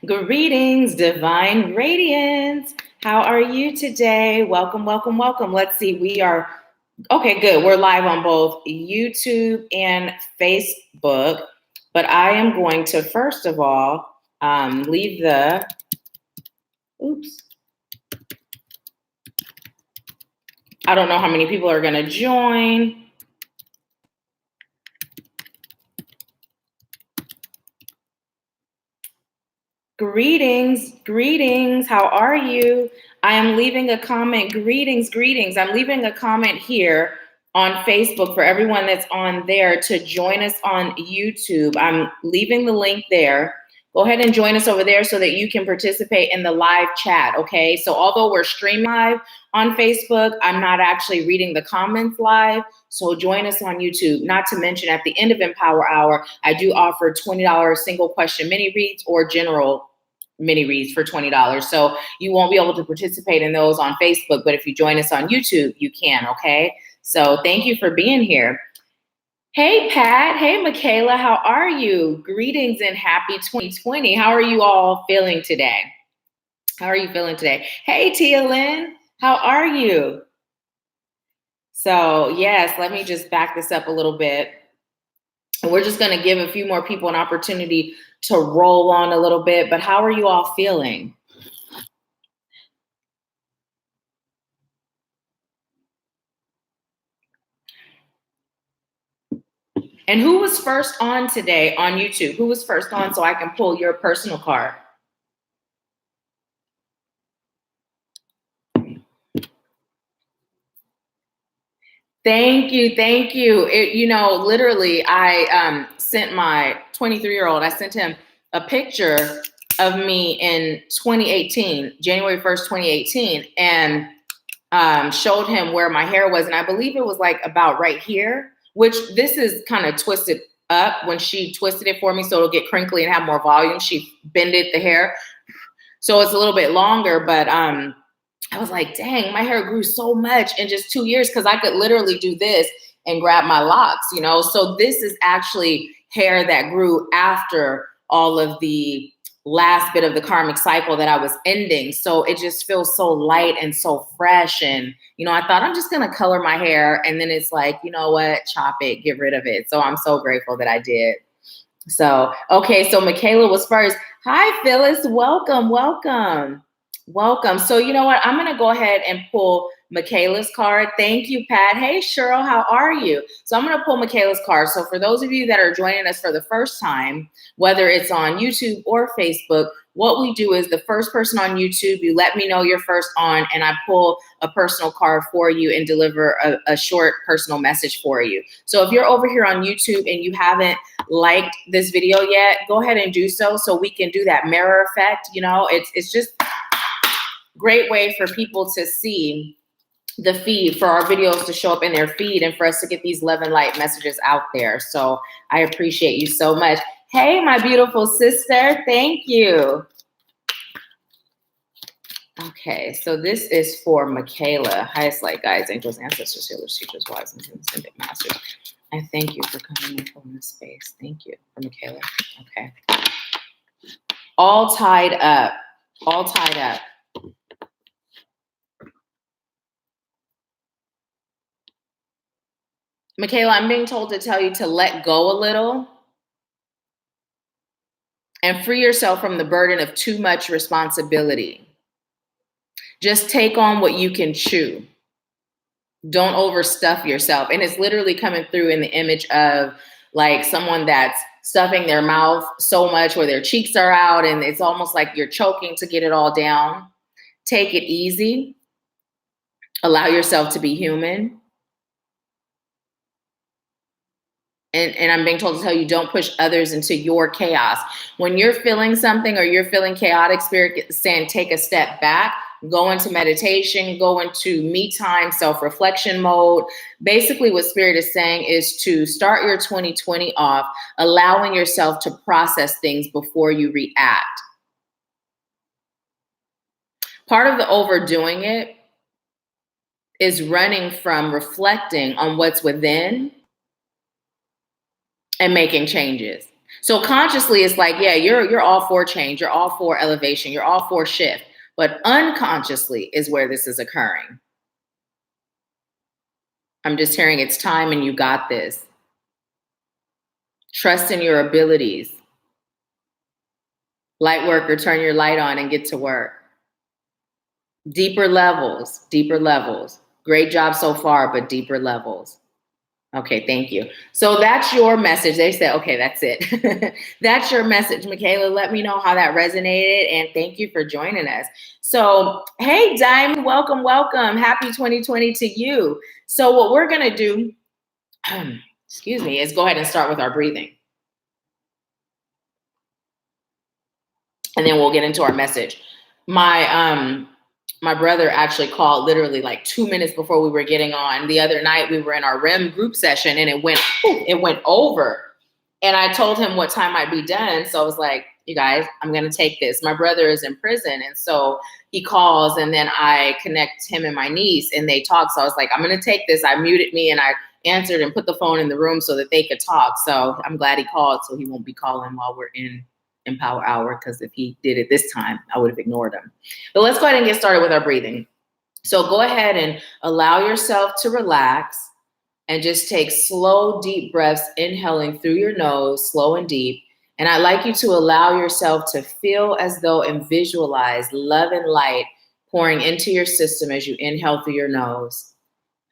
Greetings, divine radiance. How are you today? Welcome, welcome, welcome. Let's see. We are okay, good. We're live on both YouTube and Facebook. But I am going to first of all leave the I don't know how many people are going to join. Greetings, greetings. How are you? I am leaving a comment. Greetings, greetings. I'm leaving a comment here on Facebook for everyone that's on there to join us on YouTube. I'm leaving the link there. Go ahead and join us over there so that you can participate in the live chat, okay? So although we're streaming live on Facebook, I'm not actually reading the comments live. So join us on YouTube. Not to mention at the end of Empower Hour, I do offer $20 single question mini reads or general mini reads for $20. So you won't be able to participate in those on Facebook, but if you join us on YouTube, you can, okay? So thank you for being here. Hey, Pat. Hey, Michaela. How are you? Greetings and happy 2020. How are you all feeling today? How are you feeling today? Hey, Tia Lynn. How are you? So yes, let me just back this up a little bit. We're just going to give a few more people an opportunity to roll on a little bit, but how are you all feeling? And who was first on today on YouTube? Who was first on so I can pull your personal card? Thank you, thank you. Literally, I sent my 23-year-old, I sent him a picture of me in 2018, January 1st, 2018, and showed him where my hair was. And I believe it was like about right here, which this is kind of twisted up when she twisted it for me so it'll get crinkly and have more volume. She bended the hair. So it's a little bit longer, but I was like, dang, my hair grew so much in just 2 years because I could literally do this and grab my locks, So this is actually hair that grew after all of the last bit of the karmic cycle that I was ending. So it just feels so light and so fresh. And, I thought I'm just going to color my hair. And then it's like, you know what? Chop it, get rid of it. So I'm so grateful that I did. So, okay. So Michaela was first. Hi, Phyllis. Welcome. Welcome. Welcome. So you know what? I'm going to go ahead and pull Michaela's card. Thank you, Pat. Hey, Cheryl, how are you? So I'm going to pull Michaela's card. So for those of you that are joining us for the first time, whether it's on YouTube or Facebook, what we do is the first person on YouTube, you let me know you're first on, and I pull a personal card for you and deliver a short personal message for you. So if you're over here on YouTube and you haven't liked this video yet, go ahead and do so we can do that mirror effect. It's just great way for people to see the feed, for our videos to show up in their feed and for us to get these love and light messages out there. So I appreciate you so much. Hey, my beautiful sister. Thank you. Okay, so this is for Michaela. Highest light guides, angels, ancestors, healers, teachers, wise, and ascended masters. I thank you for coming and filling this space. Thank you for Michaela. Okay. All tied up. All tied up. Michaela, I'm being told to tell you to let go a little and free yourself from the burden of too much responsibility. Just take on what you can chew. Don't overstuff yourself. And it's literally coming through in the image of like someone that's stuffing their mouth so much where their cheeks are out and it's almost like you're choking to get it all down. Take it easy. Allow yourself to be human. And I'm being told to tell you, don't push others into your chaos. When you're feeling something or you're feeling chaotic, Spirit is saying take a step back, go into meditation, go into me time, self-reflection mode. Basically what Spirit is saying is to start your 2020 off, allowing yourself to process things before you react. Part of the overdoing it is running from reflecting on what's within and making changes. So consciously, it's like, yeah, you're all for change, you're all for elevation, you're all for shift. But unconsciously is where this is occurring. I'm just hearing it's time and you got this. Trust in your abilities. Light worker, turn your light on and get to work. Deeper levels, deeper levels. Great job so far, but deeper levels. Okay, thank you. So that's your message. They said, okay, that's it. That's your message, Michaela. Let me know how that resonated. And thank you for joining us. So, hey, Diamond, welcome, welcome. Happy 2020 to you. So what we're going to do, excuse me, is go ahead and start with our breathing. And then we'll get into our message. My brother actually called literally like 2 minutes before we were getting on. The other night we were in our REM group session and it went over. And I told him what time I'd be done. So I was like, you guys, I'm going to take this. My brother is in prison. And so he calls and then I connect him and my niece and they talk. So I was like, I'm going to take this. I muted me and I answered and put the phone in the room so that they could talk. So I'm glad he called so he won't be calling while we're in Power Hour, because if he did it this time, I would have ignored him. But let's go ahead and get started with our breathing. So go ahead and allow yourself to relax and just take slow, deep breaths, inhaling through your nose, slow and deep. And I'd like you to allow yourself to feel as though and visualize love and light pouring into your system as you inhale through your nose.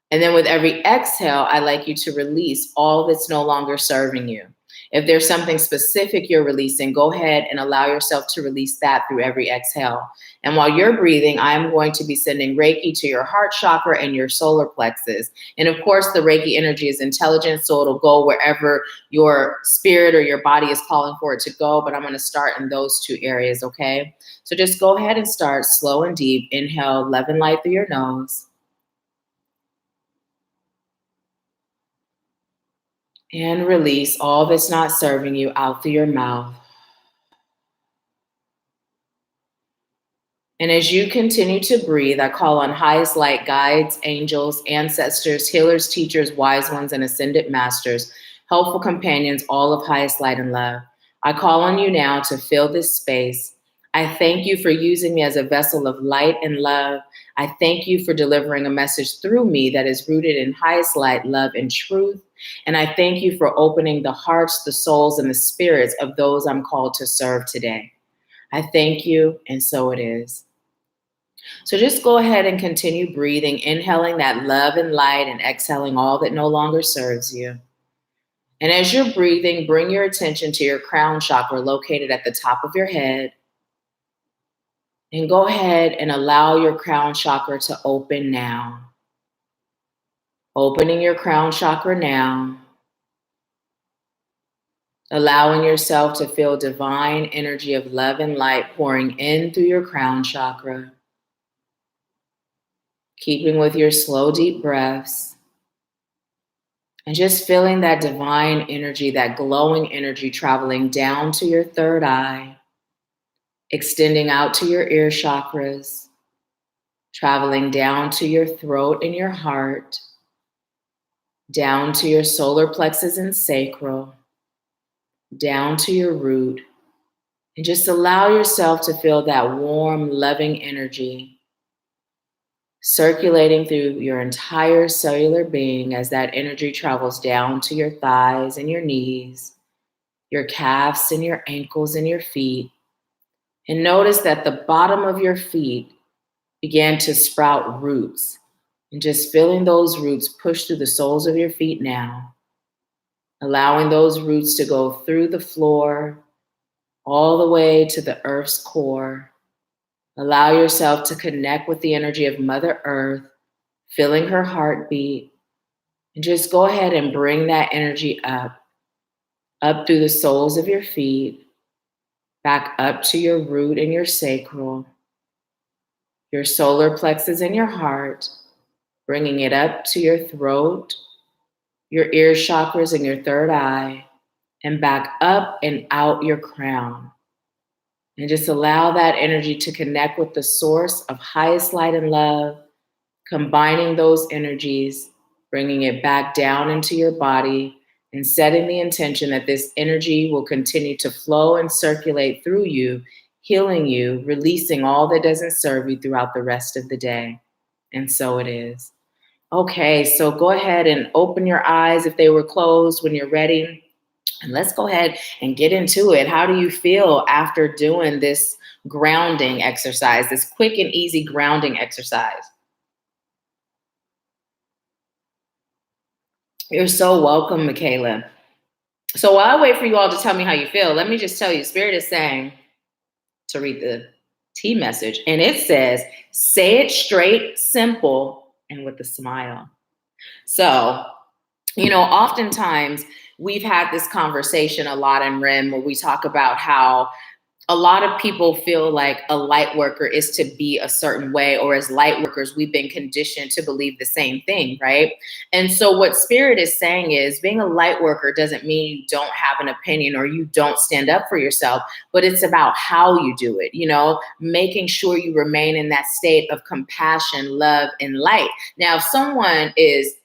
And then with every exhale, I'd like you to release all that's no longer serving you. If there's something specific you're releasing, go ahead and allow yourself to release that through every exhale. And while you're breathing, I'm going to be sending Reiki to your heart chakra and your solar plexus. And of course, the Reiki energy is intelligent, so it'll go wherever your spirit or your body is calling for it to go. But I'm going to start in those two areas, okay? So just go ahead and start slow and deep. Inhale, love and light through your nose. And release all that's not serving you out through your mouth. And as you continue to breathe, I call on highest light guides, angels, ancestors, healers, teachers, wise ones, and ascended masters, helpful companions, all of highest light and love. I call on you now to fill this space. I thank you for using me as a vessel of light and love. I thank you for delivering a message through me that is rooted in highest light, love, and truth. And I thank you for opening the hearts, the souls, and the spirits of those I'm called to serve today. I thank you, and so it is. So just go ahead and continue breathing, inhaling that love and light and exhaling all that no longer serves you. And as you're breathing, bring your attention to your crown chakra located at the top of your head. And go ahead and allow your crown chakra to open now. Opening your crown chakra now. Allowing yourself to feel divine energy of love and light pouring in through your crown chakra. Keeping with your slow, deep breaths. And just feeling that divine energy, that glowing energy traveling down to your third eye, extending out to your ear chakras, traveling down to your throat and your heart, down to your solar plexus and sacral, down to your root. And just allow yourself to feel that warm, loving energy circulating through your entire cellular being as that energy travels down to your thighs and your knees, your calves and your ankles and your feet. And notice that the bottom of your feet began to sprout roots. And just feeling those roots push through the soles of your feet now, allowing those roots to go through the floor, all the way to the earth's core. Allow yourself to connect with the energy of Mother Earth, feeling her heartbeat. And just go ahead and bring that energy up through the soles of your feet, back up to your root and your sacral, your solar plexus and your heart, bringing it up to your throat, your ear chakras and your third eye, and back up and out your crown. And just allow that energy to connect with the source of highest light and love, combining those energies, bringing it back down into your body, and setting the intention that this energy will continue to flow and circulate through you, healing you, releasing all that doesn't serve you throughout the rest of the day. And so it is. Okay, so go ahead and open your eyes if they were closed when you're ready. And let's go ahead and get into it. How do you feel after doing this grounding exercise, this quick and easy grounding exercise? You're so welcome, Michaela. So while I wait for you all to tell me how you feel, let me just tell you, Spirit is saying to read the T message. And it says, say it straight, simple, and with a smile. So, oftentimes we've had this conversation a lot in REM where we talk about how a lot of people feel like a light worker is to be a certain way, or as light workers, we've been conditioned to believe the same thing, right? And so what Spirit is saying is being a light worker doesn't mean you don't have an opinion or you don't stand up for yourself, but it's about how you do it, making sure you remain in that state of compassion, love, and light. Now, if someone is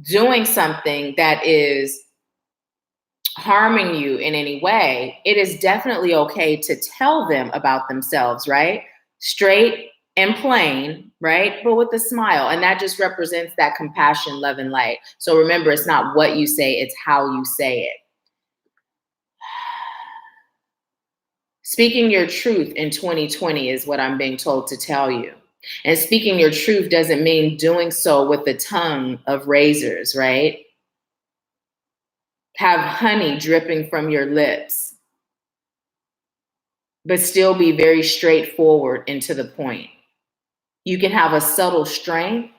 doing something that is harming you in any way, it is definitely okay to tell them about themselves, right? Straight and plain, right? But with a smile. And that just represents that compassion, love, and light. So remember, it's not what you say, it's how you say it. Speaking your truth in 2020 is what I'm being told to tell you. And speaking your truth doesn't mean doing so with the tongue of razors, right? Have honey dripping from your lips, but still be very straightforward and to the point. You can have a subtle strength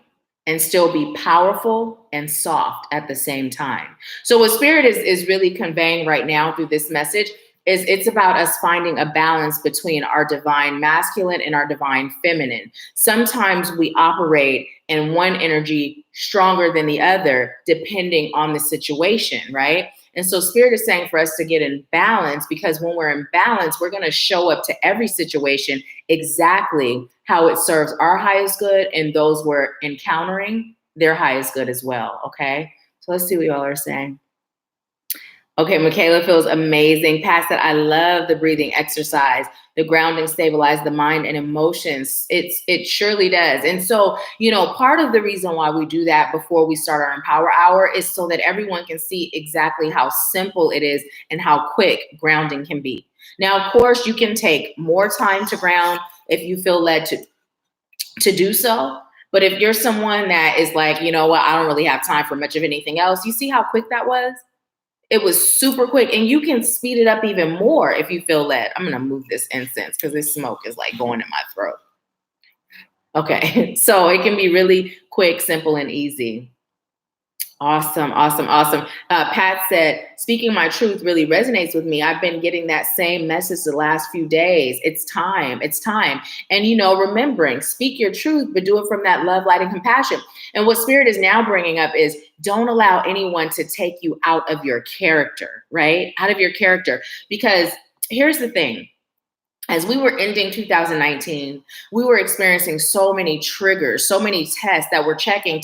and still be powerful and soft at the same time. So what Spirit is really conveying right now through this message is it's about us finding a balance between our divine masculine and our divine feminine. Sometimes we operate in one energy stronger than the other, depending on the situation, right? And so Spirit is saying for us to get in balance, because when we're in balance, we're going to show up to every situation exactly how it serves our highest good and those we're encountering their highest good as well. Okay. So let's see what y'all are saying. Okay, Michaela feels amazing. Pat said, I love the breathing exercise. The grounding stabilizes the mind and emotions. It surely does. And so, part of the reason why we do that before we start our Empower Hour is so that everyone can see exactly how simple it is and how quick grounding can be. Now, of course, you can take more time to ground if you feel led to do so. But if you're someone that is like, I don't really have time for much of anything else, you see how quick that was? It was super quick, and you can speed it up even more if you feel led. I'm going to move this incense because this smoke is like going in my throat. Okay, so it can be really quick, simple, and easy. Awesome. Pat said, speaking my truth really resonates with me. I've been getting that same message the last few days. It's time. And, remembering, speak your truth, but do it from that love, light, and compassion. And what Spirit is now bringing up is don't allow anyone to take you out of your character, right? Out of your character. Because here's the thing. As we were ending 2019, we were experiencing so many triggers, so many tests that we're checking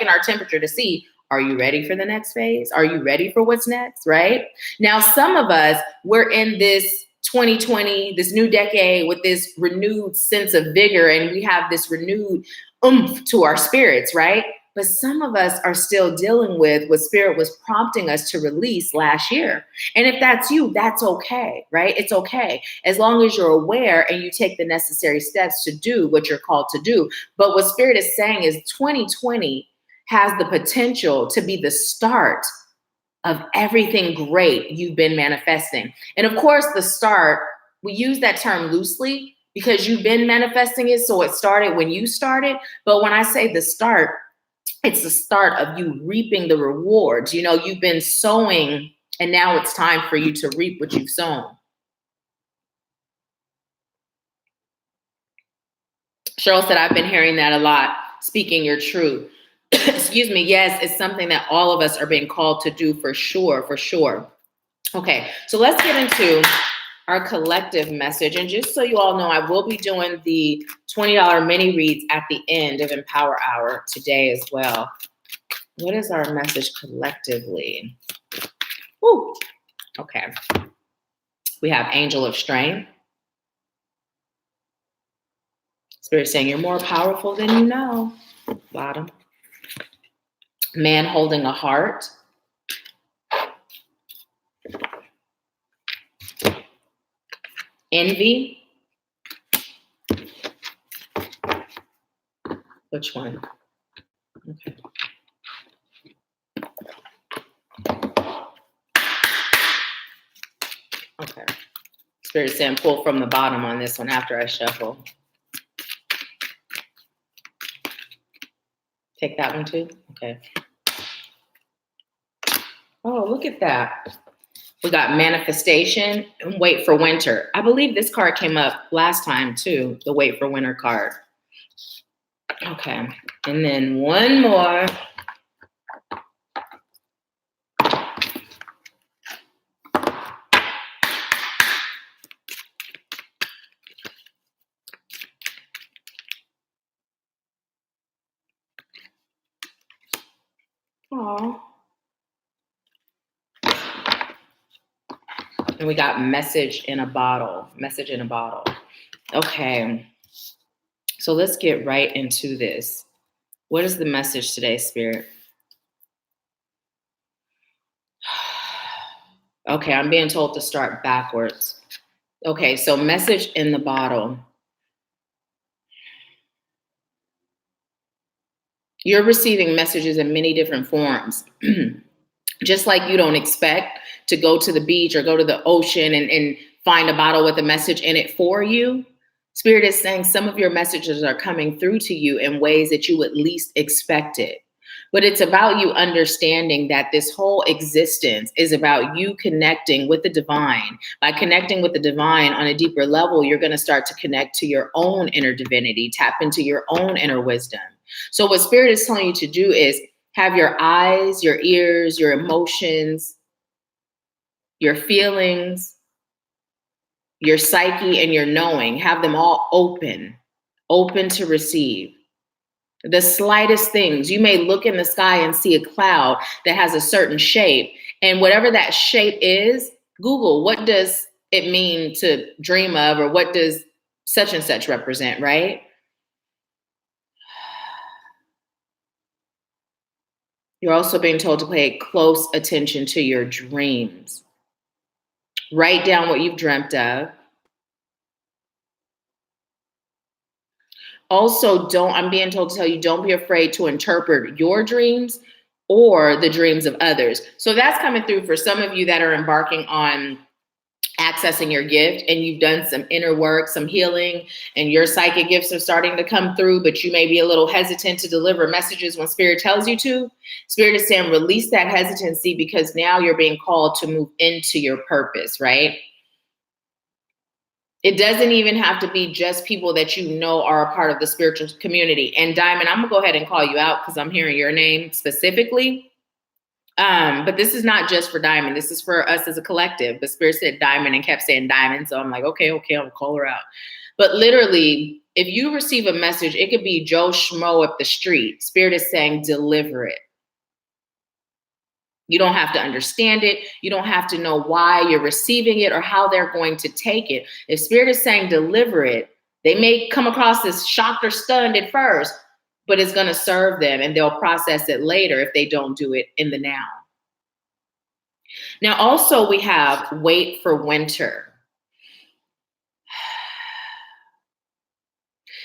our temperature to see, are you ready for the next phase? Are you ready for what's next, right? Now, some of us, we're in this 2020, this new decade with this renewed sense of vigor, and we have this renewed oomph to our spirits, right? But some of us are still dealing with what Spirit was prompting us to release last year. And if that's you, that's okay, right? It's okay. As long as you're aware and you take the necessary steps to do what you're called to do. But what Spirit is saying is 2020 has the potential to be the start of everything great you've been manifesting. And of course, the start, we use that term loosely because you've been manifesting it. So it started when you started. But when I say the start, it's the start of you reaping the rewards. You've been sowing, and now it's time for you to reap what you've sown. Cheryl said, I've been hearing that a lot, speaking your truth. Excuse me. Yes, it's something that all of us are being called to do for sure. Okay, so let's get into our collective message. And just so you all know, I will be doing the $20 mini reads at the end of Empower Hour today as well. What is our message collectively? Woo. Okay. We have Angel of Strength. Spirit saying you're more powerful than you know. Bottom. Man holding a heart. Envy. Which one? Okay. Okay. Spirit saying pull from the bottom on this one after I shuffle. Take that one too? Okay. Oh, look at that. We got manifestation and wait for winter. I believe this card came up last time too, the wait for winter card. Okay. And then one more. Aww. And we got message in a bottle. Message in a bottle. Okay. So let's get right into this. What is the message today, Spirit? Okay, I'm being told to start backwards. Okay, so message in the bottle. You're receiving messages in many different forms. Just like you don't expect to go to the beach or go to the ocean and find a bottle with a message in it for you. Spirit is saying some of your messages are coming through to you in ways that you would least expect it. But it's about you understanding that this whole existence is about you connecting with the divine. By connecting with the divine on a deeper level, you're going to start to connect to your own inner divinity, tap into your own inner wisdom. So what Spirit is telling you to do is have your eyes, your ears, your emotions, your feelings, your psyche, and your knowing, have them all open to receive. The slightest things. You may look in the sky and see a cloud that has a certain shape. And whatever that shape is, Google, what does it mean to dream of, or what does such and such represent, right? You're also being told to pay close attention to your dreams. Write down what you've dreamt of. Also, I'm being told to tell you, don't be afraid to interpret your dreams or the dreams of others. So that's coming through for some of you that are embarking on accessing your gift and you've done some inner work, some healing, and your psychic gifts are starting to come through, but you may be a little hesitant to deliver messages when Spirit tells you to. Spirit is saying release that hesitancy, because now you're being called to move into your purpose, right? It doesn't even have to be just people that you know are a part of the spiritual community. And Diamond, I'm gonna go ahead and call you out because I'm hearing your name specifically. But this is not just for Diamond. This is for us as a collective. But Spirit said Diamond and kept saying Diamond. So I'm like, okay, I'm gonna call her out. But literally, if you receive a message, it could be Joe Schmo up the street. Spirit is saying, deliver it. You don't have to understand it. You don't have to know why you're receiving it or how they're going to take it. If Spirit is saying deliver it, they may come across as shocked or stunned at first, but it's going to serve them and they'll process it later if they don't do it in the now. Now, also we have wait for winter.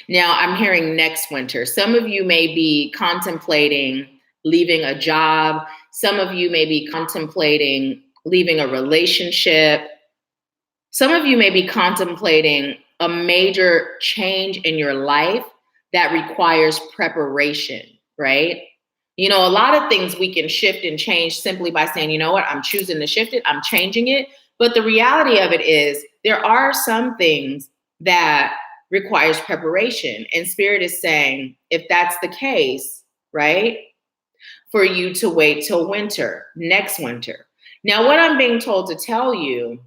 Now I'm hearing next winter. Some of you may be contemplating leaving a job. Some of you may be contemplating leaving a relationship. Some of you may be contemplating a major change in your life that requires preparation, right? You know, a lot of things we can shift and change simply by saying, you know what, I'm choosing to shift it, I'm changing it. But the reality of it is there are some things that requires preparation. And Spirit is saying, if that's the case, right, for you to wait till winter, next winter. Now, what I'm being told to tell you,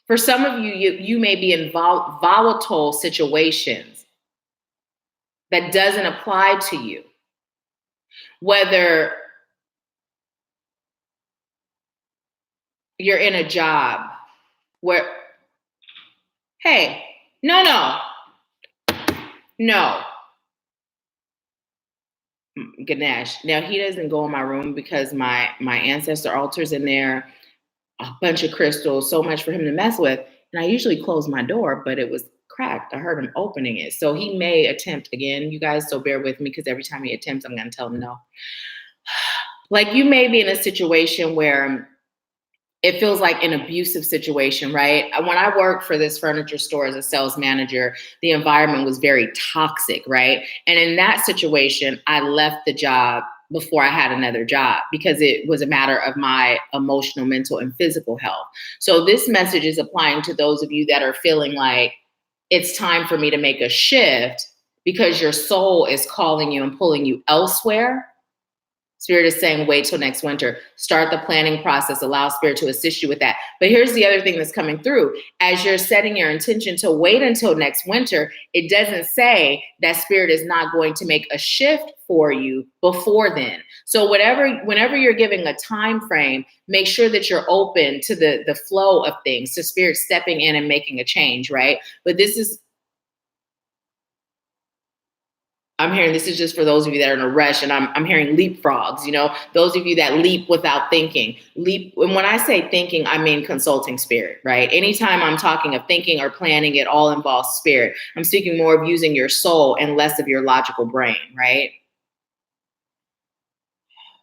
for some of you, you may be in volatile situations that doesn't apply to you. Whether you're in a job where, hey, no, Ganesh. Now he doesn't go in my room because my ancestor altar's in there, a bunch of crystals, so much for him to mess with. And I usually close my door, but it was cracked. I heard him opening it. So he may attempt again, you guys, so bear with me because every time he attempts, I'm going to tell him no. Like you may be in a situation where it feels like an abusive situation, right? When I worked for this furniture store as a sales manager, the environment was very toxic, right? And in that situation, I left the job before I had another job because it was a matter of my emotional, mental, and physical health. So this message is applying to those of you that are feeling like it's time for me to make a shift because your soul is calling you and pulling you elsewhere. Spirit is saying, wait till next winter. Start the planning process. Allow Spirit to assist you with that. But here's the other thing that's coming through. As you're setting your intention to wait until next winter, it doesn't say that Spirit is not going to make a shift for you before then. So whenever you're giving a time frame, make sure that you're open to the flow of things, to Spirit stepping in and making a change, right? But I'm hearing this is just for those of you that are in a rush, and I'm hearing leapfrogs, those of you that leap without thinking. And when I say thinking, I mean consulting Spirit, right? Anytime I'm talking of thinking or planning, it all involves Spirit. I'm speaking more of using your soul and less of your logical brain, right?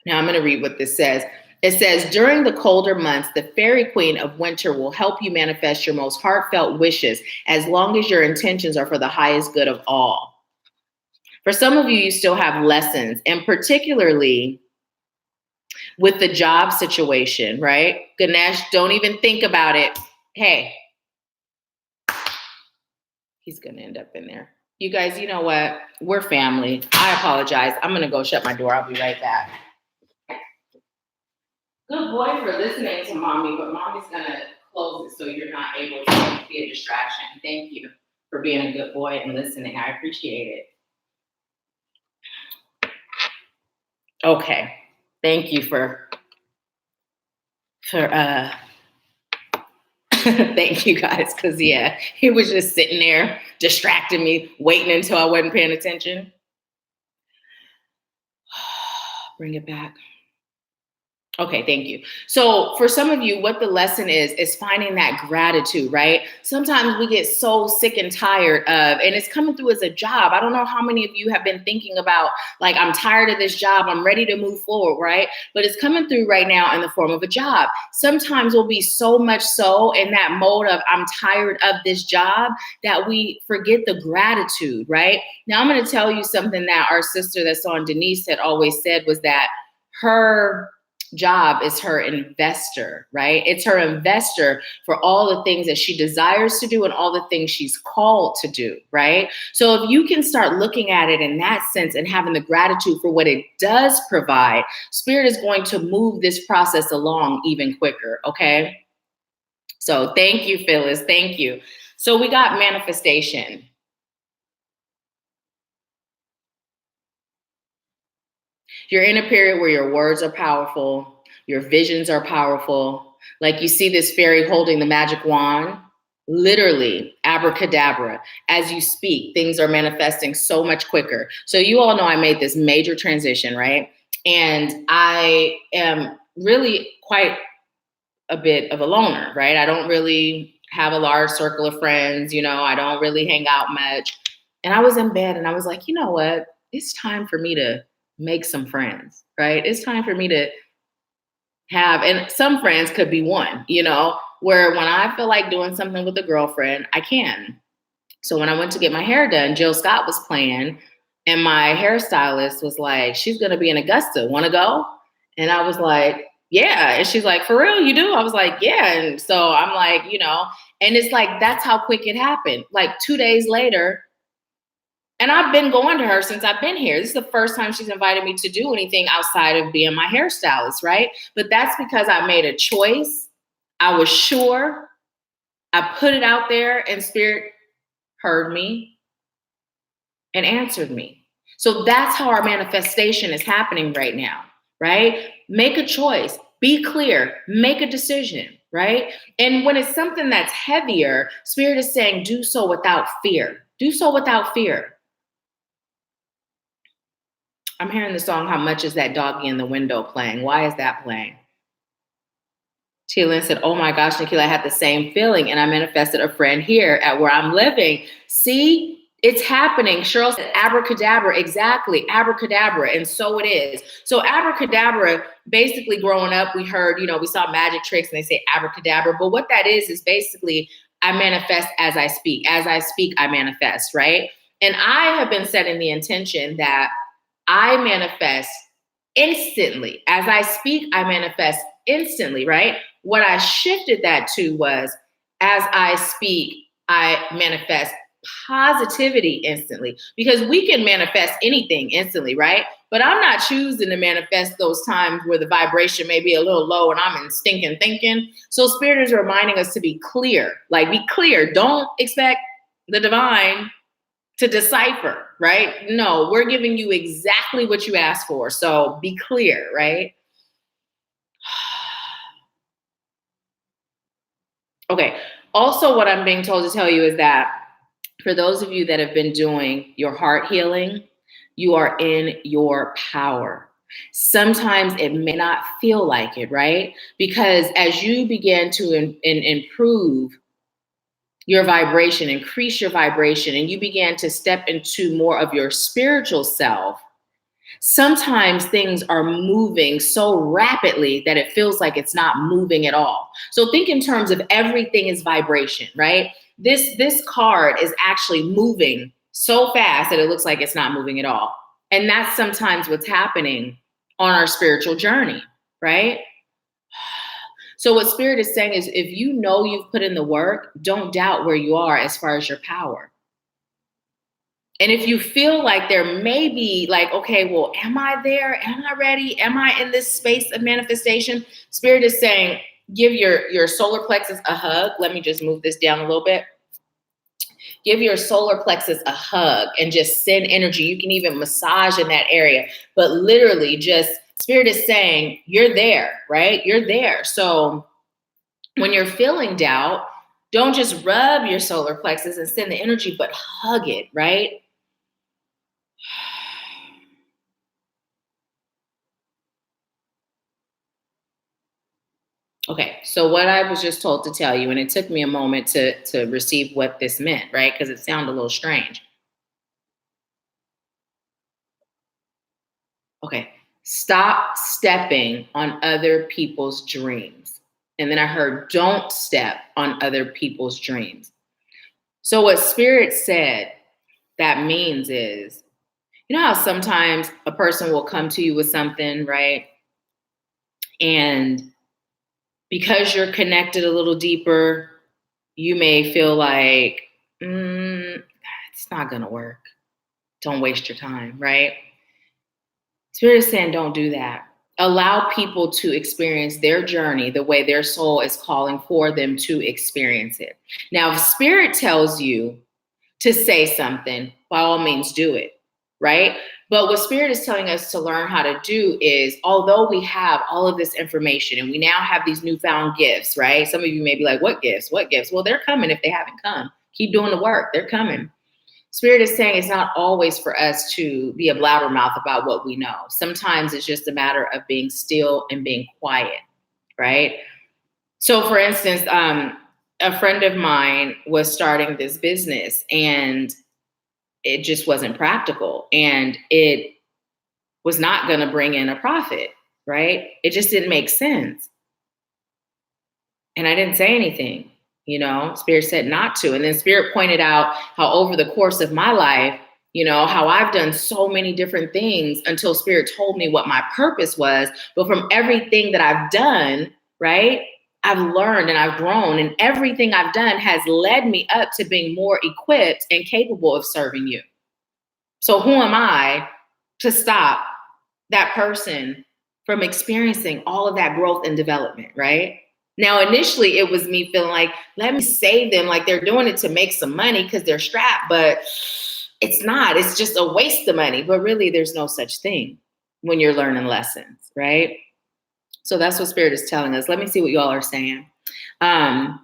Now I'm going to read what this says. It says, during the colder months, the fairy queen of winter will help you manifest your most heartfelt wishes as long as your intentions are for the highest good of all. For some of you, you still have lessons, and particularly with the job situation, right? Ganesh, don't even think about it. Hey, he's going to end up in there. You guys, you know what? We're family. I apologize. I'm going to go shut my door. I'll be right back. Good boy for listening to mommy, but mommy's going to close it so you're not able to be a distraction. Thank you for being a good boy and listening. I appreciate it. Okay. Thank you for thank you guys, because he was just sitting there distracting me, waiting until I wasn't paying attention. Bring it back. Okay, thank you. So for some of you, what the lesson is finding that gratitude, right? Sometimes we get so sick and tired of, and it's coming through as a job. I don't know how many of you have been thinking about, like, I'm tired of this job. I'm ready to move forward, right? But it's coming through right now in the form of a job. Sometimes we'll be so much so in that mode of, I'm tired of this job, that we forget the gratitude, right? Now I'm going to tell you something that our sister that's on, Denise, had always said, was that her job is her investor, right? It's her investor for all the things that she desires to do and all the things she's called to do, right? So if you can start looking at it in that sense and having the gratitude for what it does provide, Spirit is going to move this process along even quicker, okay? So thank you, Phyllis. Thank you. So we got manifestation. You're in a period where your words are powerful, your visions are powerful. Like you see this fairy holding the magic wand, literally abracadabra. As you speak, things are manifesting so much quicker. So you all know I made this major transition, right? And I am really quite a bit of a loner, right? I don't really have a large circle of friends, I don't really hang out much. And I was in bed and I was like, you know what? It's time for me to make some friends, right? It's time for me to have, and some friends could be one, where when I feel like doing something with a girlfriend, I can. So when I went to get my hair done, Jill Scott was playing, and my hairstylist was like, she's going to be in Augusta. Want to go? And I was like, yeah. And she's like, for real, you do? I was like, yeah. And so I'm like, and it's like, that's how quick it happened. Like 2 days later, and I've been going to her since I've been here. This is the first time she's invited me to do anything outside of being my hairstylist, right? But that's because I made a choice. I was sure. I put it out there, and Spirit heard me and answered me. So that's how our manifestation is happening right now, right? Make a choice, be clear, make a decision, right? And when it's something that's heavier, Spirit is saying, do so without fear. Do so without fear. I'm hearing the song, How Much Is That Doggy in the Window playing? Why is that playing? Tia Lynn said, oh my gosh, Nahkila, I had the same feeling and I manifested a friend here at where I'm living. See, it's happening. Cheryl said, abracadabra, exactly, abracadabra, and so it is. So abracadabra, basically growing up, we heard, we saw magic tricks and they say abracadabra, but what that is basically, I manifest as I speak. As I speak, I manifest, right? And I have been setting the intention that I manifest instantly. As I speak, I manifest instantly, right? What I shifted that to was, as I speak, I manifest positivity instantly, because we can manifest anything instantly, right? But I'm not choosing to manifest those times where the vibration may be a little low and I'm in stinking thinking. So Spirit is reminding us to be clear, like be clear. Don't expect the divine to decipher, right? No, we're giving you exactly what you asked for. So be clear, right? Okay. Also, what I'm being told to tell you is that for those of you that have been doing your heart healing, you are in your power. Sometimes it may not feel like it, right? Because as you begin to improve your vibration, increase your vibration, and you began to step into more of your spiritual self, sometimes things are moving so rapidly that it feels like it's not moving at all. So think in terms of everything is vibration, right? This card is actually moving so fast that it looks like it's not moving at all. And that's sometimes what's happening on our spiritual journey, right? So what Spirit is saying is, if you know you've put in the work, don't doubt where you are as far as your power. And if you feel like there may be like, okay, well, am I there? Am I ready? Am I in this space of manifestation? Spirit is saying, give your solar plexus a hug. Let me just move this down a little bit. Give your solar plexus a hug and just send energy. You can even massage in that area, but literally just Spirit is saying, you're there, right? You're there. So when you're feeling doubt, don't just rub your solar plexus and send the energy, but hug it, right? Okay, so what I was just told to tell you, and it took me a moment to receive what this meant, right? Because it sounded a little strange. Okay, stop stepping on other people's dreams. And then I heard, don't step on other people's dreams. So what Spirit said that means is, you know how sometimes a person will come to you with something, right? And because you're connected a little deeper, you may feel like, it's not going to work. Don't waste your time, right? Spirit is saying, don't do that. Allow people to experience their journey the way their soul is calling for them to experience it. Now, if Spirit tells you to say something, by all means do it, right? But what Spirit is telling us to learn how to do is, although we have all of this information and we now have these newfound gifts, right? Some of you may be like, what gifts? What gifts? Well, they're coming if they haven't come. Keep doing the work. They're coming. Spirit is saying it's not always for us to be a blabbermouth about what we know. Sometimes it's just a matter of being still and being quiet, right? So for instance, a friend of mine was starting this business and it just wasn't practical and it was not going to bring in a profit, right? It just didn't make sense. And I didn't say anything, Spirit said not to. And then Spirit pointed out how over the course of my life, how I've done so many different things until Spirit told me what my purpose was. But from everything that I've done, right, I've learned and I've grown, and everything I've done has led me up to being more equipped and capable of serving you. So who am I to stop that person from experiencing all of that growth and development, right? Now, initially, it was me feeling like, let me save them, like they're doing it to make some money because they're strapped. But It's not. It's just a waste of money. But really, there's no such thing when you're learning lessons, right? So that's what Spirit is telling us. Let me see what y'all are saying. Pat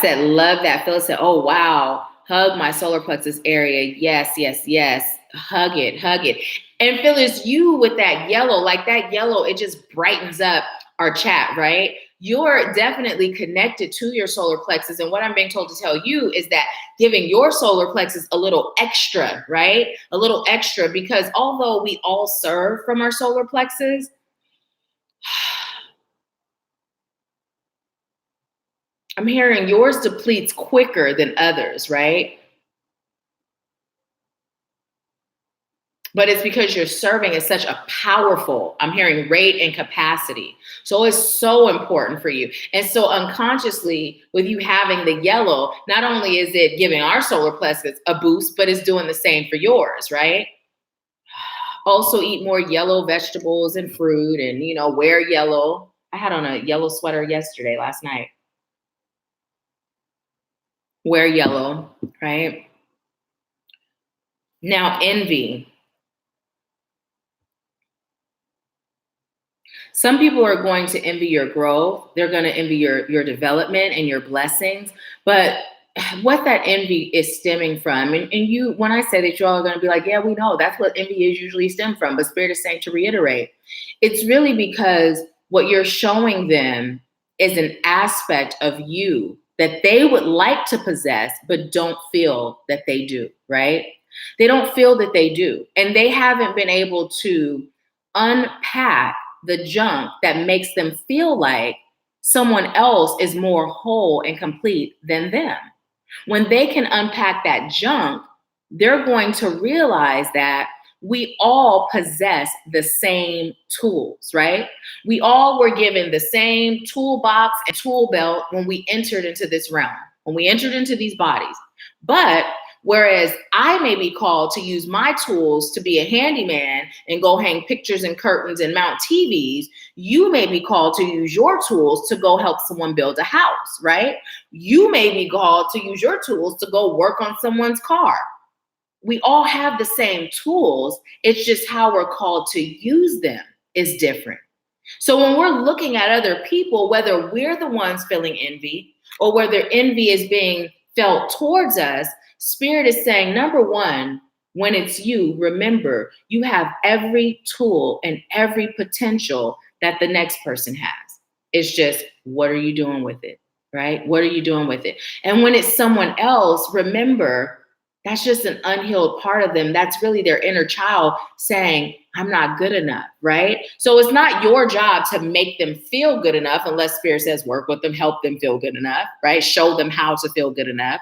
said, love that. Phyllis said, oh, wow. Hug my solar plexus area. Yes, yes, yes. Hug it, hug it. And Phyllis, you with that yellow, like that yellow, it just brightens up our chat, right? You're definitely connected to your solar plexus. And what I'm being told to tell you is that giving your solar plexus a little extra, right? A little extra, because although we all serve from our solar plexus, I'm hearing yours depletes quicker than others, right? But it's because you're serving at such a powerful, I'm hearing rate and capacity. So it's so important for you. And so unconsciously, with you having the yellow, not only is it giving our solar plexus a boost, but it's doing the same for yours, right? Also eat more yellow vegetables and fruit and, wear yellow. I had on a yellow sweater last night. Wear yellow, right? Now, envy. Some people are going to envy your growth. They're going to envy your development and your blessings. But what that envy is stemming from, and you, when I say that, you all are going to be like, yeah, we know that's what envy is usually stem from. But Spirit is saying to reiterate, it's really because what you're showing them is an aspect of you that they would like to possess, but don't feel that they do, right? They don't feel that they do. And they haven't been able to unpack the junk that makes them feel like someone else is more whole and complete than them. When they can unpack that junk, they're going to realize that we all possess the same tools, right? We all were given the same toolbox and tool belt when we entered into this realm, when we entered into these bodies. But whereas I may be called to use my tools to be a handyman and go hang pictures and curtains and mount TVs, you may be called to use your tools to go help someone build a house, right? You may be called to use your tools to go work on someone's car. We all have the same tools. It's just how we're called to use them is different. So when we're looking at other people, whether we're the ones feeling envy or whether envy is being felt towards us, Spirit is saying, number one, when it's you, remember, you have every tool and every potential that the next person has. It's just, what are you doing with it, right? What are you doing with it? And when it's someone else, remember, that's just an unhealed part of them. That's really their inner child saying, I'm not good enough, right? So it's not your job to make them feel good enough unless Spirit says work with them, help them feel good enough, right? Show them how to feel good enough.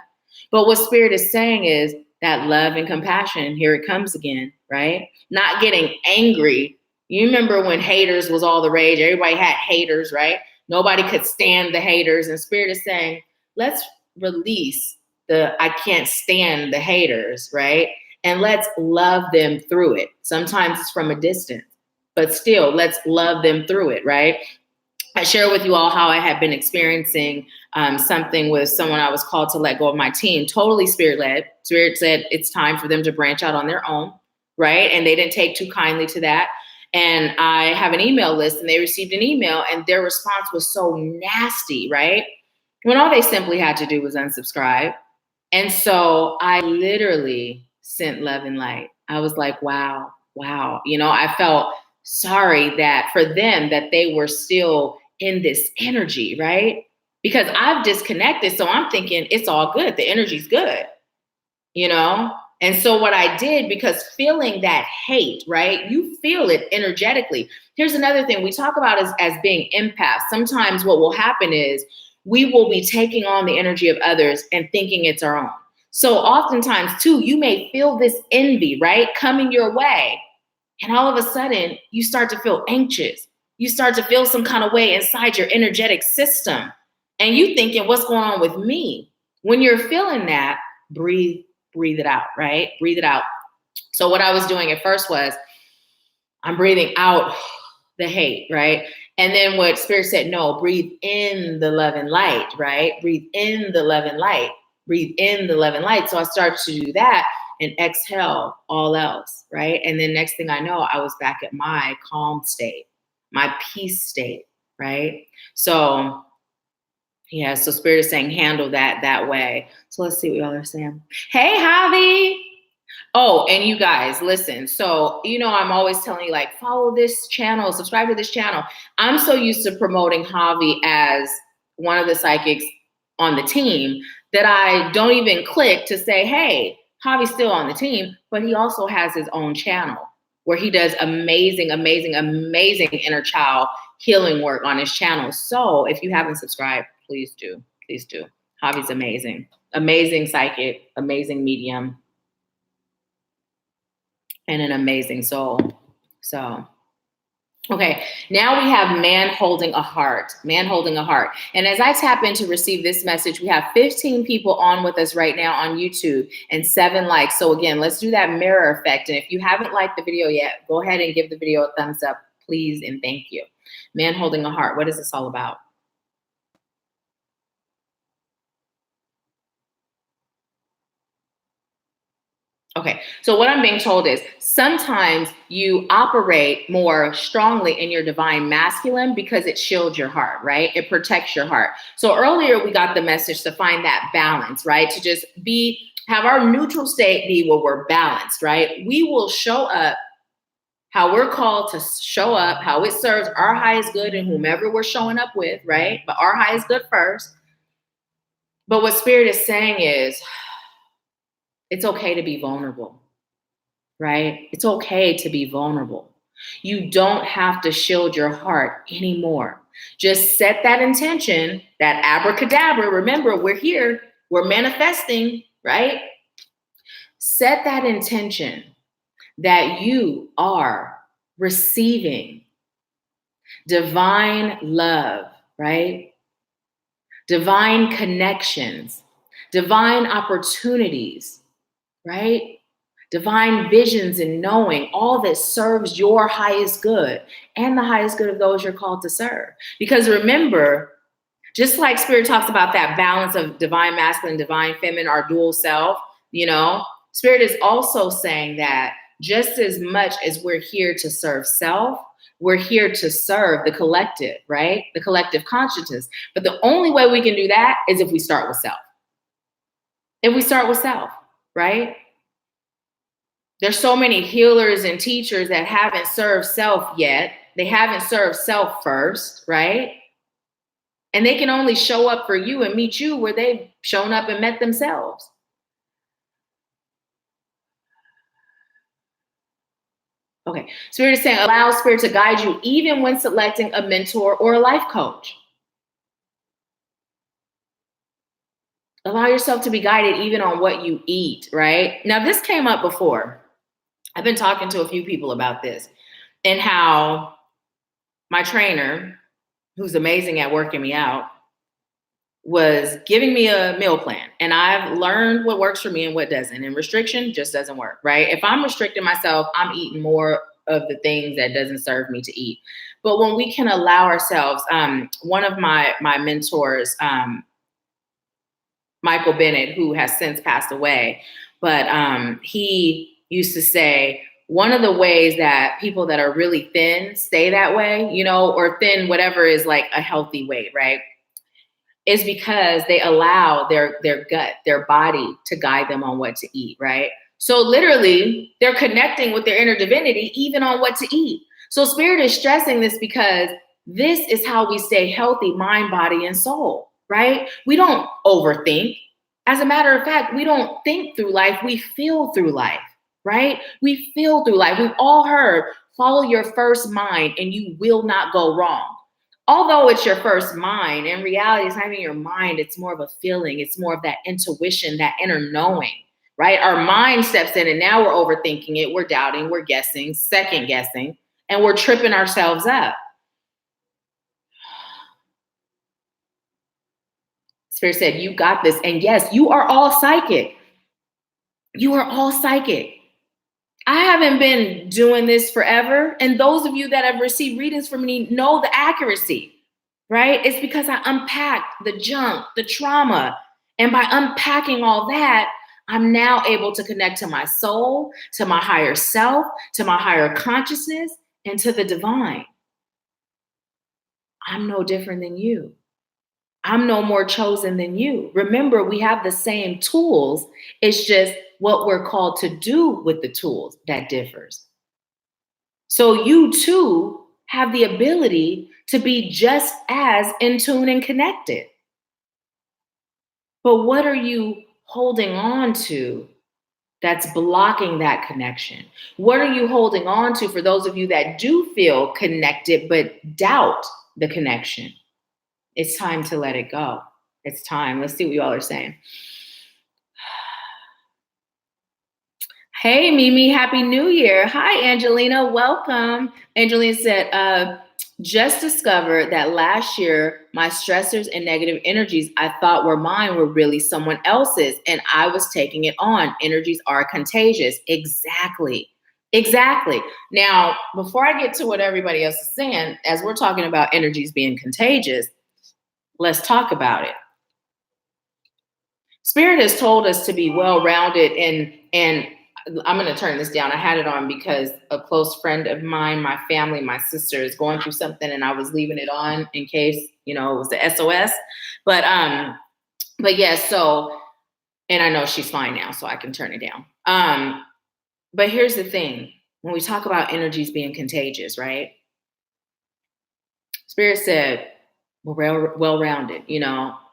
But what Spirit is saying is that love and compassion, here it comes again, right? Not getting angry. You remember when haters was all the rage, everybody had haters, right? Nobody could stand the haters. And Spirit is saying, let's release I can't stand the haters, right? And let's love them through it. Sometimes it's from a distance, but still, let's love them through it, right? I share with you all how I had been experiencing something with someone I was called to let go of my team, totally Spirit-led. Spirit said it's time for them to branch out on their own, right? And they didn't take too kindly to that. And I have an email list, and they received an email, and their response was so nasty, right? When all they simply had to do was unsubscribe. And so I literally sent love and light. I was like, wow. I felt sorry that for them that they were still in this energy, right? Because I've disconnected. So I'm thinking it's all good. The energy's good, And so what I did, because feeling that hate, right? You feel it energetically. Here's another thing we talk about as being empaths. Sometimes what will happen is we will be taking on the energy of others and thinking it's our own. So oftentimes too, you may feel this envy, right? Coming your way. And all of a sudden you start to feel anxious. You start to feel some kind of way inside your energetic system. And you thinking, what's going on with me? When you're feeling that, breathe it out, right? Breathe it out. So what I was doing at first was I'm breathing out the hate, right? And then what Spirit said, no, breathe in the love and light, right? Breathe in the love and light. breathe in the love and light. So I started to do that and exhale all else, right? And then next thing I know, I was back at my calm state, my peace state, right? So yeah, so Spirit is saying handle that way. So let's see what y'all are saying. Hey, Javi. Oh, and you guys, listen. So, I'm always telling you, like, follow this channel, subscribe to this channel. I'm so used to promoting Javi as one of the psychics on the team that I don't even click to say, hey, Javi's still on the team, but he also has his own channel where he does amazing, amazing, amazing inner child healing work on his channel. So if you haven't subscribed, please do. Please do. Javi's amazing. Amazing psychic, amazing medium, and an amazing soul. So, okay, now we have man holding a heart, man holding a heart. And as I tap in to receive this message, we have 15 people on with us right now on YouTube and 7 likes. So again, let's do that mirror effect. And if you haven't liked the video yet, go ahead and give the video a thumbs up, please, and thank you. Man holding a heart, what is this all about? Okay, so what I'm being told is sometimes you operate more strongly in your divine masculine because it shields your heart, right? It protects your heart. So earlier we got the message to find that balance, right? To just have our neutral state be where we're balanced, right? We will show up how we're called to show up, how it serves our highest good and whomever we're showing up with, right? But our highest good first. But what Spirit is saying is, it's okay to be vulnerable, right? It's okay to be vulnerable. You don't have to shield your heart anymore. Just set that intention, that abracadabra. Remember, we're here, we're manifesting, right? Set that intention that you are receiving divine love, right? Divine connections, divine opportunities, right? Divine visions and knowing all that serves your highest good and the highest good of those you're called to serve. Because remember, just like Spirit talks about that balance of divine masculine, divine feminine, our dual self, Spirit is also saying that just as much as we're here to serve self, we're here to serve the collective, right? The collective consciousness. But the only way we can do that is if we start with self. If we start with self, right? There's so many healers and teachers that haven't served self yet. They haven't served self first, right? And they can only show up for you and meet you where they've shown up and met themselves. Okay, Spirit is saying, allow Spirit to guide you even when selecting a mentor or a life coach. Allow yourself to be guided even on what you eat, right? Now, this came up before. I've been talking to a few people about this and how my trainer, who's amazing at working me out, was giving me a meal plan. And I've learned what works for me and what doesn't. And restriction just doesn't work, right? If I'm restricting myself, I'm eating more of the things that doesn't serve me to eat. But when we can allow ourselves, one of my mentors, Michael Bennett, who has since passed away, but he used to say, one of the ways that people that are really thin stay that way, or thin, whatever is like a healthy weight, right? Is because they allow their gut, their body to guide them on what to eat, right? So literally, they're connecting with their inner divinity, even on what to eat. So Spirit is stressing this because this is how we stay healthy, mind, body, and soul, right? We don't overthink. As a matter of fact, we don't think through life, we feel through life, right? We feel through life. We've all heard, follow your first mind and you will not go wrong. Although it's your first mind, in reality, it's not even your mind. It's more of a feeling. It's more of that intuition, that inner knowing, right? Our mind steps in and now we're overthinking it. We're doubting, we're guessing, second guessing, and we're tripping ourselves up. Spirit said, you got this. And yes, you are all psychic. You are all psychic. I haven't been doing this forever. And those of you that have received readings from me know the accuracy, right? It's because I unpacked the junk, the trauma, And by unpacking all that, I'm now able to connect to my soul, to my higher self, to my higher consciousness, and to the divine. I'm no different than you. I'm no more chosen than you. Remember, we have the same tools. It's just what we're called to do with the tools that differs. So you too have the ability to be just as in tune and connected. But what are you holding on to that's blocking that connection? What are you holding on to for those of you that do feel connected but doubt the connection? It's time to let it go. It's time. Let's see what you all are saying. Hey, Mimi, Happy New Year. Hi, Angelina. Welcome. Angelina said, just discovered that last year, my stressors and negative energies I thought were mine were really someone else's, and I was taking it on. Energies are contagious. Exactly. Exactly. Now, before I get to what everybody else is saying, as we're talking about energies being contagious, let's talk about it. Spirit has told us to be well-rounded, and I'm going to turn this down. I had it on because a close friend of mine, my family, my sister is going through something, and I was leaving it on in case, it was the SOS. But yeah, so, and I know she's fine now, so I can turn it down. But here's the thing. When we talk about energies being contagious, right? Spirit said, well-rounded,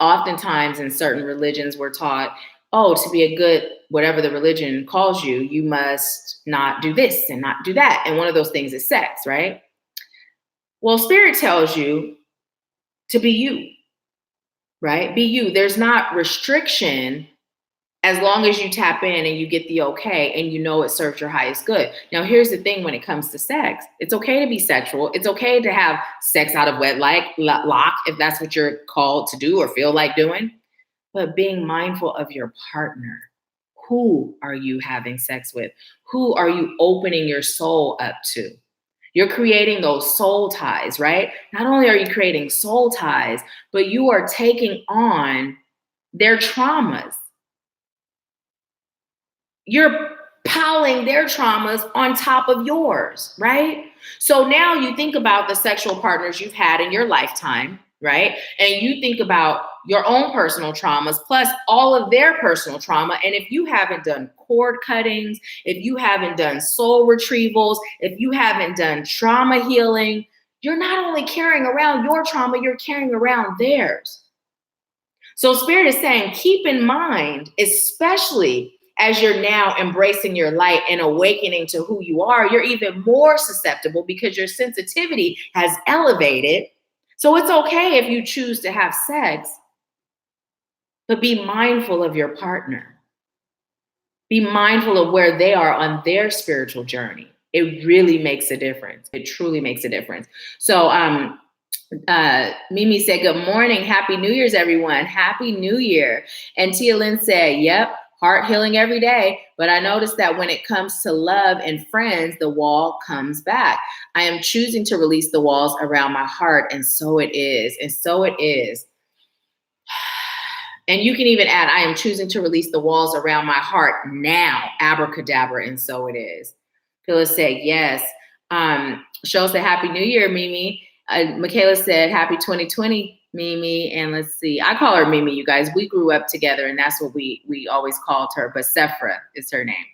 oftentimes in certain religions we're taught, to be a good, whatever the religion calls you, you must not do this and not do that. And one of those things is sex, right? Well, Spirit tells you to be you, right? Be you. There's not restriction as long as you tap in and you get the okay and it serves your highest good. Now, here's the thing when it comes to sex. It's okay to be sexual. It's okay to have sex out of wedlock, if that's what you're called to do or feel like doing. But being mindful of your partner. Who are you having sex with? Who are you opening your soul up to? You're creating those soul ties, right? Not only are you creating soul ties, but you are taking on their traumas. You're piling their traumas on top of yours, right? So now you think about the sexual partners you've had in your lifetime, right? And you think about your own personal traumas plus all of their personal trauma. And if you haven't done cord cuttings, if you haven't done soul retrievals, if you haven't done trauma healing, you're not only carrying around your trauma, you're carrying around theirs. So Spirit is saying, keep in mind, especially as you're now embracing your light and awakening to who you are, you're even more susceptible because your sensitivity has elevated. So it's okay if you choose to have sex, but be mindful of your partner. Be mindful of where they are on their spiritual journey. It really makes a difference. It truly makes a difference. So Mimi said, good morning. Happy New Year's, everyone. Happy New Year. And Tia Lynn said, yep, heart healing every day. But I noticed that when it comes to love and friends, the wall comes back. I am choosing to release the walls around my heart. And so it is. And so it is. And you can even add, I am choosing to release the walls around my heart now. Abracadabra. And so it is. Phyllis said, yes. Cheryl said, Happy New Year, Mimi. Michaela said, Happy 2020, Mimi. And let's see, I call her Mimi, you guys. We grew up together, and that's what we always called her. But Sephra is her name.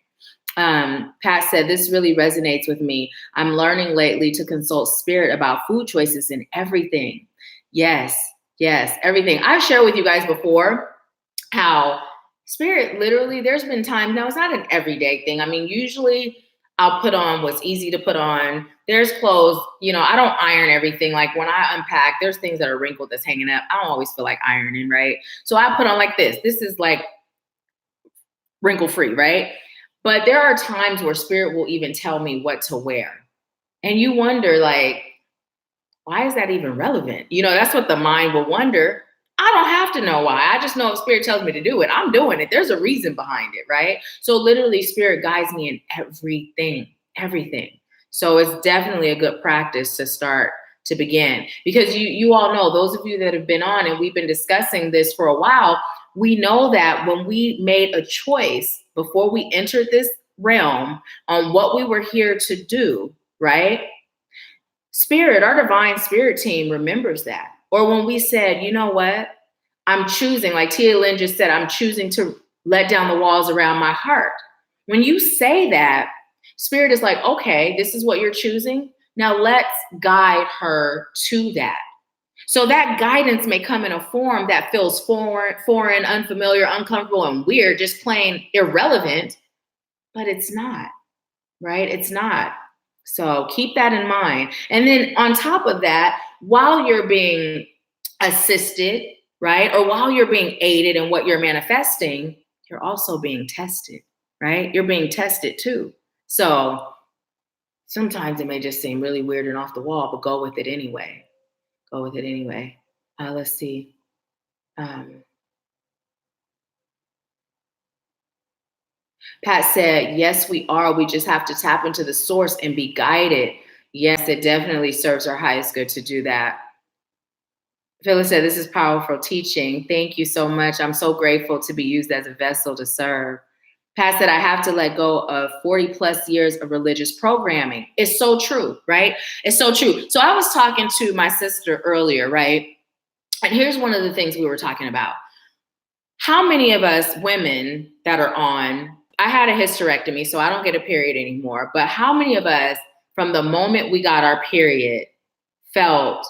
Pat said, this really resonates with me. I'm learning lately to consult Spirit about food choices and everything. Yes, everything. I've shared with you guys before how Spirit literally, there's been times, now it's not an everyday thing. I mean, usually I'll put on what's easy to put on. There's clothes, I don't iron everything. Like when I unpack, there's things that are wrinkled that's hanging up. I don't always feel like ironing, right? So I put on like this. This is like wrinkle free, right? But there are times where Spirit will even tell me what to wear. And you wonder, like, why is that even relevant? That's what the mind will wonder. I don't have to know why. I just know if Spirit tells me to do it, I'm doing it. There's a reason behind it, right? So literally Spirit guides me in everything. So it's definitely a good practice to start to begin, because you all know, those of you that have been on and we've been discussing this for a while, we know that when we made a choice before we entered this realm on what we were here to do, right? Spirit, our divine spirit team remembers that. Or when we said, you know what? I'm choosing, like Tia Lynn just said, I'm choosing to let down the walls around my heart. When you say that, Spirit is like, okay, this is what you're choosing. Now let's guide her to that. So that guidance may come in a form that feels foreign, unfamiliar, uncomfortable, and weird, just plain irrelevant, but it's not, right? It's not. So keep that in mind. And then on top of that, while you're being assisted, right? Or while you're being aided in what you're manifesting, you're also being tested, right? You're being tested too. So sometimes it may just seem really weird and off the wall, but go with it anyway. Go with it anyway. Let's see. Pat said, yes, we are. We just have to tap into the source and be guided. Yes, it definitely serves our highest good to do that. Phyllis said, this is powerful teaching. Thank you so much. I'm so grateful to be used as a vessel to serve. Pat said, I have to let go of 40 plus years of religious programming. It's so true, right? It's so true. So I was talking to my sister earlier, right? And here's one of the things we were talking about. How many of us women that are on, I had a hysterectomy, so I don't get a period anymore, but how many of us from the moment we got our period felt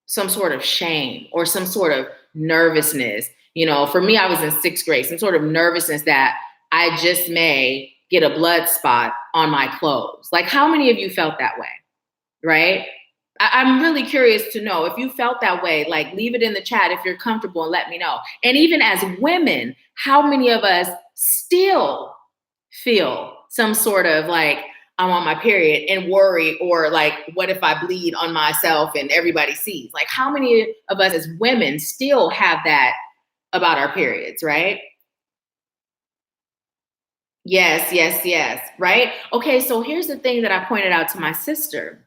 some sort of shame or some sort of nervousness? You know, for me, I was in 6th grade, some sort of nervousness that I just may get a blood spot on my clothes. Like, how many of you felt that way, right? I'm really curious to know if you felt that way. Like, leave it in the chat if you're comfortable and let me know. And even as women, how many of us still feel some sort of like, I'm on my period and worry, or like, what if I bleed on myself and everybody sees? Like, how many of us as women still have that about our periods, right? Yes, yes, yes, right? Okay, so here's the thing that I pointed out to my sister.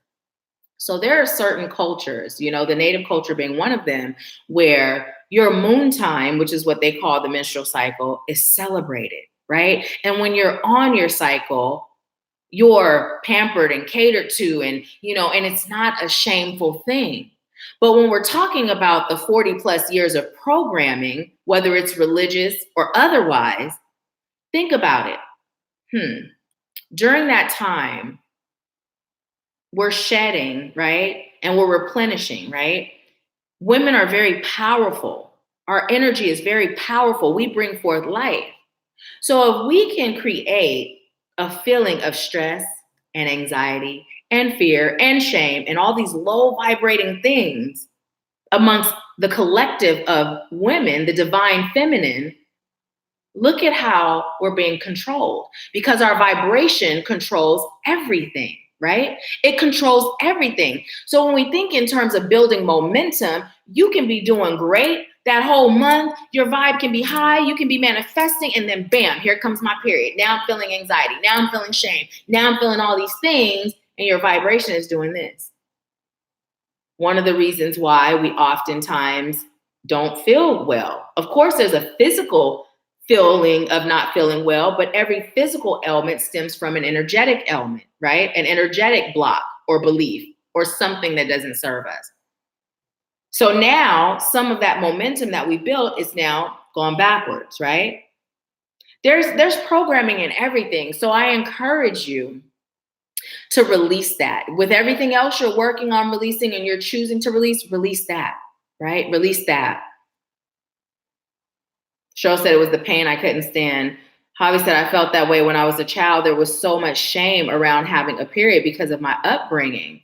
So there are certain cultures, you know, the native culture being one of them, where your moon time, which is what they call the menstrual cycle, is celebrated, right? And when you're on your cycle, you're pampered and catered to, and, you know, and it's not a shameful thing. But when we're talking about the 40 plus years of programming, whether it's religious or otherwise, think about it. During that time, we're shedding, right? And we're replenishing, right? Women are very powerful. Our energy is very powerful. We bring forth life. So if we can create a feeling of stress and anxiety and fear and shame and all these low vibrating things amongst the collective of women, the divine feminine, look at how we're being controlled, because our vibration controls everything, right? It controls everything. So when we think in terms of building momentum, you can be doing great that whole month. Your vibe can be high. You can be manifesting, and then bam, here comes my period. Now I'm feeling anxiety. Now I'm feeling shame. Now I'm feeling all these things, and your vibration is doing this. One of the reasons why we oftentimes don't feel well. Of course, there's a physical feeling of not feeling well, but every physical ailment stems from an energetic ailment, right? An energetic block or belief or something that doesn't serve us. So now some of that momentum that we built is now gone backwards, right? There's programming in everything. So I encourage you to release that. With everything else you're working on releasing and you're choosing to release that, right? Release that. Cheryl said it was the pain I couldn't stand. Javi said, I felt that way when I was a child. There was so much shame around having a period because of my upbringing.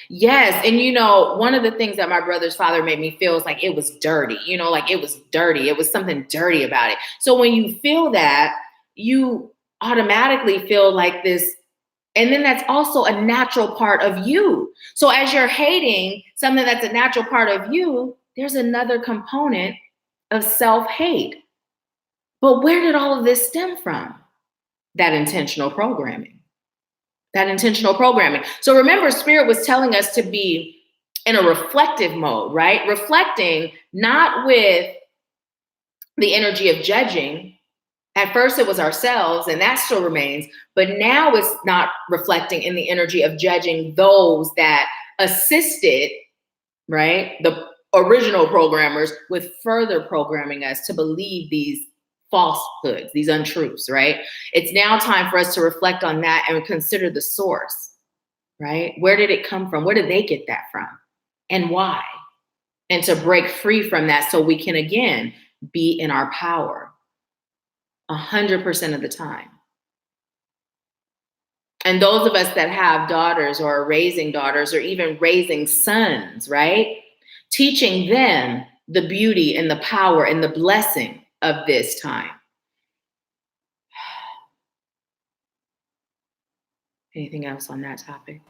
Yes. And, you know, one of the things that my brother's father made me feel is like it was dirty, you know, like it was dirty. It was something dirty about it. So when you feel that, you automatically feel like this. And then that's also a natural part of you. So as you're hating something that's a natural part of you, there's another component of self-hate. But where did all of this stem from? That intentional programming. So remember, Spirit was telling us to be in a reflective mode, right? Reflecting not with the energy of judging. At first it was ourselves, and that still remains, but now it's not reflecting in the energy of judging those that assisted, right, the original programmers with further programming us to believe these falsehoods, these untruths, right? It's now time for us to reflect on that and consider the source, right? Where did it come from? Where did they get that from? And why? And to break free from that so we can, again, be in our power 100% of the time. And those of us that have daughters or are raising daughters or even raising sons, right? Teaching them the beauty and the power and the blessing of this time. Anything else on that topic?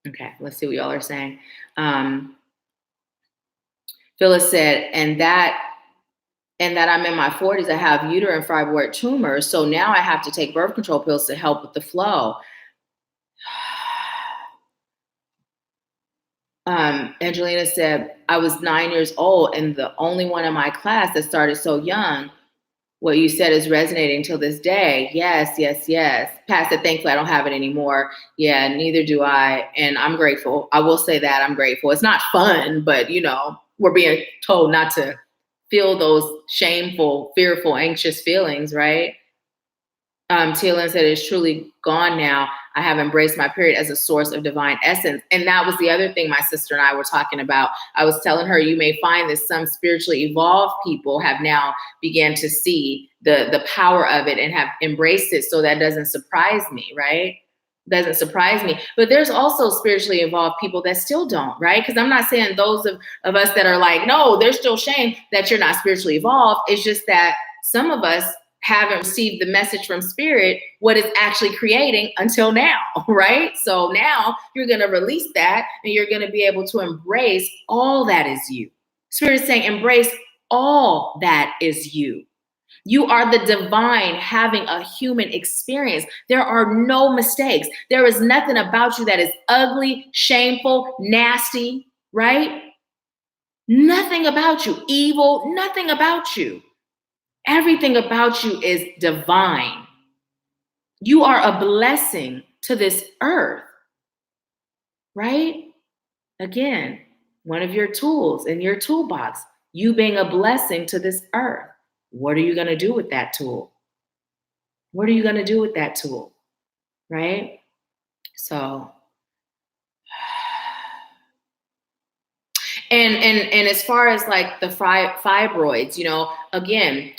Okay, let's see what y'all are saying. Phyllis said, and that I'm in my 40s, I have uterine fibroid tumors, so now I have to take birth control pills to help with the flow. Angelina said, I was 9 years old and the only one in my class that started so young. What you said is resonating till this day. Yes, yes, yes. Pat said, thankfully, I don't have it anymore. Yeah, neither do I. And I'm grateful. I will say that I'm grateful. It's not fun, but, you know, we're being told not to feel those shameful, fearful, anxious feelings, right? Tielan said, it's truly gone now. I have embraced my period as a source of divine essence. And that was the other thing my sister and I were talking about. I was telling her, you may find that some spiritually evolved people have now began to see the power of it and have embraced it. So that doesn't surprise me, right? Doesn't surprise me. But there's also spiritually evolved people that still don't, right? Because I'm not saying those of us that are like, no, there's still shame that you're not spiritually evolved. It's just that some of us haven't received the message from spirit, what it's actually creating until now, right? So now you're going to release that and you're going to be able to embrace all that is you. Spirit is saying, embrace all that is you. You are the divine having a human experience. There are no mistakes. There is nothing about you that is ugly, shameful, nasty, right? Nothing about you, evil, nothing about you. Everything about you is divine. You are a blessing to this earth, right? Again, one of your tools in your toolbox, you being a blessing to this earth. What are you going to do with that tool? What are you going to do with that tool, right? So, and as far as like the fibroids, you know, again,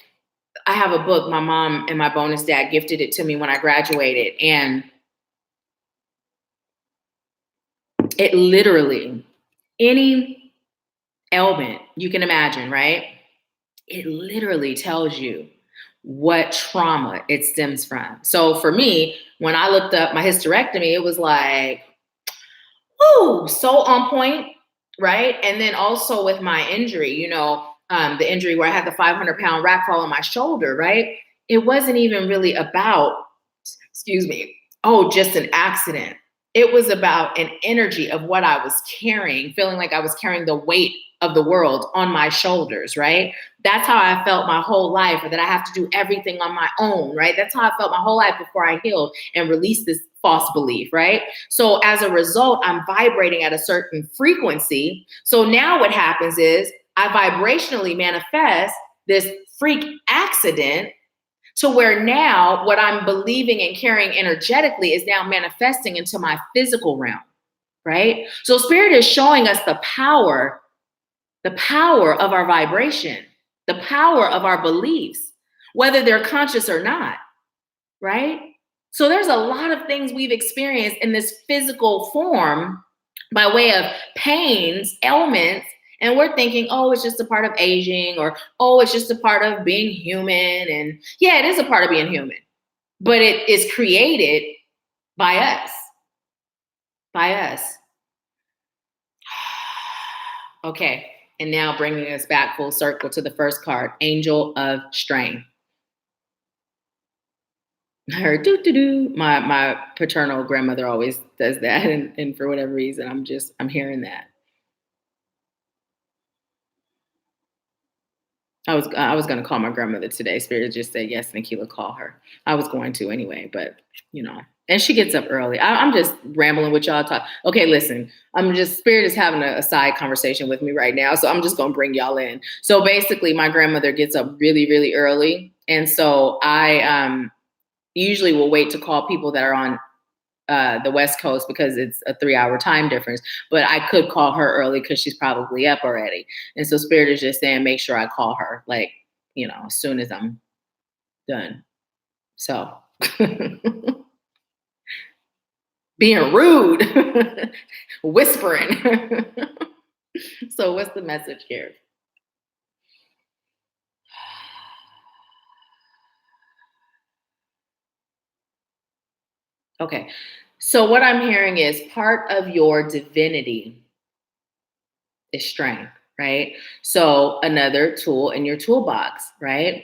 I have a book. My mom and my bonus dad gifted it to me when I graduated. And it literally, any ailment you can imagine, right? It literally tells you what trauma it stems from. So for me, when I looked up my hysterectomy, it was like, ooh, so on point, right? And then also with my injury, you know, the injury where I had the 500-pound rack fall on my shoulder, right? It wasn't even really about, just an accident. It was about an energy of what I was carrying, feeling like I was carrying the weight of the world on my shoulders, right? That's how I felt my whole life, or that I have to do everything on my own, right? That's how I felt my whole life before I healed and released this false belief, right? So as a result, I'm vibrating at a certain frequency. So now what happens is I vibrationally manifest this freak accident to where now what I'm believing and carrying energetically is now manifesting into my physical realm, right? So spirit is showing us the power of our vibration, the power of our beliefs, whether they're conscious or not, right? So there's a lot of things we've experienced in this physical form by way of pains, ailments, and we're thinking, oh, it's just a part of aging, or, oh, it's just a part of being human. And yeah, it is a part of being human, but it is created by us, Okay. And now bringing us back full circle to the first card, Angel of Strength. Her my paternal grandmother always does that, and for whatever reason, I'm hearing that. I was going to call my grandmother today. Spirit just said, yes, Nahkila, call her. I was going to anyway, but and she gets up early. I'm just rambling with y'all talk. Okay, listen, Spirit is having a side conversation with me right now. So I'm just going to bring y'all in. So basically my grandmother gets up really, really early. And so I usually will wait to call people that are on the West Coast because it's a 3-hour time difference. But I could call her early because she's probably up already. And so Spirit is just saying, make sure I call her, like, as soon as I'm done. So being rude, whispering. So what's the message here? Okay. So what I'm hearing is part of your divinity is strength, right? So another tool in your toolbox, right?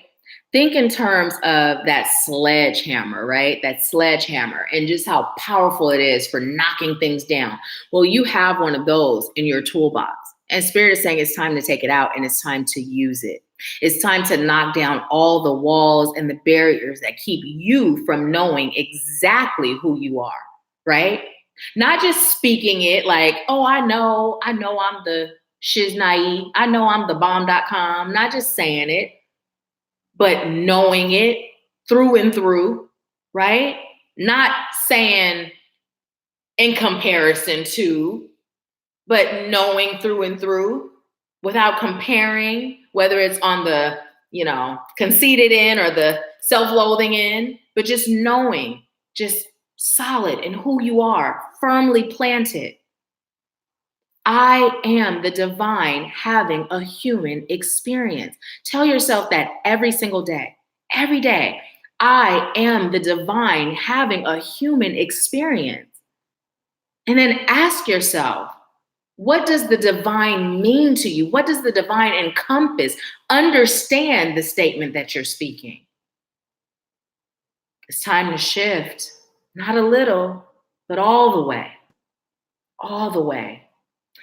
Think in terms of that sledgehammer, right? That sledgehammer and just how powerful it is for knocking things down. Well, you have one of those in your toolbox. And Spirit is saying it's time to take it out and it's time to use it. It's time to knock down all the walls and the barriers that keep you from knowing exactly who you are, right? Not just speaking it like, oh, I know I'm the shiznai. I know I'm the bomb.com. Not just saying it, but knowing it through and through, right? Not saying in comparison to, but knowing through and through without comparing, whether it's on the, conceited end or the self-loathing end, but just knowing, just solid in who you are, firmly planted. I am the divine having a human experience. Tell yourself that every single day, every day. I am the divine having a human experience. And then ask yourself, what does the divine mean to you? What does the divine encompass? Understand the statement that you're speaking. It's time to shift, not a little, but all the way. All the way.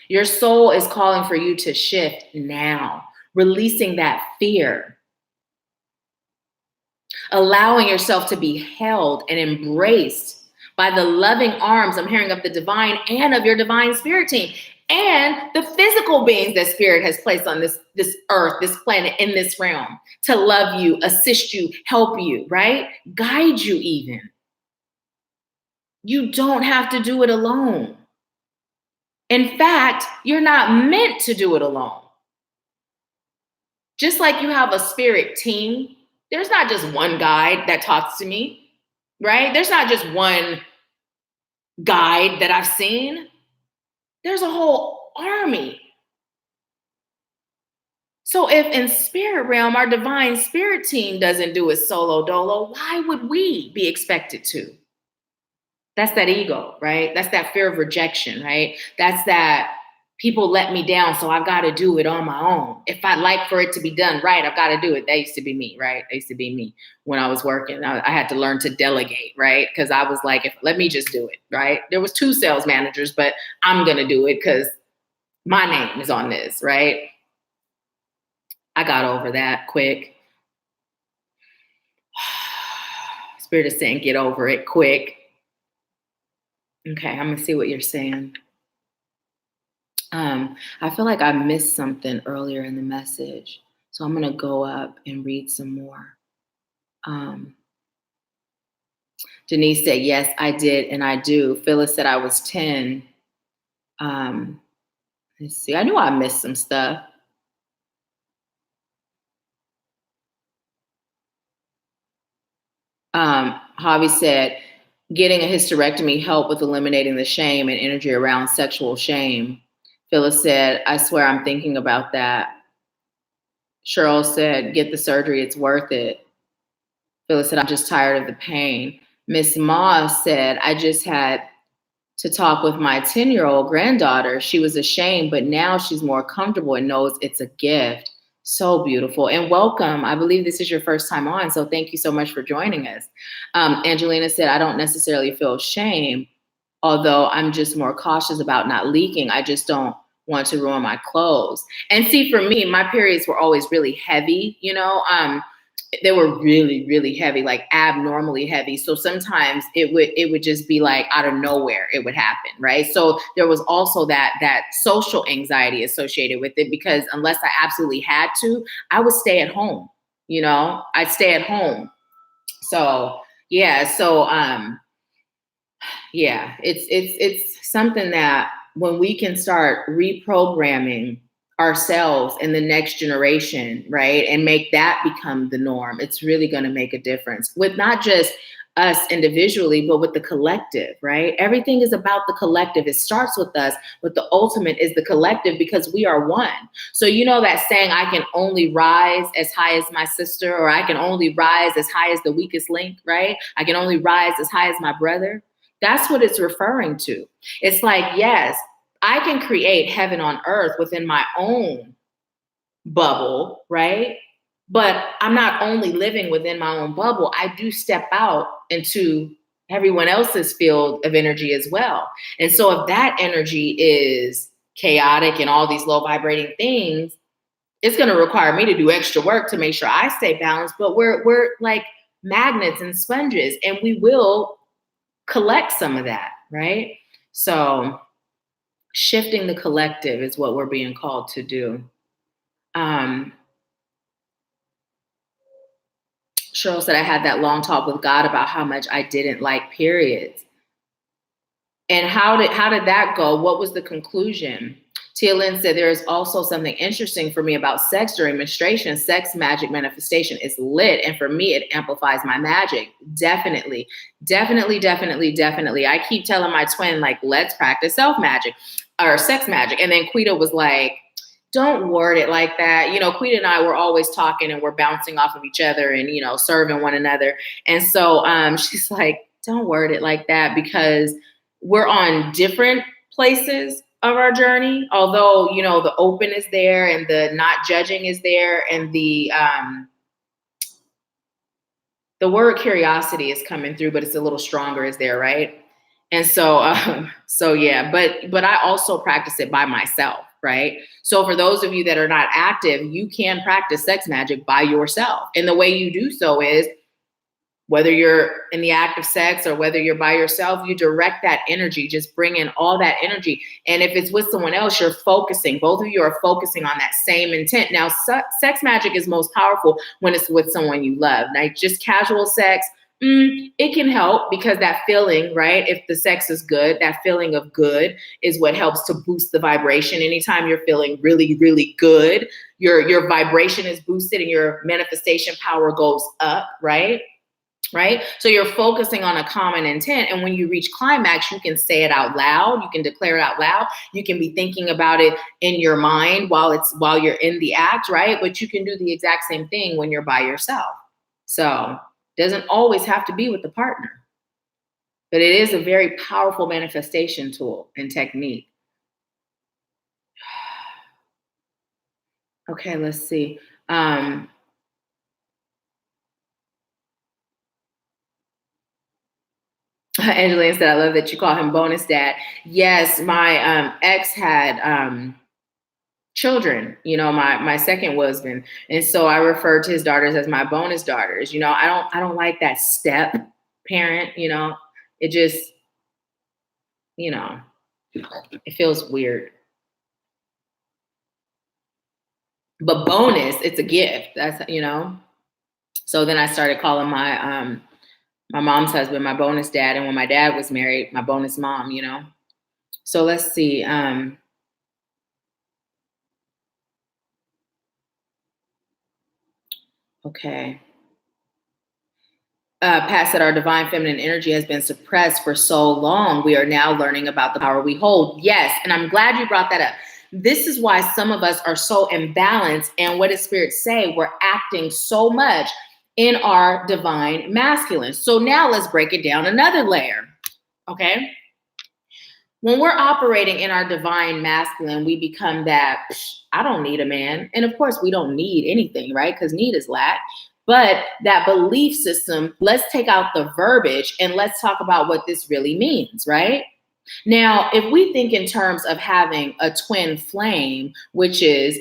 Your soul is calling for you to shift now, releasing that fear, allowing yourself to be held and embraced by the loving arms I'm hearing of the divine and of your divine spirit team and the physical beings that Spirit has placed on this earth, this planet, in this realm to love you, assist you, help you, right? Guide you even. You don't have to do it alone. In fact, you're not meant to do it alone. Just like you have a spirit team, there's not just one guide that talks to me, right? There's not just one guide that I've seen. There's a whole army. So if in spirit realm, our divine spirit team doesn't do it solo dolo, why would we be expected to? That's that ego, right? That's that fear of rejection, right? That's that people let me down, so I've got to do it on my own. If I like for it to be done right, I've got to do it. That used to be me, right? That used to be me when I was working. I had to learn to delegate, right? Because I was like, let me just do it, right? There was 2 sales managers, but I'm going to do it because my name is on this, right? I got over that quick. Spirit is saying, get over it quick. Okay, I'm going to see what you're saying. I feel like I missed something earlier in the message. So I'm going to go up and read some more. Denise said, yes, I did. And I do. Phyllis said I was 10. Let's see. I knew I missed some stuff. Javi said, getting a hysterectomy helped with eliminating the shame and energy around sexual shame. Phyllis said, I swear I'm thinking about that. Cheryl said, get the surgery, it's worth it. Phyllis said, I'm just tired of the pain. Miss Moss said, I just had to talk with my 10-year-old granddaughter. She was ashamed, but now she's more comfortable and knows it's a gift. So beautiful. And welcome. I believe this is your first time on, so thank you so much for joining us. Angelina said, I don't necessarily feel shame, although I'm just more cautious about not leaking. I just don't want to ruin my clothes. And see, for me, my periods were always really heavy, they were really, really heavy, like abnormally heavy. So sometimes it would just be like out of nowhere, it would happen, right? So there was also that social anxiety associated with it, because unless I absolutely had to, I would stay at home, I'd stay at home. So yeah, it's something that when we can start reprogramming ourselves and the next generation, right, and make that become the norm, it's really going to make a difference with not just us individually, but with the collective, right? Everything is about the collective. It starts with us, but the ultimate is the collective, because we are one. So that saying, I can only rise as high as my sister, or I can only rise as high as the weakest link, right? I can only rise as high as my brother. That's what it's referring to. It's like, yes, I can create heaven on earth within my own bubble, right? But I'm not only living within my own bubble. I do step out into everyone else's field of energy as well. And so if that energy is chaotic and all these low vibrating things, it's going to require me to do extra work to make sure I stay balanced. But we're like magnets and sponges, and we will collect some of that, right? So shifting the collective is what we're being called to do. Cheryl said, I had that long talk with God about how much I didn't like periods. And how did that go? What was the conclusion? Tia Lynn said, there is also something interesting for me about sex during menstruation. Sex magic manifestation is lit. And for me, it amplifies my magic. Definitely. I keep telling my twin, like, let's practice self magic or sex magic. And then Quita was like, don't word it like that. Quita and I were always talking, and we're bouncing off of each other and, serving one another. And so she's like, don't word it like that, because we're on different places of our journey. Although, the open is there and the not judging is there, and the word curiosity is coming through, but it's a little stronger is there, right? And so, yeah, but I also practice it by myself, right? So for those of you that are not active, you can practice sex magic by yourself. And the way you do so is, whether you're in the act of sex or whether you're by yourself, you direct that energy, just bring in all that energy. And if it's with someone else, you're focusing, both of you are focusing on that same intent. Now, sex magic is most powerful when it's with someone you love. Like just casual sex, it can help, because that feeling, right? If the sex is good, that feeling of good is what helps to boost the vibration. Anytime you're feeling really, really good, your vibration is boosted and your manifestation power goes up, right? Right? So you're focusing on a common intent. And when you reach climax, you can say it out loud. You can declare it out loud. You can be thinking about it in your mind while you're in the act, right? But you can do the exact same thing when you're by yourself. So it doesn't always have to be with the partner, but it is a very powerful manifestation tool and technique. Okay, let's see. Angelina said, I love that you call him bonus dad. Yes, my ex had children, my second husband. And so I refer to his daughters as my bonus daughters. I don't like that step parent, it just, it feels weird. But bonus, it's a gift. That's, So then I started calling my mom's husband my bonus dad, and when my dad was married, my bonus mom, So let's see. Okay. Pat said, our divine feminine energy has been suppressed for so long. We are now learning about the power we hold. Yes, and I'm glad you brought that up. This is why some of us are so imbalanced, and what does Spirit say? We're acting so much in our divine masculine. So now let's break it down another layer, okay? When we're operating in our divine masculine, we become that, I don't need a man. And of course, we don't need anything, right? Because need is lack. But that belief system, let's take out the verbiage and let's talk about what this really means, right? Now, if we think in terms of having a twin flame, which is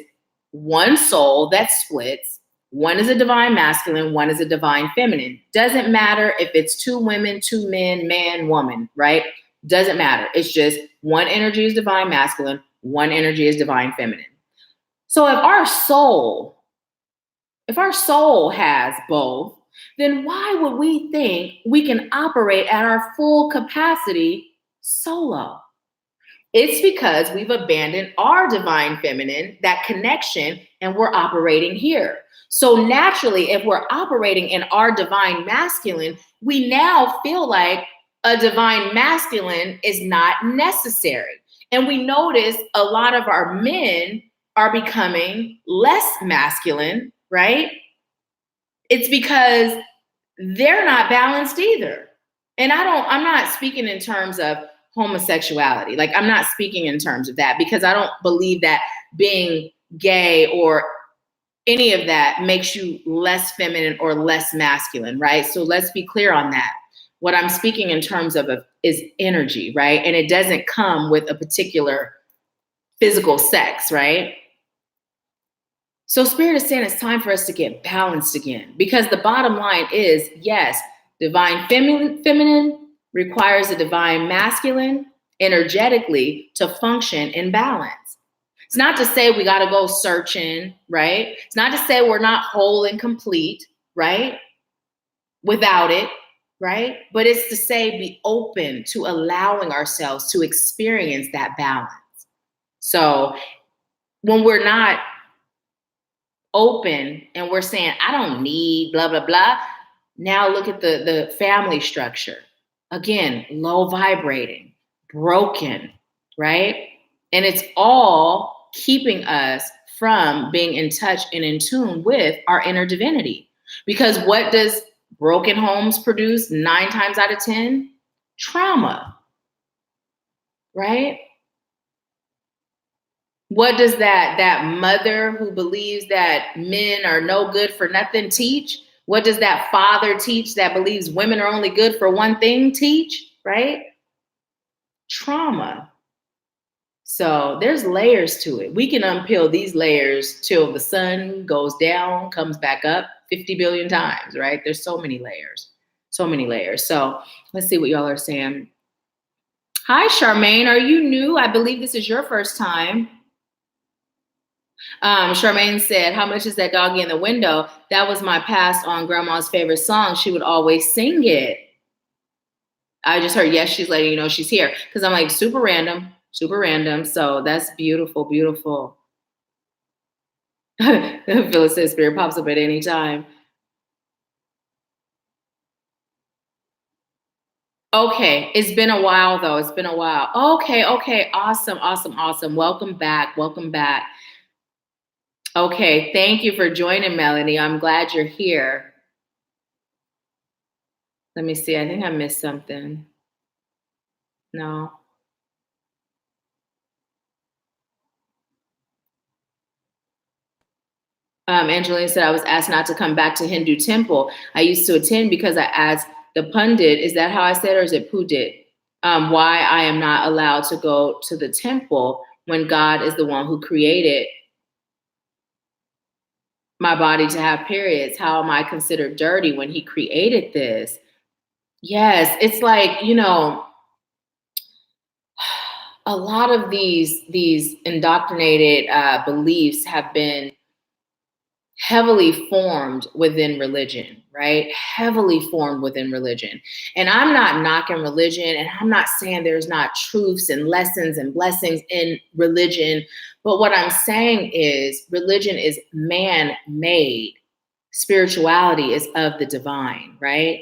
one soul that splits, one is a divine masculine, one is a divine feminine. Doesn't matter if it's two women, two men, man, woman, right? Doesn't matter. It's just one energy is divine masculine, one energy is divine feminine. So if our soul has both, then why would we think we can operate at our full capacity solo? It's because we've abandoned our divine feminine, that connection, and we're operating here. So naturally, if we're operating in our divine masculine, we now feel like a divine masculine is not necessary. And we notice a lot of our men are becoming less masculine, right? It's because they're not balanced either. And I'm not speaking in terms of homosexuality. Like, I'm not speaking in terms of that, because I don't believe that being gay or any of that makes you less feminine or less masculine, right? So let's be clear on that. What I'm speaking in terms of is energy, right? And it doesn't come with a particular physical sex, right? So Spirit is saying it's time for us to get balanced again, because the bottom line is, yes, divine feminine requires a divine masculine energetically to function in balance. It's not to say we got to go searching, right? It's not to say we're not whole and complete, right? Without it, right? But it's to say be open to allowing ourselves to experience that balance. So when we're not open and we're saying, I don't need blah, blah, blah. Now look at the family structure. Again, low vibrating, broken, right? And it's all keeping us from being in touch and in tune with our inner divinity. Because what does broken homes produce 9 times out of 10? Trauma, right? What does that mother who believes that men are no good for nothing teach? What does that father teach that believes women are only good for one thing teach, right? Trauma. So there's layers to it. We can unpeel these layers till the sun goes down, comes back up 50 billion times, right? There's so many layers, so many layers. So let's see what y'all are saying. Hi, Charmaine. Are you new? I believe this is your first time. Charmaine said, how much is that doggy in the window? That was my past on grandma's favorite song. She would always sing it. I just heard, yes, she's letting you know she's here. Because I'm like, super random. So that's beautiful, beautiful. Phyllis says spirit pops up at any time. Okay, it's been a while though. It's been a while. Okay, awesome. Welcome back. Okay, thank you for joining, Melanie. I'm glad you're here. Let me see. I think I missed something. No. Angelina said, I was asked not to come back to Hindu temple. I used to attend because I asked the pundit, is that how I said, or is it Pudit? Why I am not allowed to go to the temple when God is the one who created my body to have periods. How am I considered dirty when he created this? Yes, it's like, a lot of these indoctrinated beliefs have been heavily formed within religion, right? Heavily formed within religion. And I'm not knocking religion, and I'm not saying there's not truths and lessons and blessings in religion. But what I'm saying is religion is man-made. Spirituality is of the divine, right?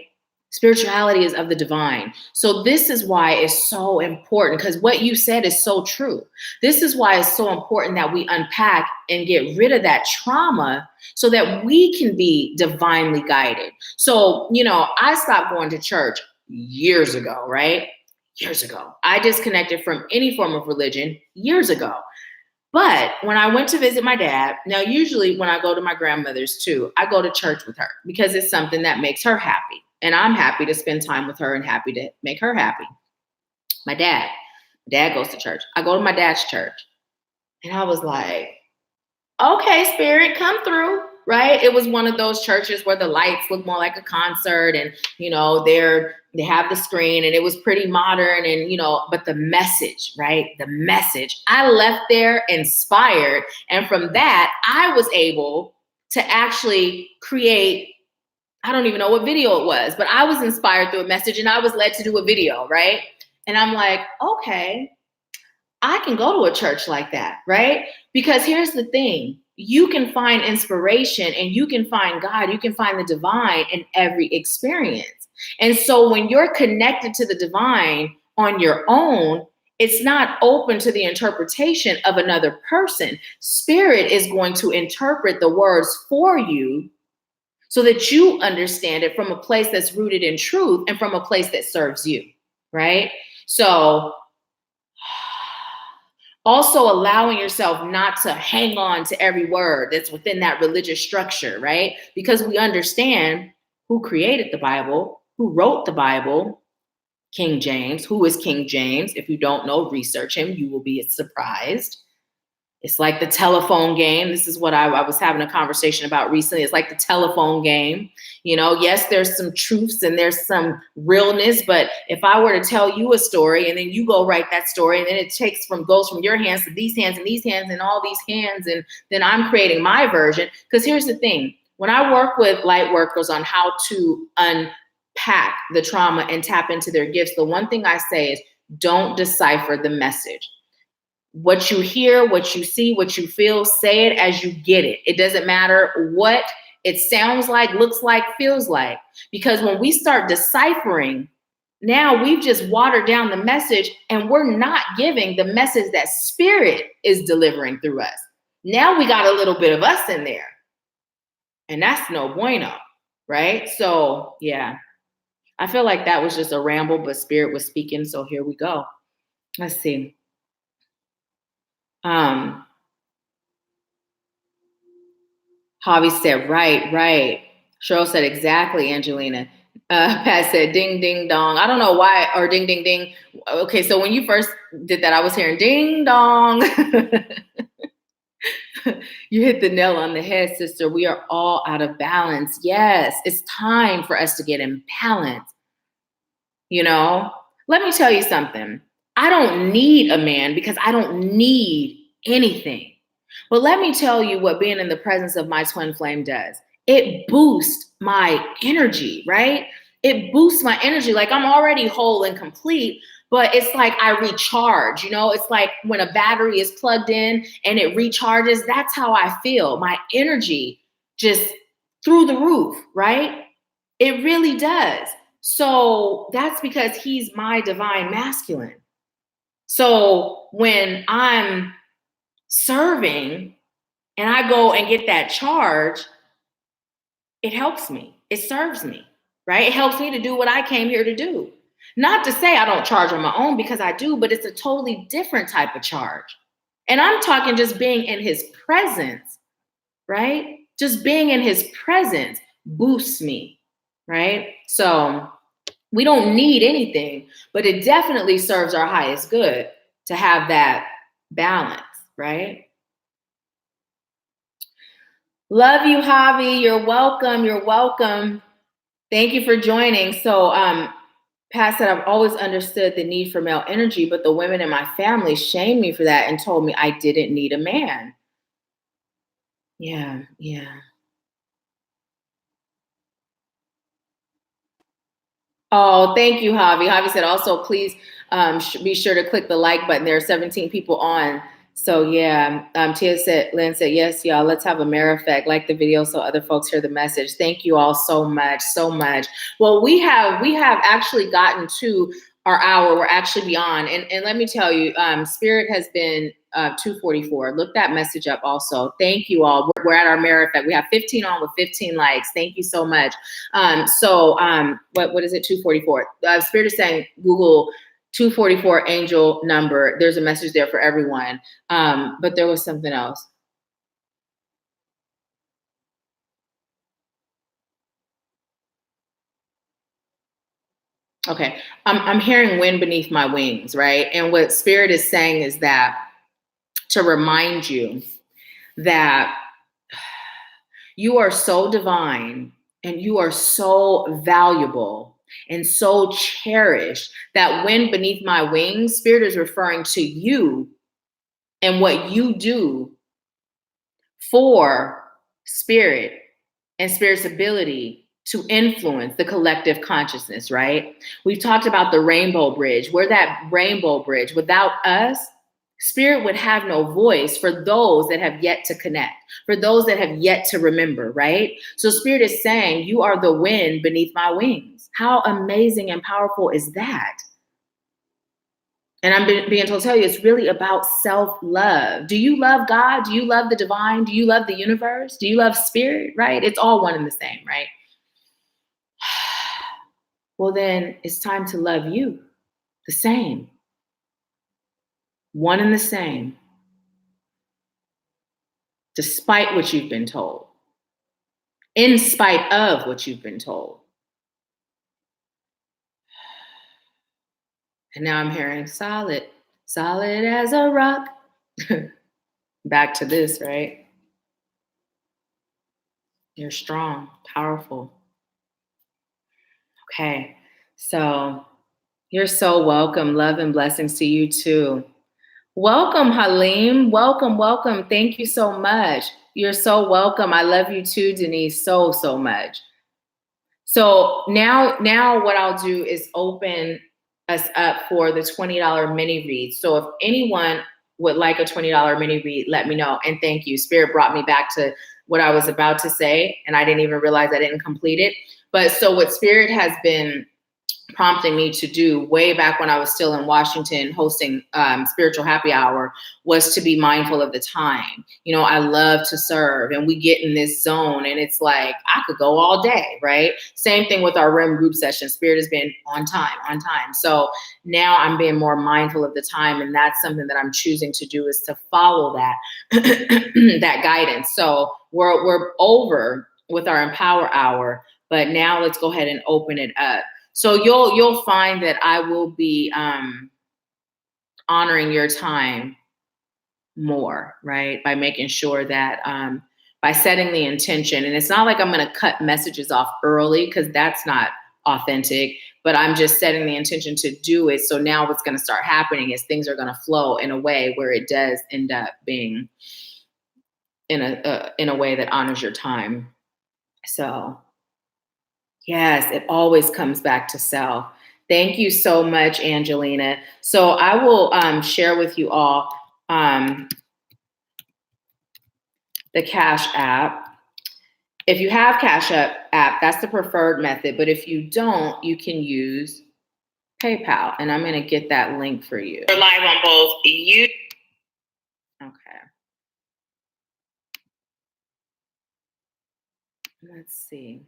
Spirituality is of the divine. So this is why it's so important, because what you said is so true. This is why it's so important that we unpack and get rid of that trauma so that we can be divinely guided. So, I stopped going to church years ago, right? Years ago. I disconnected from any form of religion years ago. But when I went to visit my dad, now usually when I go to my grandmother's too, I go to church with her because it's something that makes her happy. And I'm happy to spend time with her and happy to make her happy. My dad. Dad goes to church. I go to my dad's church. And I was like, okay, Spirit, come through, right? It was one of those churches where the lights look more like a concert, and they have the screen, and it was pretty modern, and but the message, right? The message. I left there inspired, and from that, I was able to actually create. I don't even know what video it was, but I was inspired through a message, and I was led to do a video, right? And I'm like, okay, I can go to a church like that, right? Because here's the thing. You can find inspiration, and you can find God, you can find the divine in every experience. And so when you're connected to the divine on your own, it's not open to the interpretation of another person. Spirit is going to interpret the words for you so that you understand it from a place that's rooted in truth and from a place that serves you, right? So also allowing yourself not to hang on to every word that's within that religious structure, right? Because we understand who created the Bible, who wrote the Bible, King James. Who is King James? If you don't know, research him. You will be surprised. It's like the telephone game. This is what I was having a conversation about recently. It's like the telephone game. Yes, there's some truths and there's some realness, but if I were to tell you a story and then you go write that story, and then it goes from your hands to these hands and these hands and all these hands, and then I'm creating my version. Because here's the thing. When I work with light workers on how to unpack the trauma and tap into their gifts, the one thing I say is don't decipher the message. What you hear, what you see, what you feel, say it as you get it. It doesn't matter what it sounds like, looks like, feels like. Because when we start deciphering, now we've just watered down the message, and we're not giving the message that Spirit is delivering through us. Now we got a little bit of us in there. And that's no bueno, right? So yeah, I feel like that was just a ramble, but Spirit was speaking. So here we go. Let's see. Javi said, right. Cheryl said, exactly, Angelina. Pat said, ding, ding, dong. I don't know why, or ding, ding, ding. Okay, so when you first did that, I was hearing ding, dong. You hit the nail on the head, sister. We are all out of balance. Yes, it's time for us to get in balance. Let me tell you something. I don't need a man because I don't need anything. But let me tell you what being in the presence of my twin flame does. It boosts my energy, right? It boosts my energy. Like I'm already whole and complete, but it's like I recharge, It's like when a battery is plugged in and it recharges, that's how I feel. My energy just through the roof, right? It really does. So that's because he's my divine masculine. So when I'm serving and I go and get that charge, it helps me. It serves me, right? It helps me to do what I came here to do. Not to say I don't charge on my own, because I do, but it's a totally different type of charge. And I'm talking just being in his presence, right? Just being in his presence boosts me, right? So we don't need anything, but it definitely serves our highest good to have that balance, right? Love you, Javi. You're welcome. You're welcome. Thank you for joining. So, Pat said, I've always understood the need for male energy, but the women in my family shamed me for that and told me I didn't need a man. Yeah. Oh, thank you, Javi. Javi said, also, please be sure to click the like button. There are 17 people on. So yeah, Lynn said, yes, y'all, let's have a mirror effect, like the video so other folks hear the message. Thank you all so much, so much. Well, we have actually gotten to our hour. We're actually beyond. And let me tell you, Spirit has been 244. Look that message up also. Thank you all. We're at our mirror effect. We have 15 on with 15 likes. Thank you so much. What is it? 244. Spirit is saying Google 244 angel number. There's a message there for everyone. But there was something else. Okay. I'm hearing wind beneath my wings, right? And what Spirit is saying is that to remind you that you are so divine and you are so valuable and so cherished that wind beneath my wings, Spirit is referring to you and what you do for Spirit and Spirit's ability to influence the collective consciousness, right? We've talked about the rainbow bridge. We're that rainbow bridge. Without us, Spirit would have no voice for those that have yet to connect, for those that have yet to remember, right? So Spirit is saying, you are the wind beneath my wings. How amazing and powerful is that? And I'm being told to tell you, it's really about self-love. Do you love God? Do you love the divine? Do you love the universe? Do you love Spirit, right? It's all one and the same, right? Well, then it's time to love you the same. One and the same. Despite what you've been told. In spite of what you've been told. And now I'm hearing solid, solid as a rock. Back to this, right? You're strong, powerful. Okay, so you're so welcome. Love and blessings to you too. Welcome, Halim. Welcome, welcome. Thank you so much. You're so welcome. I love you too, Denise, so, so much. So now what I'll do is open us up for the $20 mini read. So if anyone would like a $20 mini read, let me know. And thank you. Spirit brought me back to what I was about to say, and I didn't even realize I didn't complete it. But so what Spirit has been prompting me to do way back when I was still in Washington hosting Spiritual Happy Hour was to be mindful of the time. You know, I love to serve and we get in this zone and it's like, I could go all day, right? Same thing with our REM group session. Spirit has been on time. So now I'm being more mindful of the time, and that's something that I'm choosing to do, is to follow that, that guidance. So we're over with our Empower Hour, but now let's go ahead and open it up. So you'll find that I will be honoring your time more, right? By making sure that by setting the intention, and it's not like I'm going to cut messages off early because that's not authentic, but I'm just setting the intention to do it. So now what's going to start happening is things are going to flow in a way where it does end up being in a way that honors your time. So yes, it always comes back to self. Thank you so much, Angelina. So I will share with you all the Cashapp. If you have Cashapp app, that's the preferred method. But if you don't, you can use PayPal. And I'm going to get that link for you. We're live on both you. Okay. Let's see.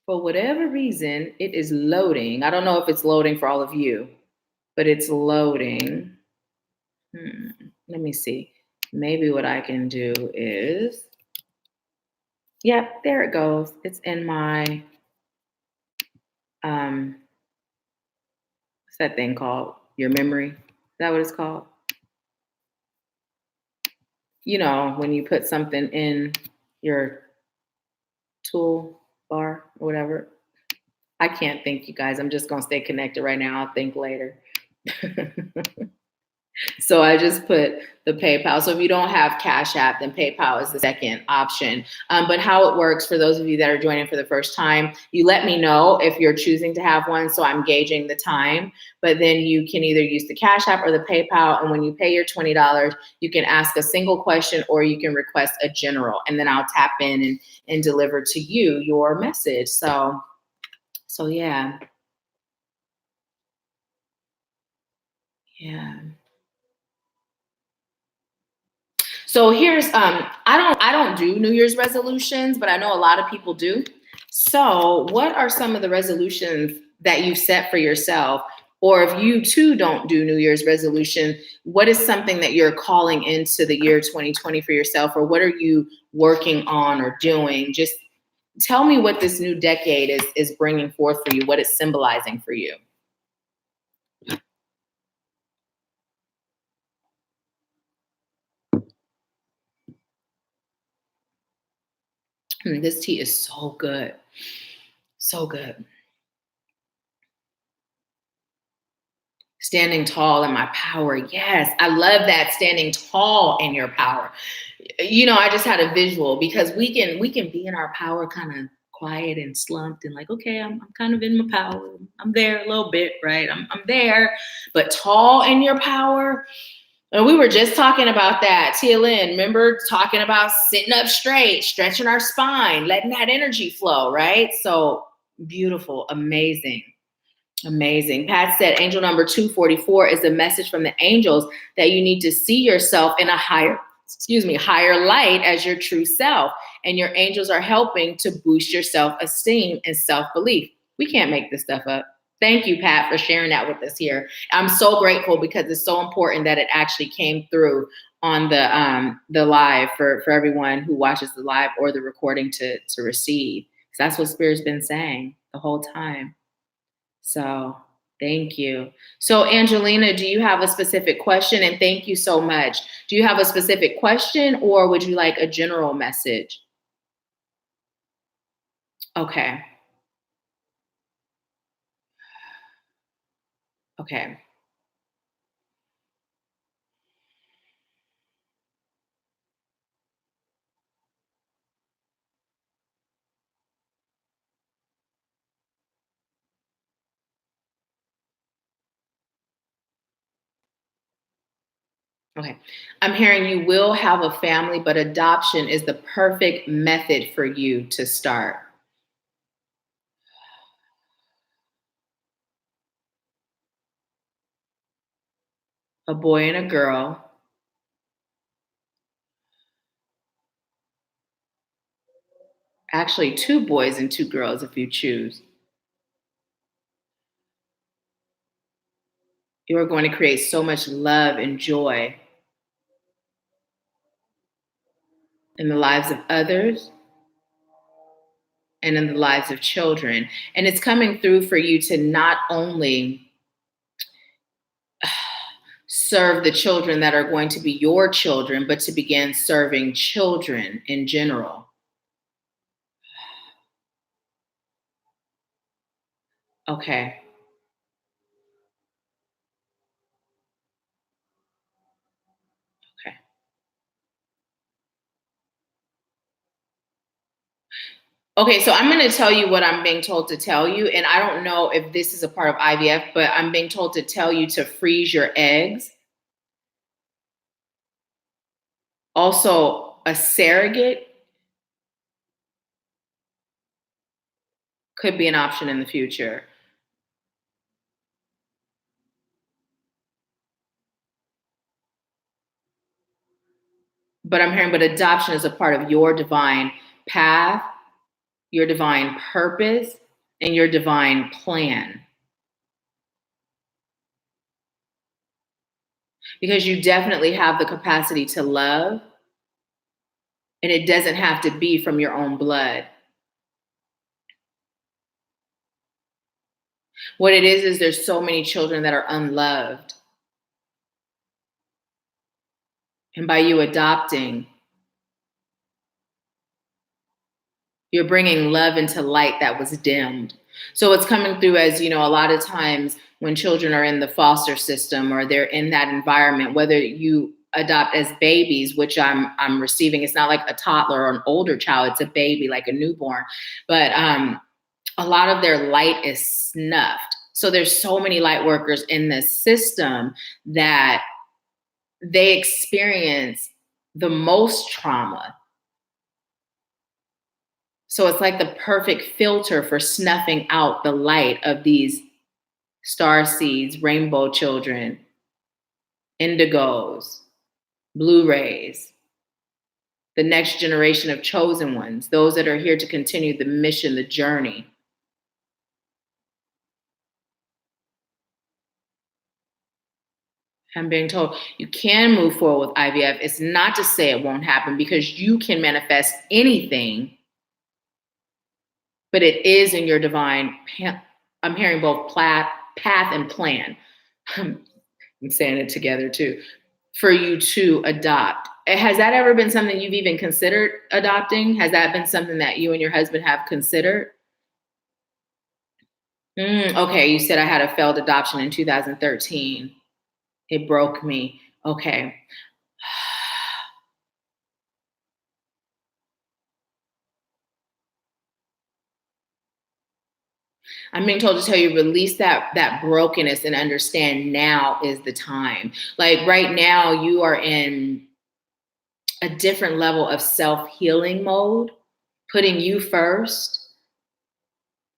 For whatever reason, it is loading. I don't know if it's loading for all of you, but it's loading. Let me see. Maybe what I can do is, yep, there it goes. It's in my, what's that thing called? Your memory? Is that what it's called? You know, when you put something in your tool bar or whatever. I can't think, you guys. I'm just going to stay connected right now. I'll think later. So I just put the PayPal. So if you don't have Cash App, then PayPal is the second option. But how it works for those of you that are joining for the first time, you let me know if you're choosing to have one. So I'm gauging the time, but then you can either use the Cash App or the PayPal. And when you pay your $20, you can ask a single question or you can request a general, and then I'll tap in and deliver to you your message. So yeah. Yeah. So here's I don't do New Year's resolutions, but I know a lot of people do. So what are some of the resolutions that you set for yourself? Or if you too don't do New Year's resolution, what is something that you're calling into the year 2020 for yourself? Or what are you working on or doing? Just tell me what this new decade is bringing forth for you, what it's symbolizing for you. This tea is so good. So good. Standing tall in my power. Yes, I love that. Standing tall in your power. You know, I just had a visual because we can be in our power kind of quiet and slumped and like, okay, I'm kind of in my power. I'm there a little bit, right? I'm there, but tall in your power. And we were just talking about that, Tia Lynn. Remember talking about sitting up straight, stretching our spine, letting that energy flow, right? So beautiful, amazing. Amazing. Pat said angel number 244 is a message from the angels that you need to see yourself in a higher light as your true self. And your angels are helping to boost your self-esteem and self-belief. We can't make this stuff up. Thank you, Pat, for sharing that with us here. I'm so grateful because it's so important that it actually came through on the live for everyone who watches the live or the recording to receive. Because that's what Spirit's been saying the whole time. So thank you. So Angelina, do you have a specific question? And thank you so much. Do you have a specific question or would you like a general message? Okay. Okay. Okay. I'm hearing you will have a family, but adoption is the perfect method for you to start. A boy and a girl. Actually, two boys and two girls if you choose. You are going to create so much love and joy in the lives of others and in the lives of children. And it's coming through for you to not only serve the children that are going to be your children, but to begin serving children in general. Okay. Okay. Okay, so I'm going to tell you what I'm being told to tell you. And I don't know if this is a part of IVF, but I'm being told to tell you to freeze your eggs. Also, a surrogate could be an option in the future. But I'm hearing, but adoption is a part of your divine path, your divine purpose, and your divine plan. Because you definitely have the capacity to love, and it doesn't have to be from your own blood. What it is there's so many children that are unloved. And by you adopting, you're bringing love into light that was dimmed. So it's coming through as, you know, a lot of times when children are in the foster system or they're in that environment, whether you adopt as babies, which I'm receiving, it's not like a toddler or an older child, it's a baby, like a newborn. But a lot of their light is snuffed. So there's so many light workers in this system that they experience the most trauma. So it's like the perfect filter for snuffing out the light of these star seeds, rainbow children, indigos, blue rays, the next generation of chosen ones, those that are here to continue the mission, the journey. I'm being told you can move forward with IVF. It's not to say it won't happen because you can manifest anything but it is in your divine, I'm hearing both path and plan. I'm saying it together too, for you to adopt. Has that ever been something you've even considered adopting? Has that been something that you and your husband have considered? Okay, you said I had a failed adoption in 2013. It broke me. Okay. I'm being told to tell you, release that brokenness and understand now is the time. Like right now, you are in a different level of self-healing mode, putting you first,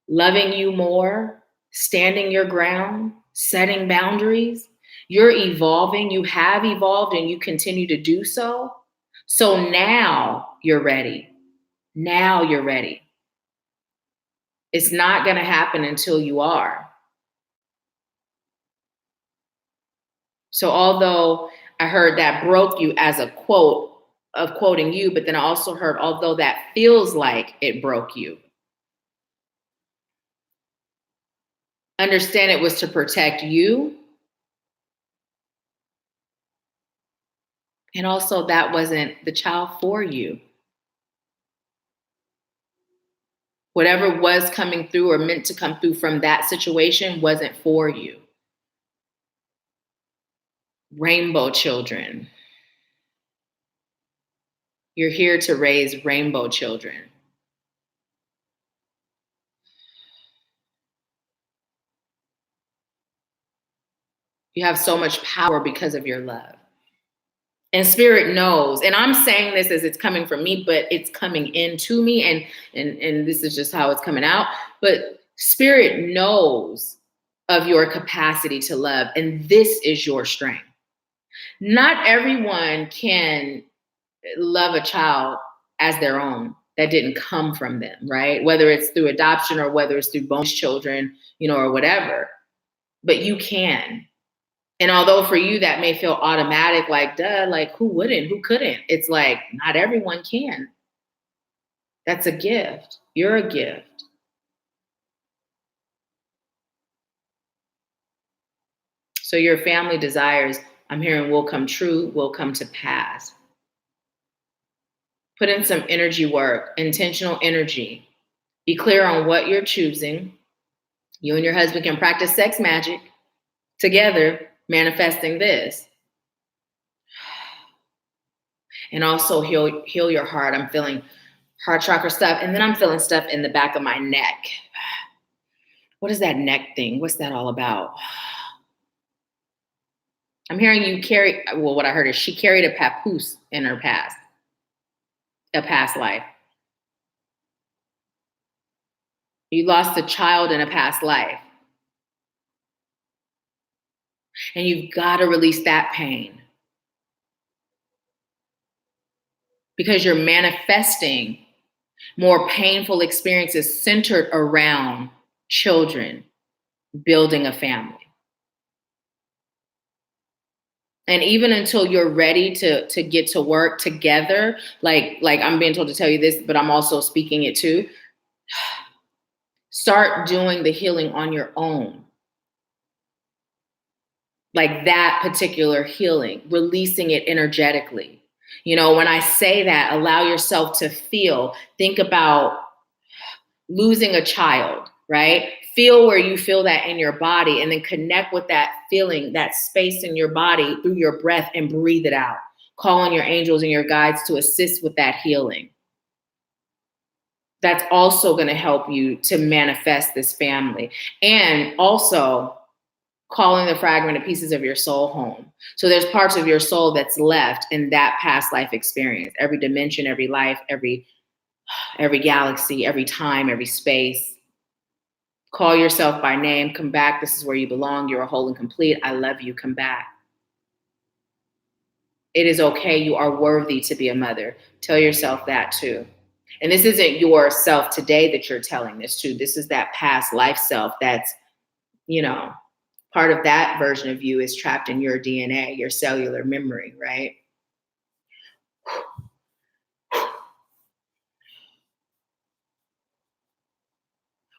loving you more, standing your ground, setting boundaries. You're evolving. You have evolved and you continue to do so. So now you're ready. Now you're ready. It's not going to happen until you are. So although I heard that broke you as a quote of quoting you, but then I also heard, although that feels like it broke you, understand it was to protect you. And also that wasn't the child for you. Whatever was coming through or meant to come through from that situation wasn't for you. Rainbow children. You're here to raise rainbow children. You have so much power because of your love. And spirit knows, and I'm saying this as it's coming from me, but it's coming into me, and this is just how it's coming out. But spirit knows of your capacity to love, and this is your strength. Not everyone can love a child as their own that didn't come from them, right? Whether it's through adoption or whether it's through bonus children, or whatever. But you can. And although for you that may feel automatic, like, duh, like who wouldn't, who couldn't? It's like, not everyone can. That's a gift. You're a gift. So your family desires, I'm hearing, will come true, will come to pass. Put in some energy work, intentional energy. Be clear on what you're choosing. You and your husband can practice sex magic together, manifesting this. And also heal your heart. I'm feeling heart chakra stuff. And then I'm feeling stuff in the back of my neck. What is that neck thing? What's that all about? I'm hearing you carry, well, what I heard is she carried a papoose in her past, a past life. You lost a child in a past life. And you've got to release that pain. Because you're manifesting more painful experiences centered around children, building a family. And even until you're ready to get to work together, like I'm being told to tell you this, but I'm also speaking it too. Start doing the healing on your own. Like that particular healing, releasing it energetically. When I say that, allow yourself to feel, think about losing a child, right? Feel where you feel that in your body and then connect with that feeling, that space in your body through your breath and breathe it out. Call on your angels and your guides to assist with that healing. That's also going to help you to manifest this family. And also calling the fragmented pieces of your soul home. So there's parts of your soul that's left in that past life experience, every dimension, every life, every galaxy, every time, every space. Call yourself by name, come back. This is where you belong. You're whole and complete. I love you. Come back. It is okay. You are worthy to be a mother. Tell yourself that too. And this isn't your self today that you're telling this to. This is that past life self that's, part of that version of you is trapped in your DNA, your cellular memory, right?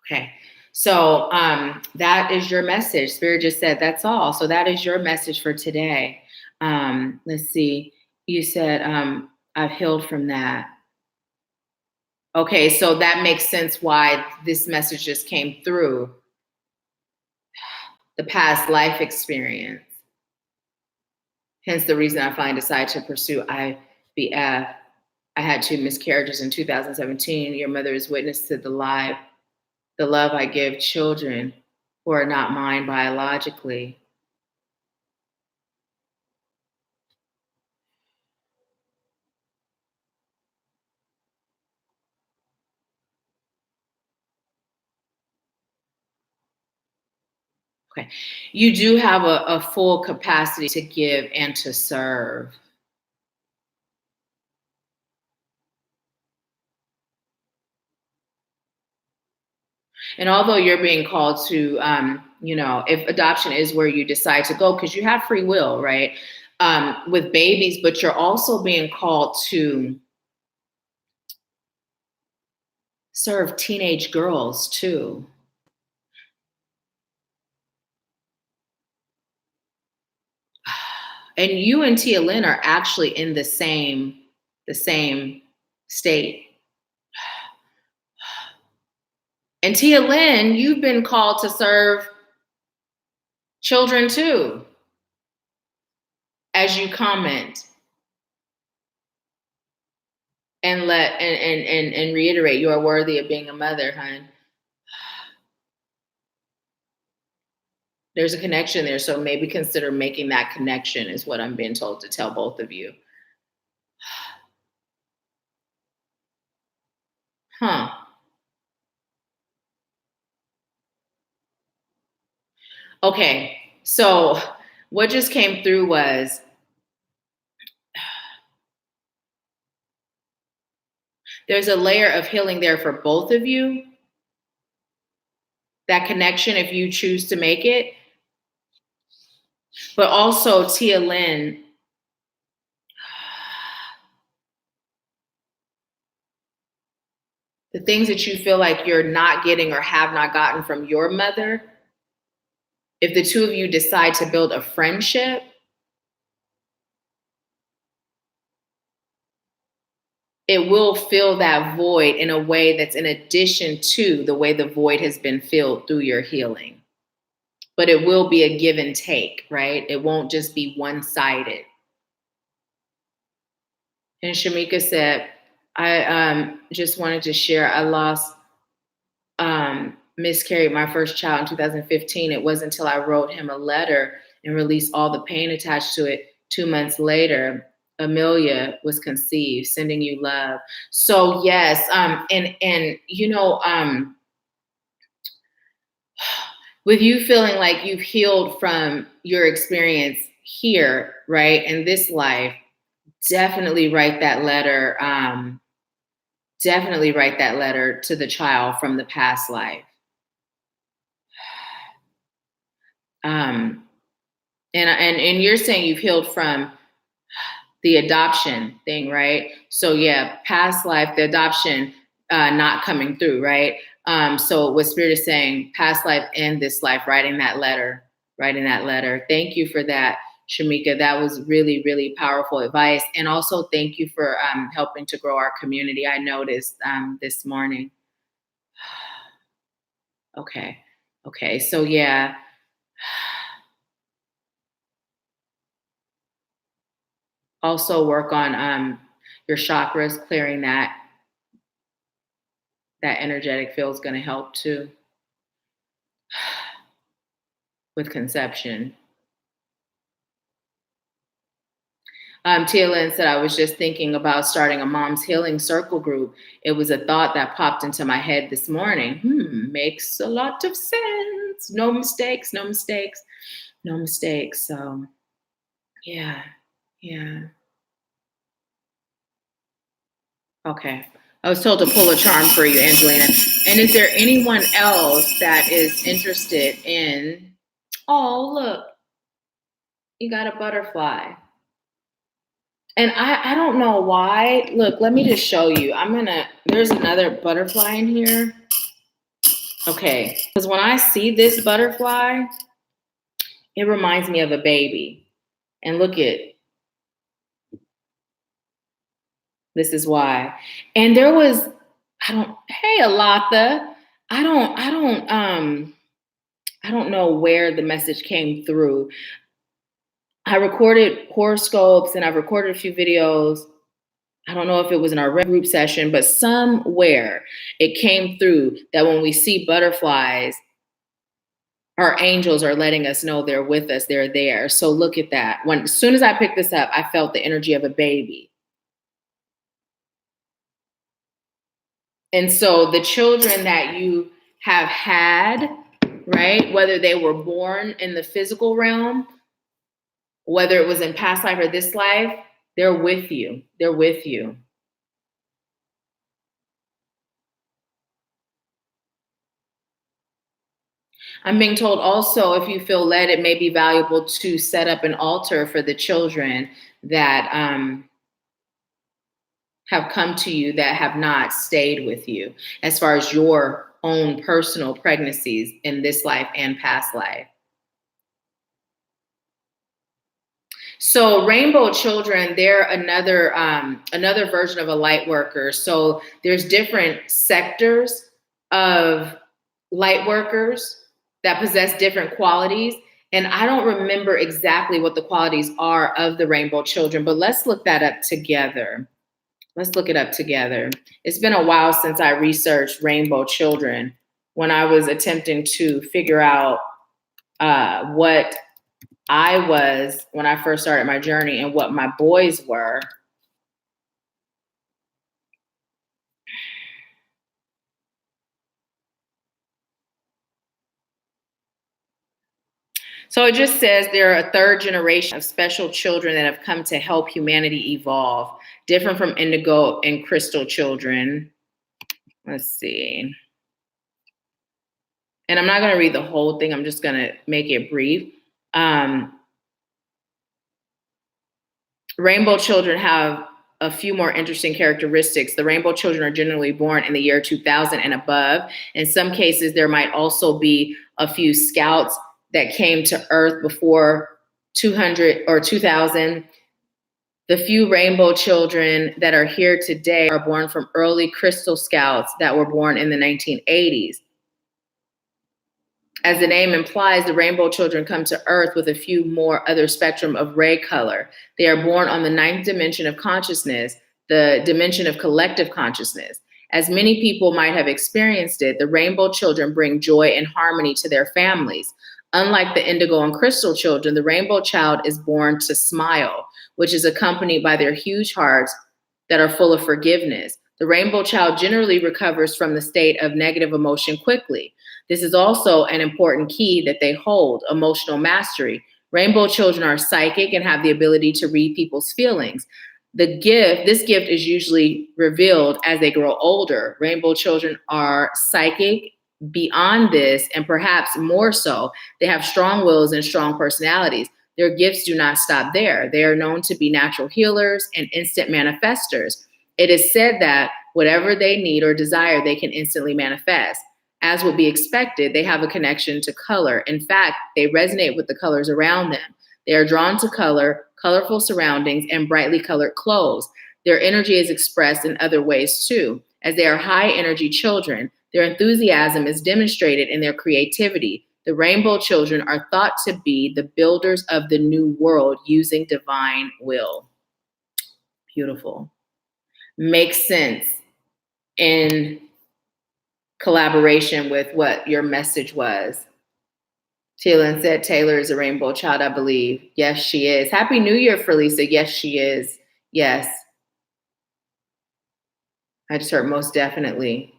Okay. So that is your message. Spirit just said that's all. So that is your message for today. Let's see. You said I've healed from that. Okay, so that makes sense why this message just came through. The past life experience. Hence the reason I finally decided to pursue IVF. I had 2 miscarriages in 2017. Your mother is witness to the love I give children who are not mine biologically. Okay. You do have a full capacity to give and to serve. And although you're being called to, if adoption is where you decide to go, because you have free will, right? With babies, but you're also being called to serve teenage girls too. And you and Tia Lynn are actually in the same state. And Tia Lynn, you've been called to serve children too, as you comment and and reiterate you are worthy of being a mother, hon. There's a connection there, so maybe consider making that connection is what I'm being told to tell both of you. Huh. Okay, so what just came through was there's a layer of healing there for both of you. That connection, if you choose to make it. But also, Tia Lynn, the things that you feel like you're not getting or have not gotten from your mother, if the two of you decide to build a friendship, it will fill that void in a way that's in addition to the way the void has been filled through your healing. But it will be a give and take, right? It won't just be one-sided. And Shamika said, I just wanted to share, I miscarried my first child in 2015. It wasn't until I wrote him a letter and released all the pain attached to it 2 months later, Amelia was conceived, sending you love. So yes, with you feeling like you've healed from your experience here, right, in this life, definitely write that letter. Definitely write that letter to the child from the past life. And you're saying you've healed from the adoption thing, right? So yeah, past life, the adoption not coming through, right? So what Spirit is saying, past life and this life, writing that letter. Thank you for that, Shamika. That was really, really powerful advice. And also thank you for helping to grow our community. I noticed this morning. Okay. So yeah. Also work on your chakras, clearing that energetic field is going to help too with conception. Tia Lynn said, I was just thinking about starting a mom's healing circle group. It was a thought that popped into my head this morning. Makes a lot of sense. No mistakes. So yeah. Okay. I was told to pull a charm for you, Angelina. And is there anyone else that is interested in, oh, look, you got a butterfly. And I don't know why. Look, let me just show you. There's another butterfly in here. Okay, because when I see this butterfly, it reminds me of a baby. And look at, this is why. And there was, hey Alatha, I don't know where the message came through. I recorded horoscopes and I've recorded a few videos. I don't know if it was in our group session, but somewhere it came through that when we see butterflies, our angels are letting us know they're with us, they're there. So look at that. As soon as I picked this up, I felt the energy of a baby. And so the children that you have had, right, whether they were born in the physical realm, whether it was in past life or this life, they're with you. They're with you. I'm being told also, if you feel led, it may be valuable to set up an altar for the children that have come to you that have not stayed with you, as far as your own personal pregnancies in this life and past life. So rainbow children, they're another version of a light worker. So there's different sectors of light workers that possess different qualities. And I don't remember exactly what the qualities are of the rainbow children, but let's look that up together. Let's look it up together. It's been a while since I researched rainbow children when I was attempting to figure out what I was when I first started my journey and what my boys were. So it just says they're a third generation of special children that have come to help humanity evolve, different from indigo and crystal children. Let's see. And I'm not going to read the whole thing. I'm just going to make it brief. Rainbow children have a few more interesting characteristics. The rainbow children are generally born in the year 2000 and above. In some cases, there might also be a few scouts that came to Earth before 200 or 2000. The few rainbow children that are here today are born from early crystal scouts that were born in the 1980s. As the name implies, the rainbow children come to Earth with a few more other spectrum of ray color. They are born on the ninth dimension of consciousness, the dimension of collective consciousness. As many people might have experienced it, the rainbow children bring joy and harmony to their families. Unlike the indigo and crystal children, the rainbow child is born to smile, which is accompanied by their huge hearts that are full of forgiveness. The rainbow child generally recovers from the state of negative emotion quickly. This is also an important key that they hold, emotional mastery. Rainbow children are psychic and have the ability to read people's feelings. This gift is usually revealed as they grow older. Rainbow children are psychic beyond this, and perhaps more so. They have strong wills and strong personalities. Their gifts do not stop there. They are known to be natural healers and instant manifestors. It is said that whatever they need or desire, they can instantly manifest. As would be expected, they have a connection to color. In fact, they resonate with the colors around them. They are drawn to color, colorful surroundings, and brightly colored clothes. Their energy is expressed in other ways too. As they are high energy children, their enthusiasm is demonstrated in their creativity. The rainbow children are thought to be the builders of the new world using divine will. Beautiful. Makes sense in collaboration with what your message was. Tielan said Taylor is a rainbow child, I believe. Yes, she is. Happy New Year, Felisa. Yes, she is. Yes. I just heard most definitely.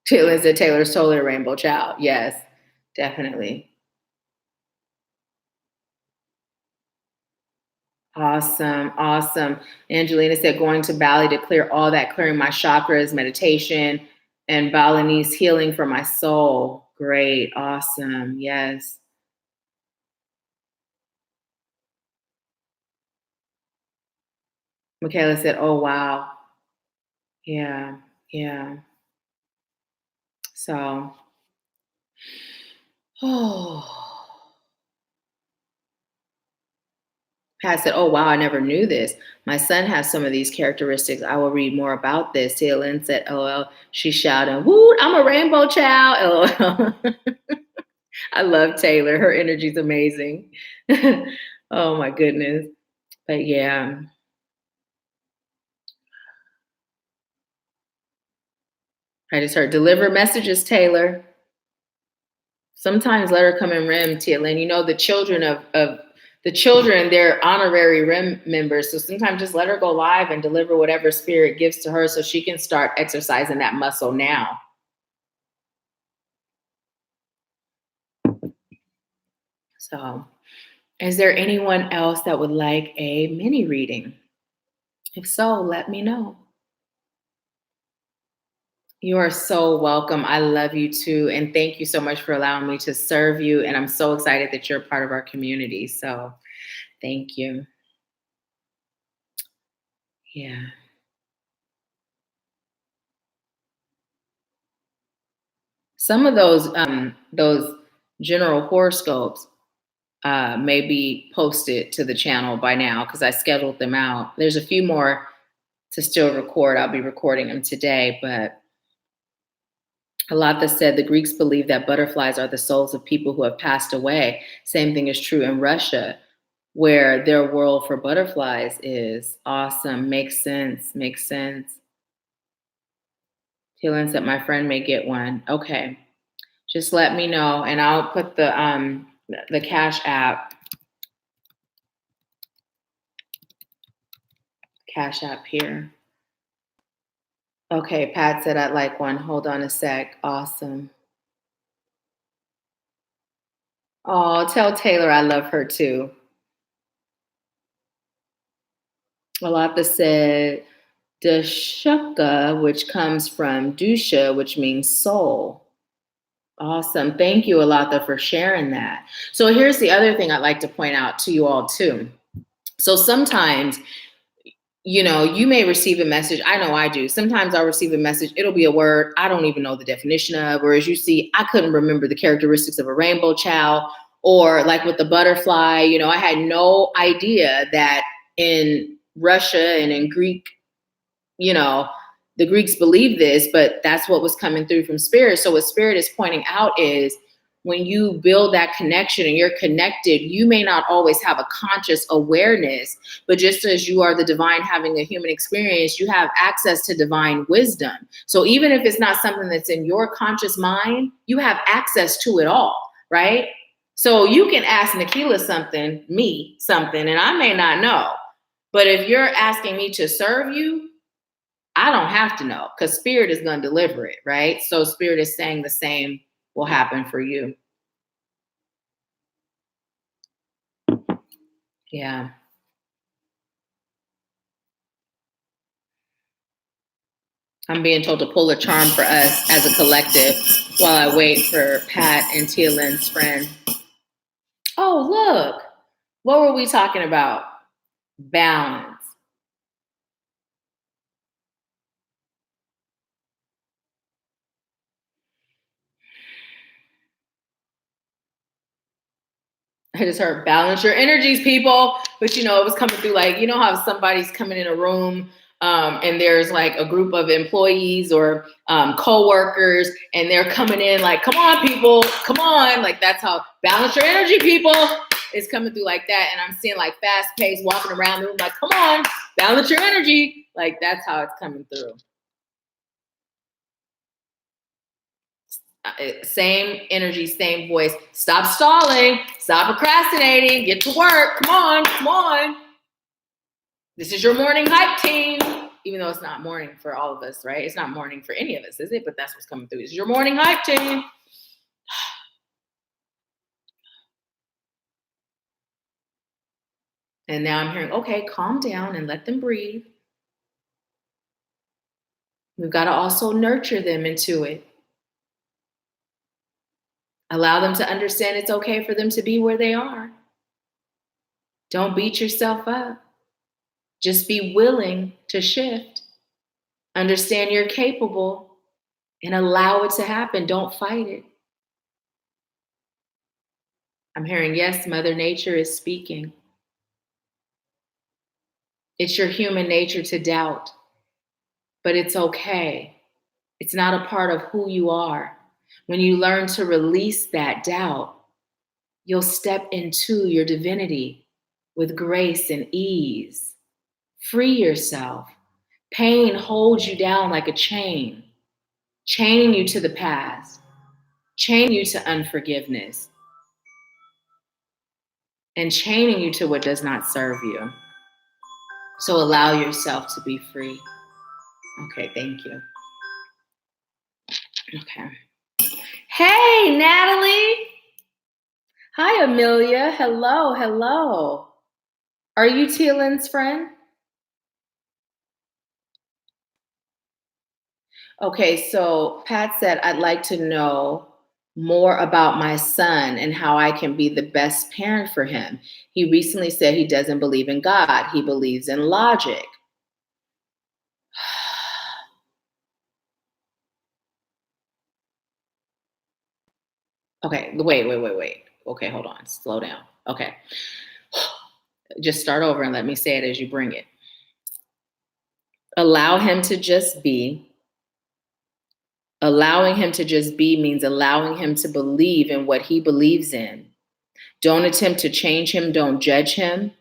Tielan said Taylor's totally a rainbow child. Yes, definitely. Awesome. Awesome. Angelina said going to Bali to clear all that, clearing my chakras, meditation, and Balinese healing for my soul. Great. Awesome. Yes. Michaela said, oh, wow. Yeah. Yeah. So Oh. Pat said, "Oh, wow, I never knew this. My son has some of these characteristics. I will read more about this." TLN said, "Oh, she shouted, woo, I'm a rainbow child." LOL. I love Taylor. Her energy's amazing. Oh, my goodness. But yeah, I just heard deliver messages, Taylor. Sometimes let her come in REM, TLN. You know, the children, they're honorary REM members. So sometimes just let her go live and deliver whatever spirit gives to her so she can start exercising that muscle now. So, is there anyone else that would like a mini reading? If so, let me know. You are so welcome. I love you too. And thank you so much for allowing me to serve you. And I'm so excited that you're a part of our community. So, thank you. Yeah. Some of those general horoscopes may be posted to the channel by now because I scheduled them out. There's a few more to still record. I'll be recording them today, but Alatha said the Greeks believe that butterflies are the souls of people who have passed away. Same thing is true in Russia, where their world for butterflies is awesome. Makes sense. Makes sense. Healing said my friend may get one. Okay. Just let me know and I'll put the Cash App here. Okay, Pat said I'd like one. Hold on a sec. Awesome. Oh, tell Taylor I love her too. Alatha said Dushuka, which comes from Dusha, which means soul. Awesome. Thank you, Alatha, for sharing that. So here's the other thing I'd like to point out to you all too. So sometimes, you know, you may receive a message. I know I do. Sometimes I'll receive a message. It'll be a word I don't even know the definition of. Or as you see, I couldn't remember the characteristics of a rainbow child. Or like with the butterfly, you know, I had no idea that in Russia and in Greek, you know, the Greeks believe this, but that's what was coming through from Spirit. So what Spirit is pointing out is when you build that connection and you're connected, you may not always have a conscious awareness, but just as you are the divine having a human experience, you have access to divine wisdom. So even if it's not something that's in your conscious mind, you have access to it all, right? So you can ask Nahkila something, me something, and I may not know. But if you're asking me to serve you, I don't have to know because Spirit is going to deliver it, right? So Spirit is saying the same will happen for you. Yeah. I'm being told to pull a charm for us as a collective while I wait for Pat and Tielin's friend. Oh, look. What were we talking about? Balance. I just heard balance your energies, people. But you know, it was coming through like, you know how somebody's coming in a room and there's like a group of employees or co-workers and they're coming in like, come on, people, come on. Like that's how balance your energy, people. It's coming through like that. And I'm seeing like fast paced walking around the room like, come on, balance your energy. Like that's how it's coming through. Same energy, same voice. Stop stalling. Stop procrastinating. Get to work. Come on. Come on. This is your morning hype team. Even though it's not morning for all of us, right? It's not morning for any of us, is it? But that's what's coming through. This is your morning hype team. And now I'm hearing, okay, calm down and let them breathe. We've got to also nurture them into it. Allow them to understand it's okay for them to be where they are. Don't beat yourself up. Just be willing to shift. Understand you're capable and allow it to happen. Don't fight it. I'm hearing, yes, Mother Nature is speaking. It's your human nature to doubt, but it's okay. It's not a part of who you are. When you learn to release that doubt, you'll step into your divinity with grace and ease. Free yourself. Pain holds you down like a chain, chaining you to the past, chaining you to unforgiveness, and chaining you to what does not serve you. So allow yourself to be free. Okay, thank you. Okay. Hey, Natalie. Hi, Amelia. Hello, hello. Are you Tielin's friend? Okay, so Pat said, I'd like to know more about my son and how I can be the best parent for him. He recently said he doesn't believe in God, he believes in logic. Okay, wait. Okay, hold on, slow down. Okay, just start over and let me say it as you bring it. Allow him to just be. Allowing him to just be means allowing him to believe in what he believes in. Don't attempt to change him, don't judge him.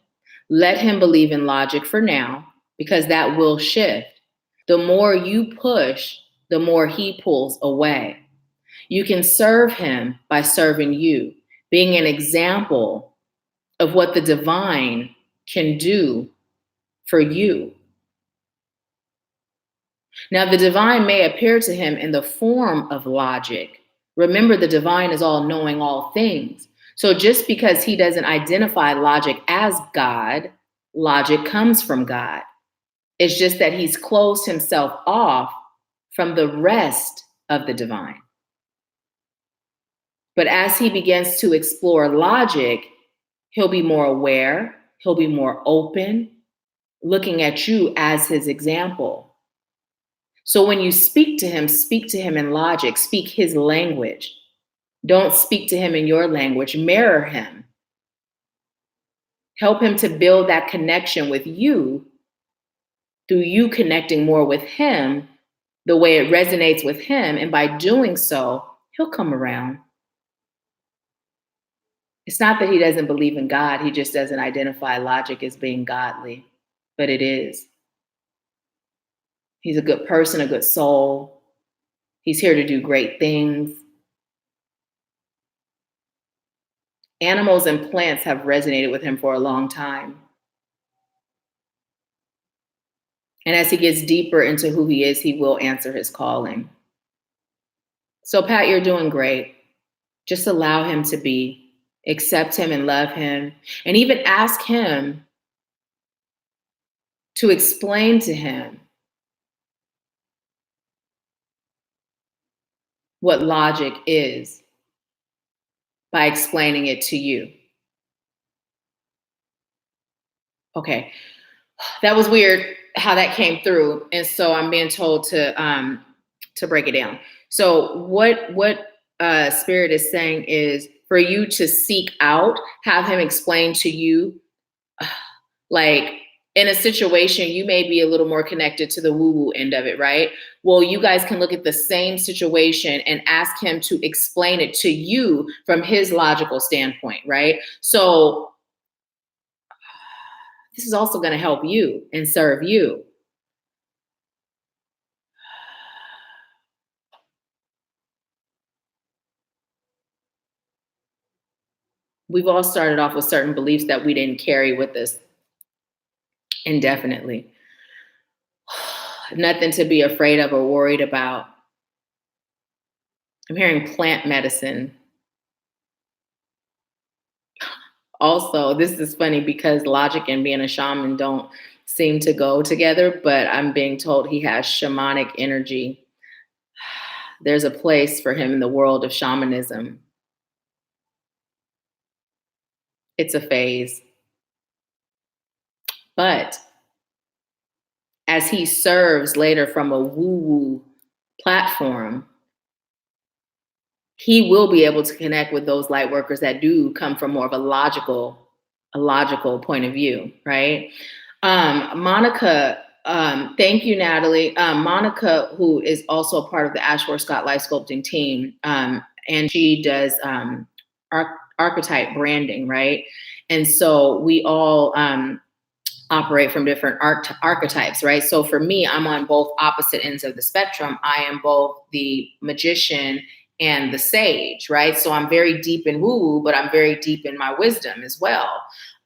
Let him believe in logic for now, because that will shift. The more you push, the more he pulls away. You can serve him by serving you, being an example of what the divine can do for you. Now, the divine may appear to him in the form of logic. Remember, the divine is all knowing all things. So just because he doesn't identify logic as God, logic comes from God. It's just that he's closed himself off from the rest of the divine. But as he begins to explore logic, he'll be more aware, he'll be more open, looking at you as his example. So when you speak to him in logic, speak his language. Don't speak to him in your language, mirror him. Help him to build that connection with you through you connecting more with him, the way it resonates with him. And by doing so, he'll come around. It's not that he doesn't believe in God, he just doesn't identify logic as being godly, but it is. He's a good person, a good soul. He's here to do great things. Animals and plants have resonated with him for a long time. And as he gets deeper into who he is, he will answer his calling. So, Pat, you're doing great. Just allow him to be, accept him and love him, and even ask him to explain to him what logic is by explaining it to you. Okay, that was weird how that came through, and so I'm being told to break it down. So what Spirit is saying is for you to seek out, have him explain to you, like in a situation, you may be a little more connected to the woo-woo end of it, right? Well, you guys can look at the same situation and ask him to explain it to you from his logical standpoint, right? So this is also going to help you and serve you. We've all started off with certain beliefs that we didn't carry with us indefinitely. Nothing to be afraid of or worried about. I'm hearing plant medicine. Also, this is funny because logic and being a shaman don't seem to go together, but I'm being told he has shamanic energy. There's a place for him in the world of shamanism. It's a phase. But as he serves later from a woo-woo platform, he will be able to connect with those light workers that do come from more of a logical point of view, right? Monica, thank you, Natalie. Monica, who is also a part of the AshworthScott Life Sculpting team, and she does archetype branding, right? And so we all operate from different archetypes, right? So for me, I'm on both opposite ends of the spectrum. I am both the magician and the sage, right? So I'm very deep in woo-woo, but I'm very deep in my wisdom as well,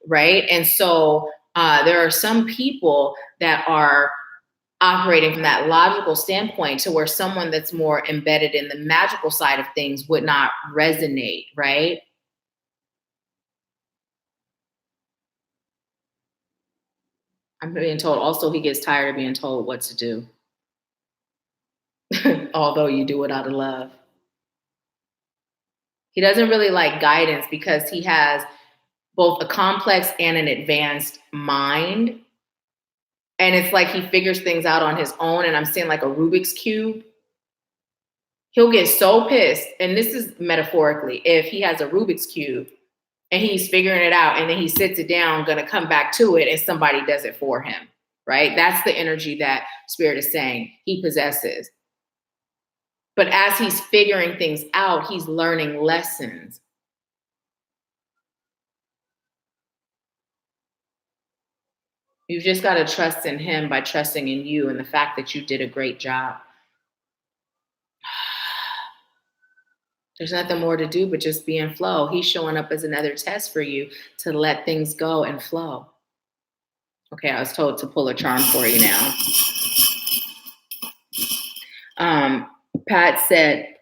right? And so there are some people that are operating from that logical standpoint to where someone that's more embedded in the magical side of things would not resonate, right? I'm being told also he gets tired of being told what to do, although you do it out of love. He doesn't really like guidance because he has both a complex and an advanced mind. And it's like he figures things out on his own. And I'm seeing like a Rubik's Cube. He'll get so pissed. And this is metaphorically, if he has a Rubik's Cube and he's figuring it out and then he sits it down, going to come back to it and somebody does it for him, right? That's the energy that Spirit is saying he possesses. But as he's figuring things out, he's learning lessons. You've just got to trust in him by trusting in you and the fact that you did a great job. There's nothing more to do but just be in flow. He's showing up as another test for you to let things go and flow. Okay, I was told to pull a charm for you now. Pat said,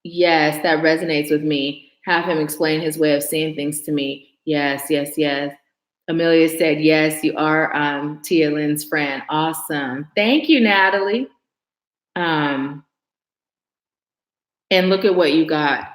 yes, that resonates with me. Have him explain his way of seeing things to me. Yes, yes, yes. Amelia said, yes, you are Tia Lynn's friend. Awesome. Thank you, Natalie. And look at what you got.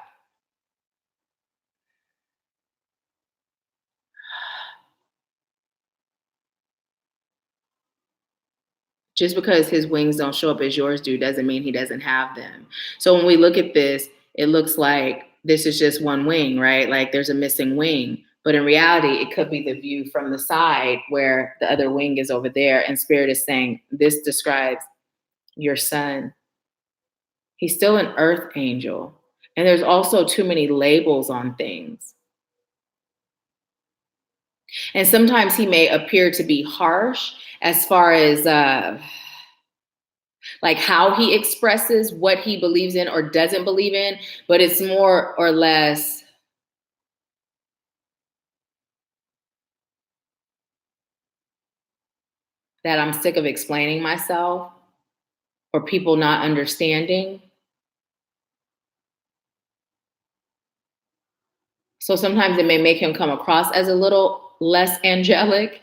Just because his wings don't show up as yours do doesn't mean he doesn't have them. So when we look at this, it looks like this is just one wing, right? Like there's a missing wing. But in reality, it could be the view from the side where the other wing is over there. And Spirit is saying, this describes your son. He's still an earth angel. And there's also too many labels on things. And sometimes he may appear to be harsh as far as like how he expresses what he believes in or doesn't believe in, but it's more or less that I'm sick of explaining myself or people not understanding. So sometimes it may make him come across as a little less angelic,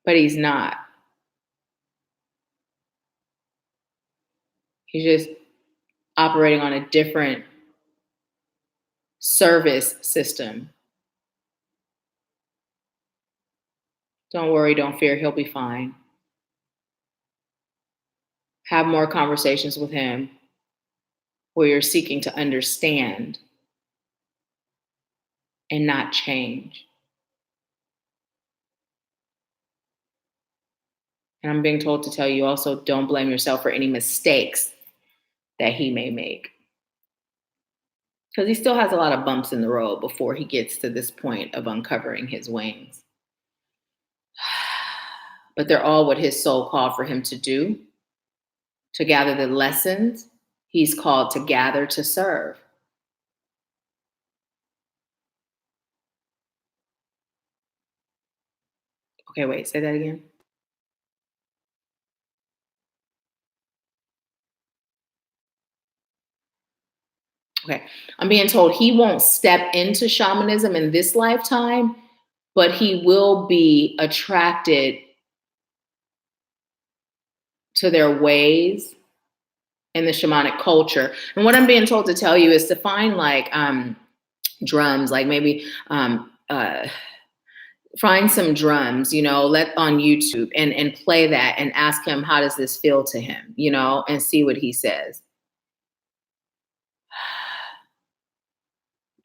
but he's not. He's just operating on a different service system. Don't worry, don't fear, he'll be fine. Have more conversations with him where you're seeking to understand and not change. And I'm being told to tell you also, don't blame yourself for any mistakes that he may make. Because he still has a lot of bumps in the road before he gets to this point of uncovering his wings. But they're all what his soul called for him to do, to gather the lessons he's called to gather to serve. Okay, wait, say that again. Okay, I'm being told he won't step into shamanism in this lifetime, but he will be attracted to their ways in the shamanic culture. And what I'm being told to tell you is to find like drums, like maybe find some drums, let on YouTube and play that and ask him, how does this feel to him, and see what he says.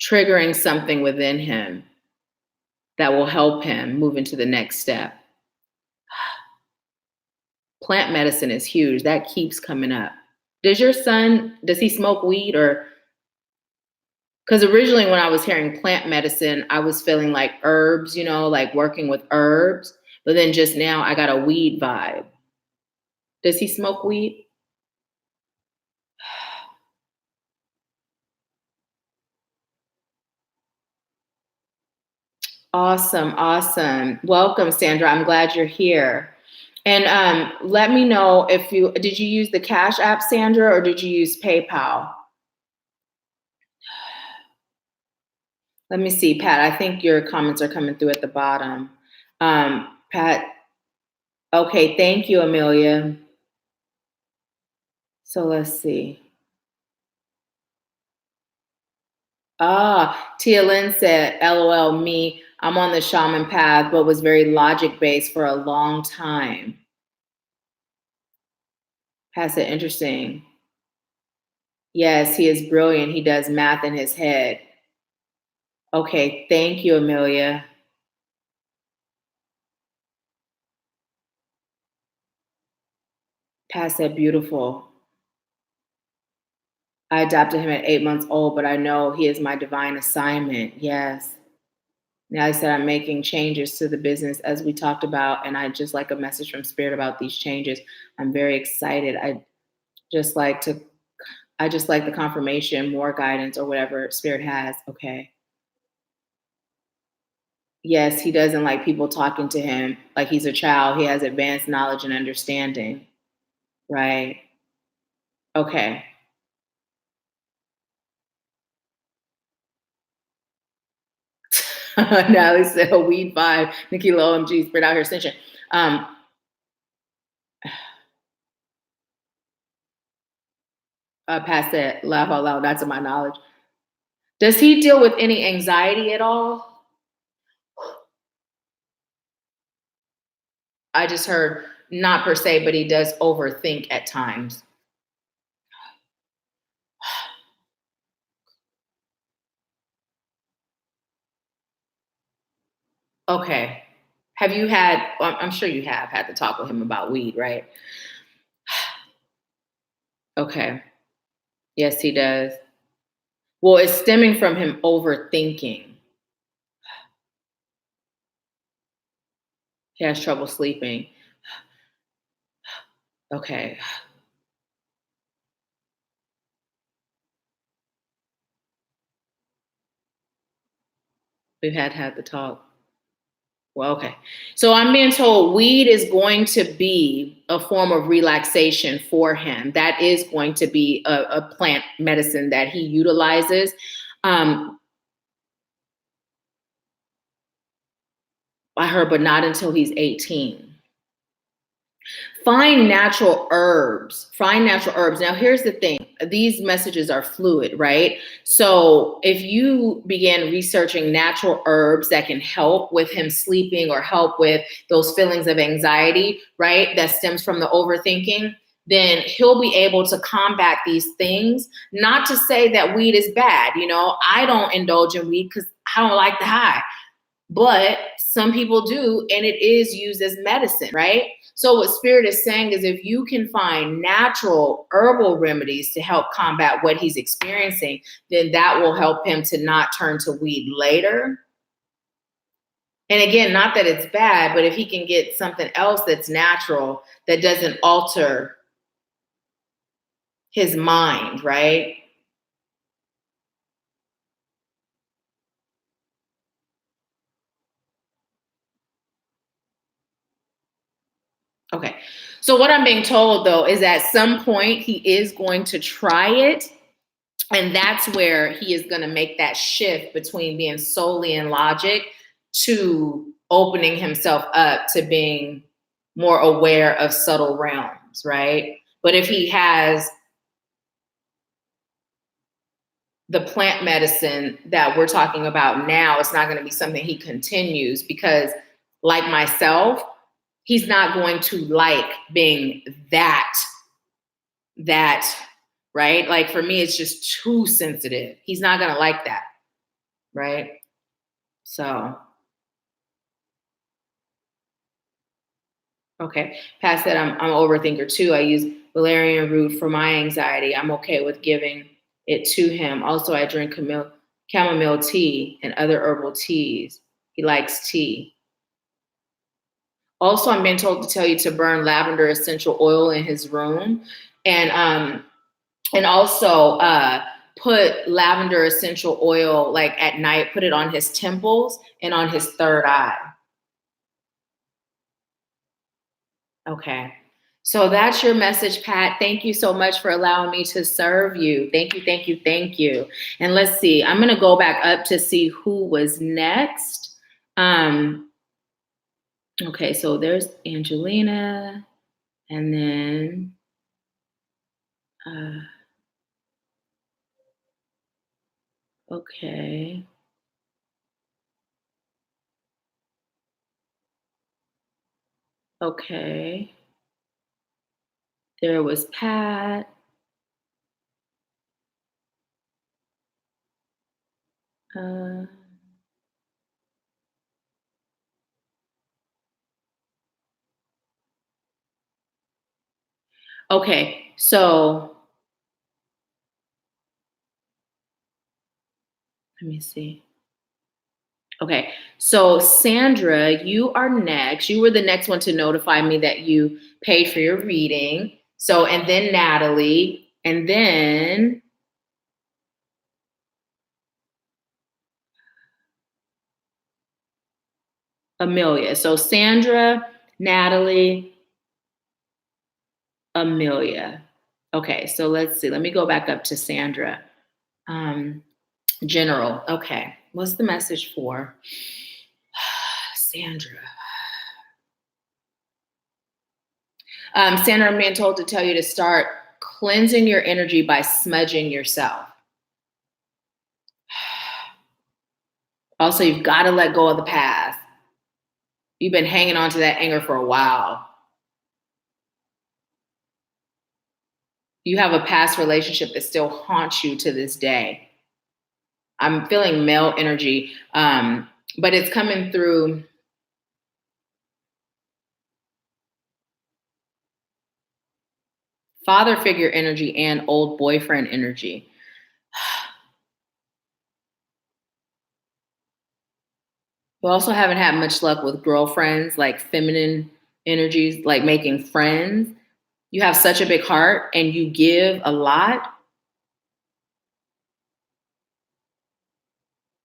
Triggering something within him that will help him move into the next step. Plant medicine is huge. That keeps coming up. Does he smoke weed or? Because originally when I was hearing plant medicine, I was feeling like herbs, like working with herbs. But then just now I got a weed vibe. Does he smoke weed? Awesome, awesome. Welcome, Sandra. I'm glad you're here. And let me know did you use the Cash App, Sandra, or did you use PayPal? Let me see, Pat. I think your comments are coming through at the bottom. Pat. Okay, thank you, Amelia. So let's see. Tia Lynn said, LOL, me. I'm on the shaman path, but was very logic based for a long time. Pat said, interesting. Yes, he is brilliant. He does math in his head. Okay, thank you, Amelia. Pat said, beautiful. I adopted him at 8 months old, but I know he is my divine assignment. Yes. Now I said I'm making changes to the business as we talked about, and I just like a message from Spirit about these changes. I'm very excited. I just like the confirmation, more guidance, or whatever Spirit has. Okay. Yes, he doesn't like people talking to him like he's a child. He has advanced knowledge and understanding. Right. Okay. Natalie said, weed vibe, Nahkila OMG, spread out her ascension. Pat said, laugh out loud, not to my knowledge. Does he deal with any anxiety at all? I just heard not per se, but he does overthink at times. Okay. I'm sure you have had to talk with him about weed, right? Okay. Yes, he does. Well, it's stemming from him overthinking. He has trouble sleeping. Okay. We've had the talk. Well, okay. So I'm being told weed is going to be a form of relaxation for him. That is going to be a plant medicine that he utilizes. I heard, but not until he's 18. Find natural herbs. Now, here's the thing. These messages are fluid, right? So if you begin researching natural herbs that can help with him sleeping or help with those feelings of anxiety, right, that stems from the overthinking, then he'll be able to combat these things. Not to say that weed is bad. I don't indulge in weed because I don't like the high. But some people do, and it is used as medicine, right? So what Spirit is saying is if you can find natural herbal remedies to help combat what he's experiencing, then that will help him to not turn to weed later. And again, not that it's bad, but if he can get something else that's natural that doesn't alter his mind, right? Okay. So what I'm being told, though, is at some point he is going to try it. And that's where he is going to make that shift between being solely in logic to opening himself up to being more aware of subtle realms, right? But if he has the plant medicine that we're talking about now, it's not going to be something he continues because, like myself, he's not going to like being that, right? Like for me, it's just too sensitive. He's not going to like that, right? So, okay. Pat said, I'm an overthinker too. I use valerian root for my anxiety. I'm okay with giving it to him. Also, I drink chamomile tea and other herbal teas. He likes tea. Also, I'm being told to tell you to burn lavender essential oil in his room, and also put lavender essential oil like at night. Put it on his temples and on his third eye. Okay. So that's your message, Pat. Thank you so much for allowing me to serve you. Thank you, thank you, thank you. And let's see, I'm going to go back up to see who was next. Okay, so there's Angelina, and then okay. Okay. There was Pat. Okay, so let me see. Okay, so Sandra, you are next. You were the next one to notify me that you paid for your reading. So, and then Natalie, and then Amelia. So Sandra, Natalie, Amelia. Okay, so let's see. Let me go back up to Sandra. General. Okay, what's the message for Sandra? Sandra, I'm being told to tell you to start cleansing your energy by smudging yourself. Also, you've got to let go of the past. You've been hanging on to that anger for a while. You have a past relationship that still haunts you to this day. I'm feeling male energy, but it's coming through father figure energy and old boyfriend energy. We also haven't had much luck with girlfriends, like feminine energies, like making friends. You have such a big heart and you give a lot,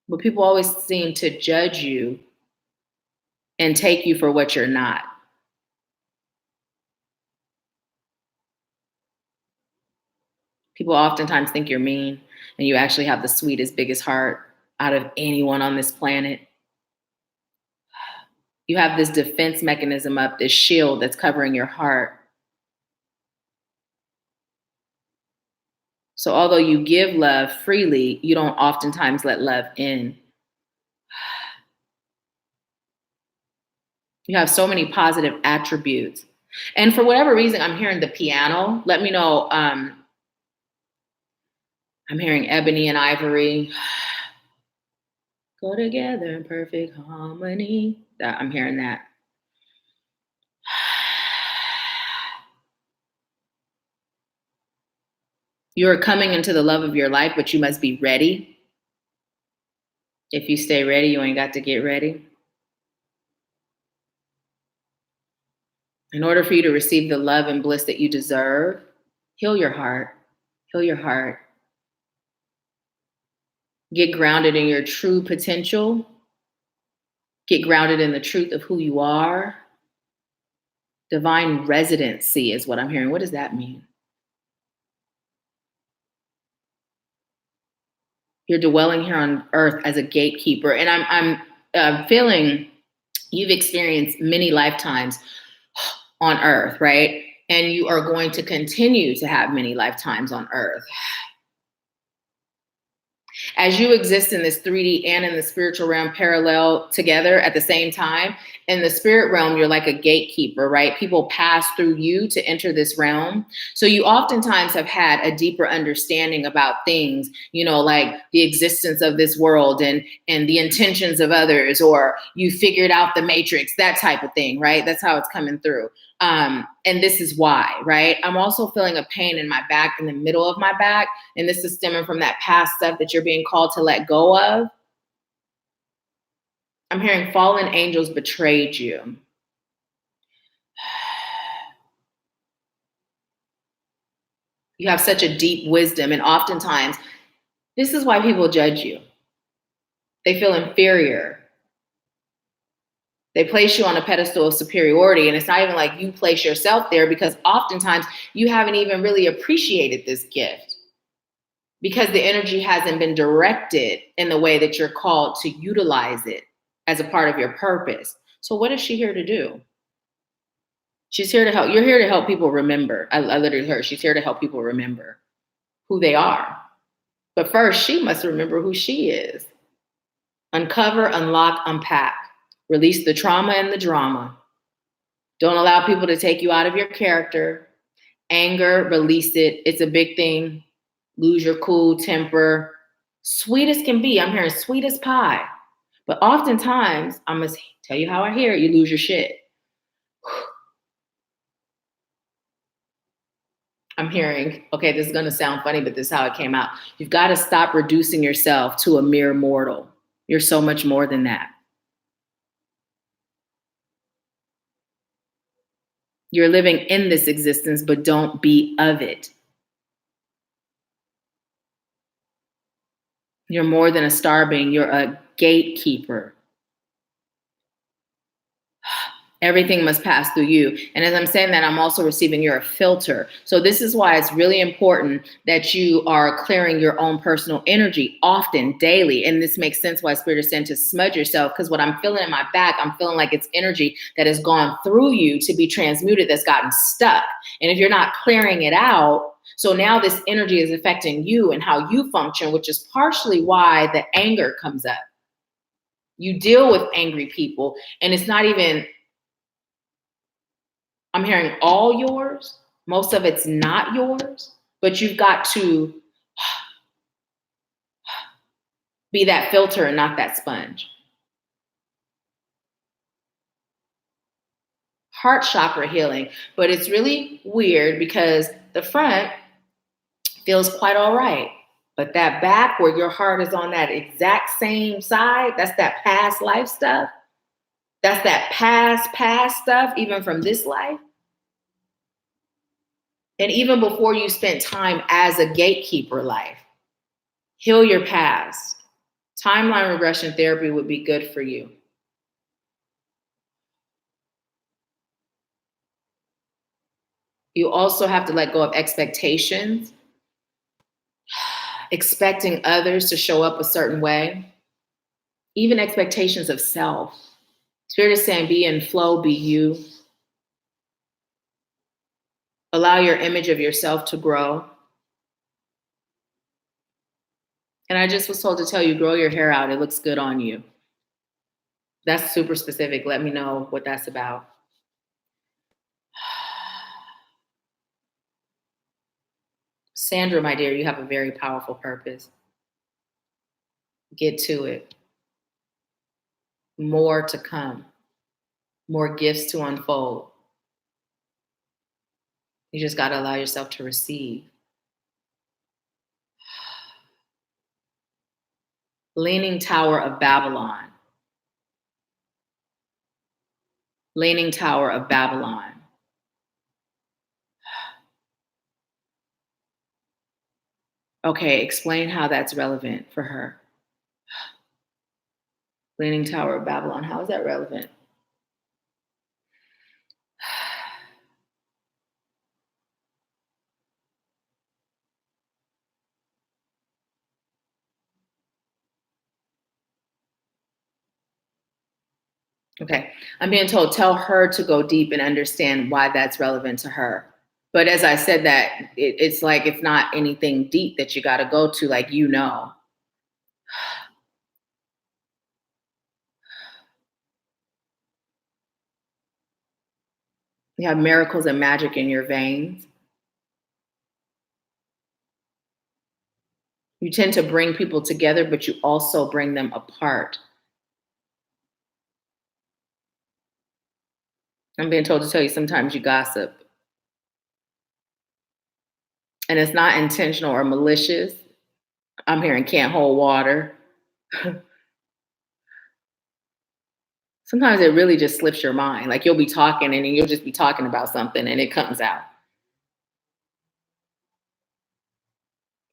but people always seem to judge you and take you for what you're not. People oftentimes think you're mean, and you actually have the sweetest, biggest heart out of anyone on this planet. You have this defense mechanism up, this shield that's covering your heart. So although you give love freely, you don't oftentimes let love in. You have so many positive attributes. And for whatever reason, I'm hearing the piano. Let me know. I'm hearing ebony and ivory go together in perfect harmony. I'm hearing that. You're coming into the love of your life, but you must be ready. If you stay ready, you ain't got to get ready. In order for you to receive the love and bliss that you deserve, heal your heart. Heal your heart. Get grounded in your true potential. Get grounded in the truth of who you are. Divine residency is what I'm hearing. What does that mean? You're dwelling here on earth as a gatekeeper. And I'm feeling you've experienced many lifetimes on earth, right? And you are going to continue to have many lifetimes on earth. As you exist in this 3D and in the spiritual realm parallel together at the same time, in the spirit realm, you're like a gatekeeper, right? People pass through you to enter this realm. So you oftentimes have had a deeper understanding about things, you know, like the existence of this world and the intentions of others, or you figured out the matrix, that type of thing, right? That's how it's coming through. And this is why, right? I'm also feeling a pain in my back, in the middle of my back. And this is stemming from that past stuff that you're being called to let go of. I'm hearing fallen angels betrayed you. You have such a deep wisdom. And oftentimes, this is why people judge you. They feel inferior. They place you on a pedestal of superiority. And it's not even like you place yourself there, because oftentimes you haven't even really appreciated this gift, because the energy hasn't been directed in the way that you're called to utilize it as a part of your purpose. So what is she here to do? She's here to help. You're here to help people remember. I literally heard she's here to help people remember who they are. But first, she must remember who she is. Uncover, unlock, unpack. Release the trauma and the drama. Don't allow people to take you out of your character. Anger, release it. It's a big thing. Lose your cool temper. Sweet as can be. I'm hearing sweet as pie. But oftentimes, I must tell you how I hear it, you lose your shit. I'm hearing, okay, this is going to sound funny, but this is how it came out. You've got to stop reducing yourself to a mere mortal. You're so much more than that. You're living in this existence, but don't be of it. You're more than a star being. You're a gatekeeper. Everything must pass through you. And as I'm saying that, I'm also receiving you're a filter. So this is why it's really important that you are clearing your own personal energy often, daily. And this makes sense why Spirit is saying to smudge yourself, because what I'm feeling in my back, I'm feeling like it's energy that has gone through you to be transmuted, that's gotten stuck. And if you're not clearing it out, so now this energy is affecting you and how you function, which is partially why the anger comes up. You deal with angry people, and it's not even, I'm hearing all yours. Most of it's not yours, but you've got to be that filter and not that sponge. Heart chakra healing, but it's really weird because the front feels quite all right, but that back where your heart is on that exact same side, that's that past life stuff. That's that past stuff, even from this life. And even before you spent time as a gatekeeper life, heal your past. Timeline regression therapy would be good for you. You also have to let go of expectations, expecting others to show up a certain way, even expectations of self. Spirit is saying, be in flow, be you. Allow your image of yourself to grow. And I just was told to tell you, grow your hair out. It looks good on you. That's super specific. Let me know what that's about. Sandra, my dear, you have a very powerful purpose. Get to it. More to come. More gifts to unfold. You just got to allow yourself to receive. Leaning Tower of Babylon. Leaning Tower of Babylon. Okay, explain how that's relevant for her. Leaning Tower of Babylon, how is that relevant? Okay, I'm being told, tell her to go deep and understand why that's relevant to her. But as I said that, it's like it's not anything deep that you got to go to, like, you know. You have miracles and magic in your veins. You tend to bring people together, but you also bring them apart. I'm being told to tell you sometimes you gossip. And it's not intentional or malicious. I'm hearing can't hold water. Sometimes it really just slips your mind. Like you'll be talking and then you'll just be talking about something and it comes out.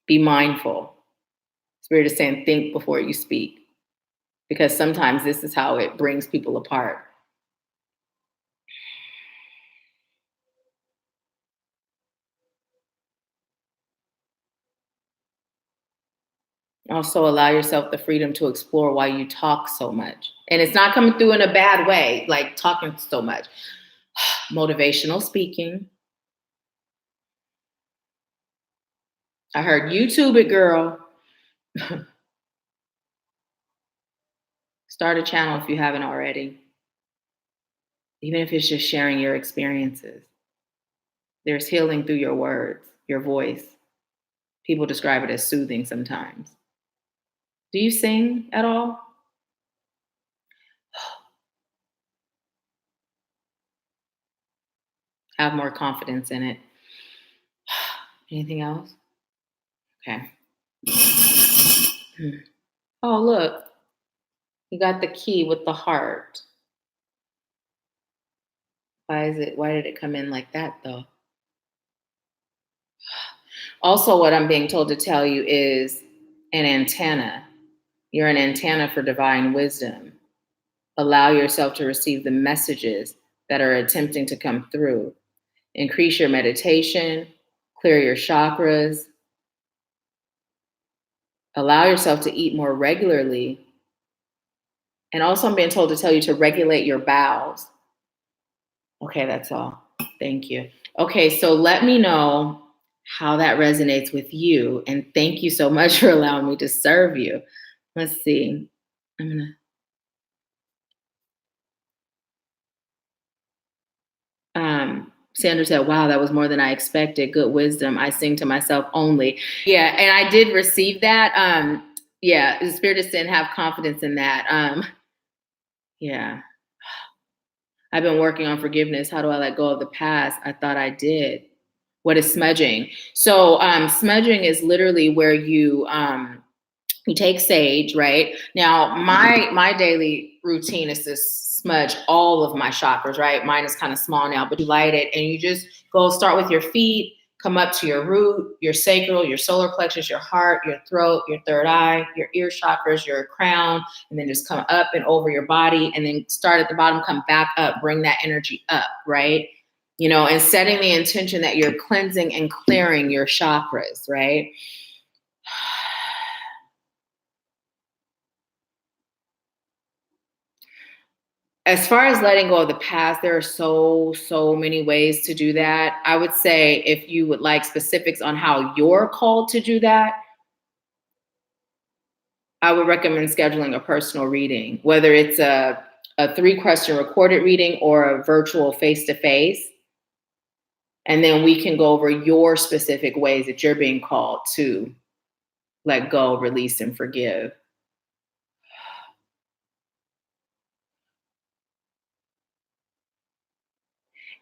Be mindful. Spirit is saying think before you speak. Because sometimes this is how it brings people apart. Also, allow yourself the freedom to explore why you talk so much. And it's not coming through in a bad way, like talking so much. Motivational speaking. I heard YouTube it, girl. Start a channel if you haven't already. Even if it's just sharing your experiences. There's healing through your words, your voice. People describe it as soothing sometimes. Do you sing at all? Have more confidence in it. Anything else? Okay. Oh, look. You got the key with the heart. Why did it come in like that though? Also, what I'm being told to tell you is an antenna. You're an antenna for divine wisdom. Allow yourself to receive the messages that are attempting to come through. Increase your meditation, clear your chakras. Allow yourself to eat more regularly. And also, I'm being told to tell you to regulate your bowels. Okay, that's all. Thank you. Okay, so let me know how that resonates with you. And thank you so much for allowing me to serve you. Let's see. I'm gonna Sandra said, wow, that was more than I expected. Good wisdom. I sing to myself only. Yeah, and I did receive that. Yeah, the spirit is saying have confidence in that. Yeah. I've been working on forgiveness. How do I let go of the past? I thought I did. What is smudging? So smudging is literally where you take sage, right? Now, my daily routine is to smudge all of my chakras, right? Mine is kind of small now, but you light it and you just start with your feet, come up to your root, your sacral, your solar plexus, your heart, your throat, your third eye, your ear chakras, your crown, and then just come up and over your body and then start at the bottom, come back up, bring that energy up, right? You know, and setting the intention that you're cleansing and clearing your chakras, right? As far as letting go of the past, there are so many ways to do that. I would say if you would like specifics on how you're called to do that, I would recommend scheduling a personal reading, whether it's a 3-question recorded reading or a virtual face-to-face. And then we can go over your specific ways that you're being called to let go, release, and forgive.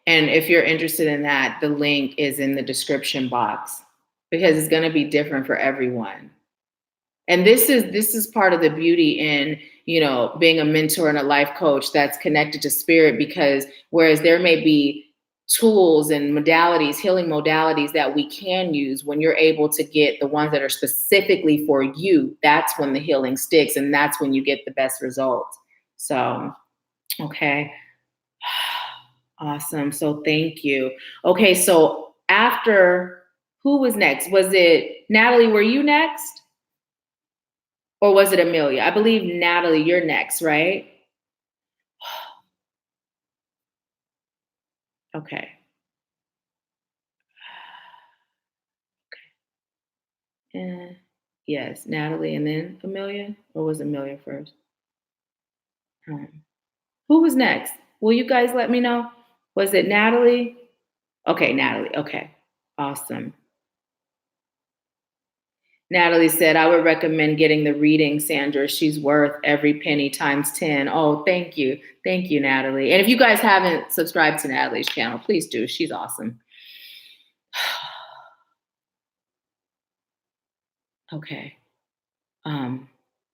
And if you're interested in that, the link is in the description box because it's going to be different for everyone. And this is part of the beauty in, you know, being a mentor and a life coach that's connected to spirit, because whereas there may be tools and modalities, healing modalities that we can use, when you're able to get the ones that are specifically for you, that's when the healing sticks and that's when you get the best results. So, okay. Awesome. So thank you. Okay, so after, who was next? Was it Natalie? Were you next? Or was it Amelia? I believe Natalie, you're next, right? Okay. Yes, Natalie and then Amelia? Or was Amelia first? Who was next? Will you guys let me know? Was it Natalie? Okay, Natalie. Okay. Awesome. Natalie said, I would recommend getting the reading, Sandra. She's worth every penny times 10. Oh, thank you. Thank you, Natalie. And if you guys haven't subscribed to Natalie's channel, please do. She's awesome. Okay.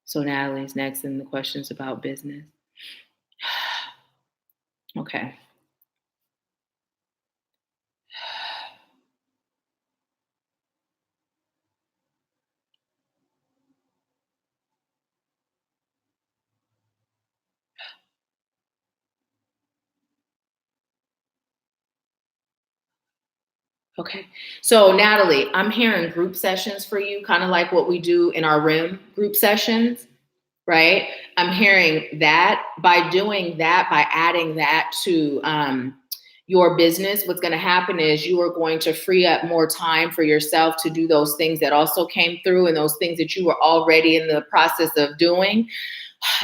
So Natalie's next in the questions about business. Okay. Okay. So Natalie, I'm hearing group sessions for you, kind of like what we do in our RIM group sessions, right? I'm hearing that. By doing that, by adding that to your business, what's going to happen is you are going to free up more time for yourself to do those things that also came through, and those things that you were already in the process of doing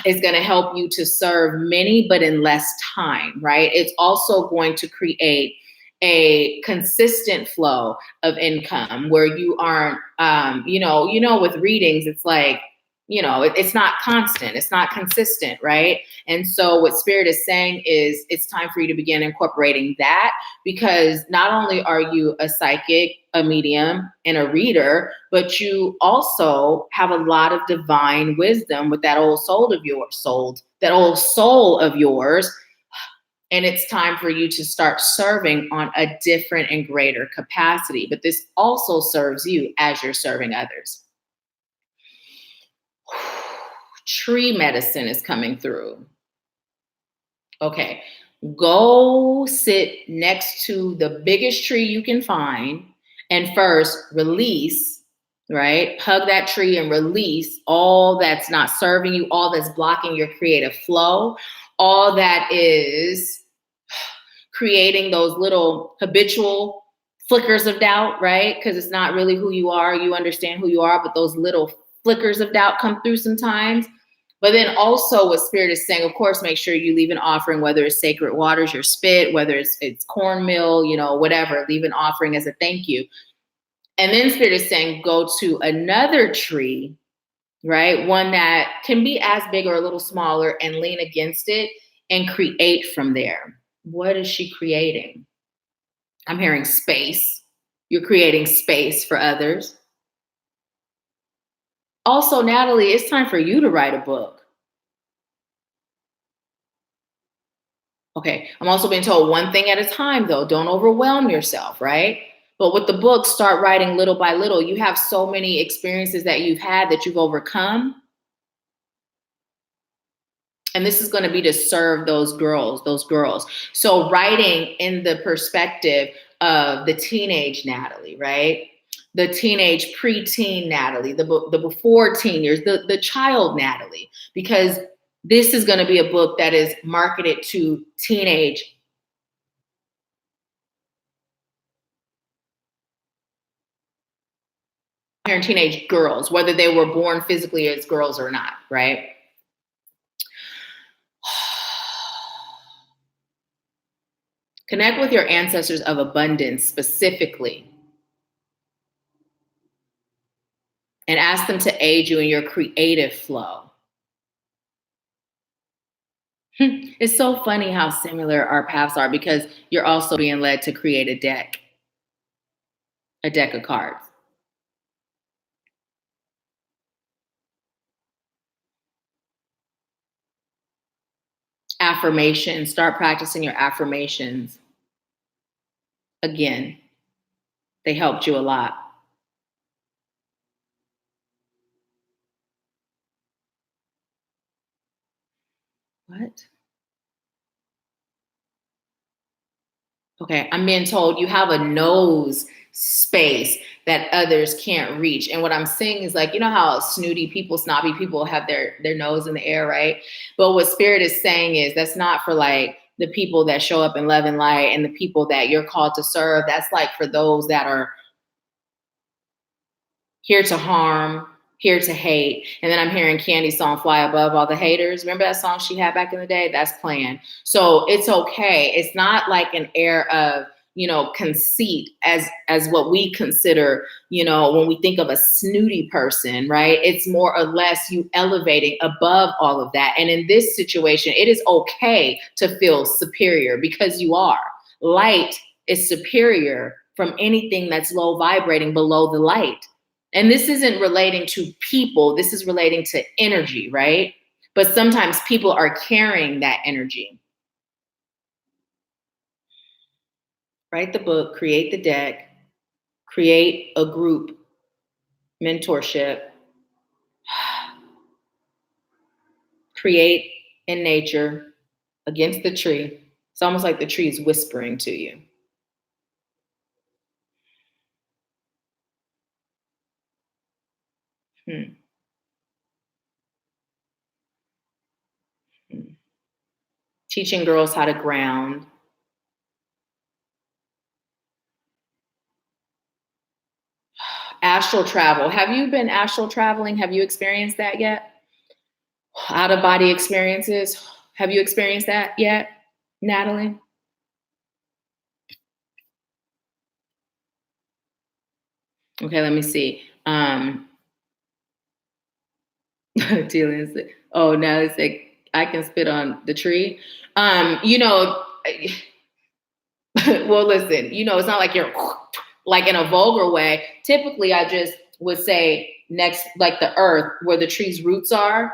is going to help you to serve many, but in less time, right? It's also going to create a consistent flow of income where you aren't, with readings, it's like, it's not constant, it's not consistent, right? And so what Spirit is saying is it's time for you to begin incorporating that, because not only are you a psychic, a medium, and a reader, but you also have a lot of divine wisdom with that old soul of yours. And it's time for you to start serving on a different and greater capacity. But this also serves you as you're serving others. Tree medicine is coming through. Okay, go sit next to the biggest tree you can find and first release, right? Hug that tree and release all that's not serving you, all that's blocking your creative flow, all that is creating those little habitual flickers of doubt, right? Because it's not really who you are. You understand who you are, but those little flickers of doubt come through sometimes. But then also what Spirit is saying, of course, make sure you leave an offering, whether it's sacred waters, your spit, whether it's cornmeal, whatever, leave an offering as a thank you. And then Spirit is saying, go to another tree, right? One that can be as big or a little smaller, and lean against it and create from there. What is she creating? I'm hearing space. You're creating space for others. Also, Natalie, it's time for you to write a book. Okay, I'm also being told one thing at a time, though. Don't overwhelm yourself, right? But with the book, start writing little by little. You have so many experiences that you've had that you've overcome. And this is going to be to serve those girls. So writing in the perspective of the teenage Natalie, right? The teenage preteen Natalie, the before teen years, the child Natalie, because this is going to be a book that is marketed to teenage girls, whether they were born physically as girls or not, right? Connect with your ancestors of abundance specifically, and ask them to aid you in your creative flow. It's so funny how similar our paths are, because you're also being led to create a deck of cards. Affirmations, start practicing your affirmations. Again, they helped you a lot. What? Okay, I'm being told you have a nose space that others can't reach. And what I'm seeing is, like, you know how snooty people, snobby people have their nose in the air, right? But what Spirit is saying is that's not for like the people that show up in love and light and the people that you're called to serve. That's like for those that are here to harm, here to hate. And then I'm hearing Candy's song Fly Above All the Haters. Remember that song she had back in the day? That's playing. So it's okay. It's not like an air of, conceit as what we consider, when we think of a snooty person, right? It's more or less you elevating above all of that. And in this situation, it is okay to feel superior because you are. Light is superior from anything that's low vibrating below the light. And this isn't relating to people, this is relating to energy, right? But sometimes people are carrying that energy. Write the book, create the deck, create a group mentorship, create in nature against the tree. It's almost like the tree is whispering to you. Teaching girls how to ground. Astral travel. Have you been astral traveling? Have you experienced that yet? Out of body experiences. Have you experienced that yet, Natalie? Okay, let me see. Julian said, oh, now it's like I can spit on the tree. Well, listen, it's not like you're like in a vulgar way. Typically, I just would say next, like the earth where the tree's roots are,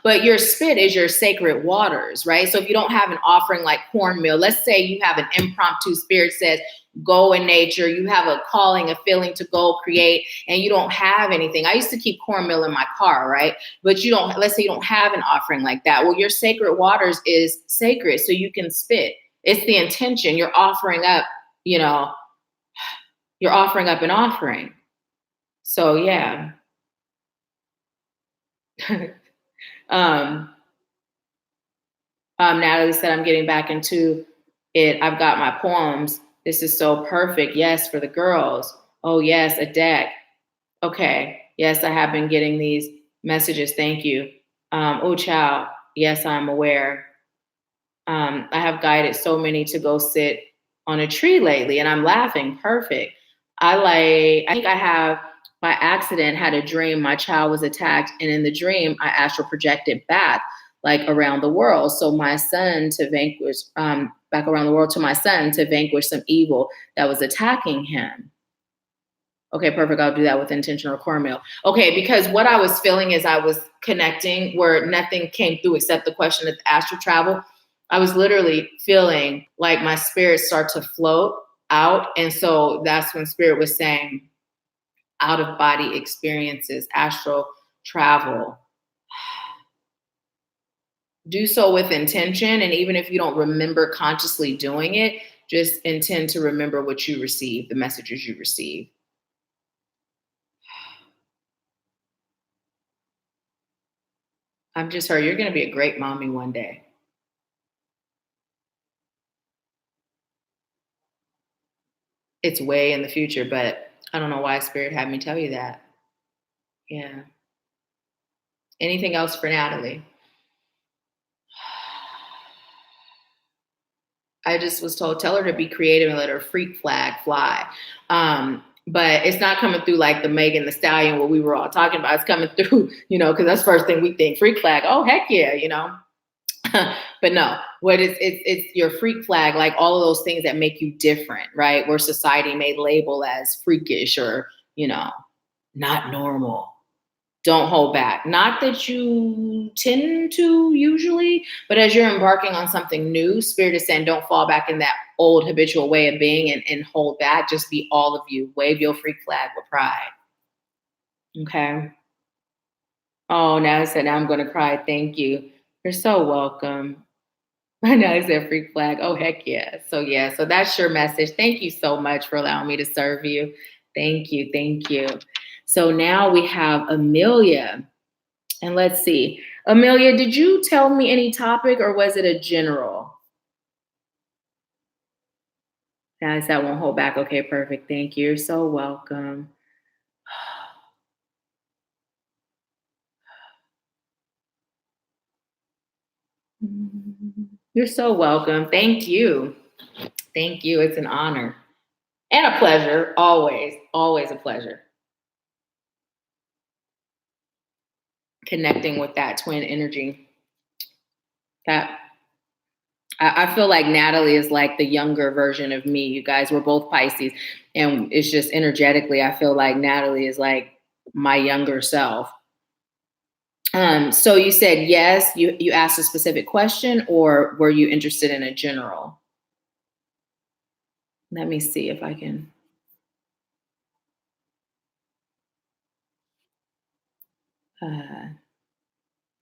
but your spit is your sacred waters, right? So if you don't have an offering like cornmeal, let's say you have an impromptu spirit says, go in nature, you have a calling, a feeling to go create, and you don't have anything. I used to keep cornmeal in my car, right? But let's say you don't have an offering like that. Well, your sacred waters is sacred, so you can spit. It's the intention. You're offering up, you're offering up an offering. So yeah. Natalie said, I'm getting back into it. I've got my poems. This is so perfect. Yes, for the girls. Oh, yes, a deck. Okay. Yes, I have been getting these messages. Thank you. Oh, child. Yes, I'm aware. I have guided so many to go sit on a tree lately, and I'm laughing. Perfect. I think I have by accident had a dream my child was attacked, and in the dream I astral projected back like around the world. So my son to vanquish back around the world to my son to vanquish some evil that was attacking him. Okay, perfect. I'll do that with intentional cornmeal. Okay, because what I was feeling is I was connecting where nothing came through except the question of the astral travel. I was literally feeling like my spirit start to float out. And so that's when spirit was saying out of body experiences, astral travel. Do so with intention. And even if you don't remember consciously doing it, just intend to remember what you receive, the messages you receive. I've just heard you're going to be a great mommy one day. It's way in the future, but I don't know why spirit had me tell you that. Yeah. Anything else for Natalie? I just was told, tell her to be creative and let her freak flag fly. But it's not coming through like the Megan Thee Stallion, what we were all talking about. It's coming through, because that's the first thing we think, freak flag. Oh, heck yeah, But no, it's your freak flag, like all of those things that make you different, right? Where society may label as freakish or, not normal. Don't hold back. Not that you tend to usually, but as you're embarking on something new, spirit is saying don't fall back in that old habitual way of being and hold back. Just be all of you. Wave your freak flag with pride. Okay. Oh, now I said, now I'm going to cry. Thank you. You're so welcome. I know I said freak flag. Oh, heck yeah. So that's your message. Thank you so much for allowing me to serve you. Thank you. Thank you. So now we have Amelia. And let's see. Amelia, did you tell me any topic or was it a general? Guys, that won't hold back. Okay, perfect. Thank you. You're so welcome. You're so welcome. Thank you. Thank you. It's an honor and a pleasure. Always, always a pleasure. Connecting with that twin energy. That I feel like Natalie is like the younger version of me. You guys, we're both Pisces. And it's just energetically, I feel like Natalie is like my younger self. So you said yes, you asked a specific question, or were you interested in a general? Let me see if I can.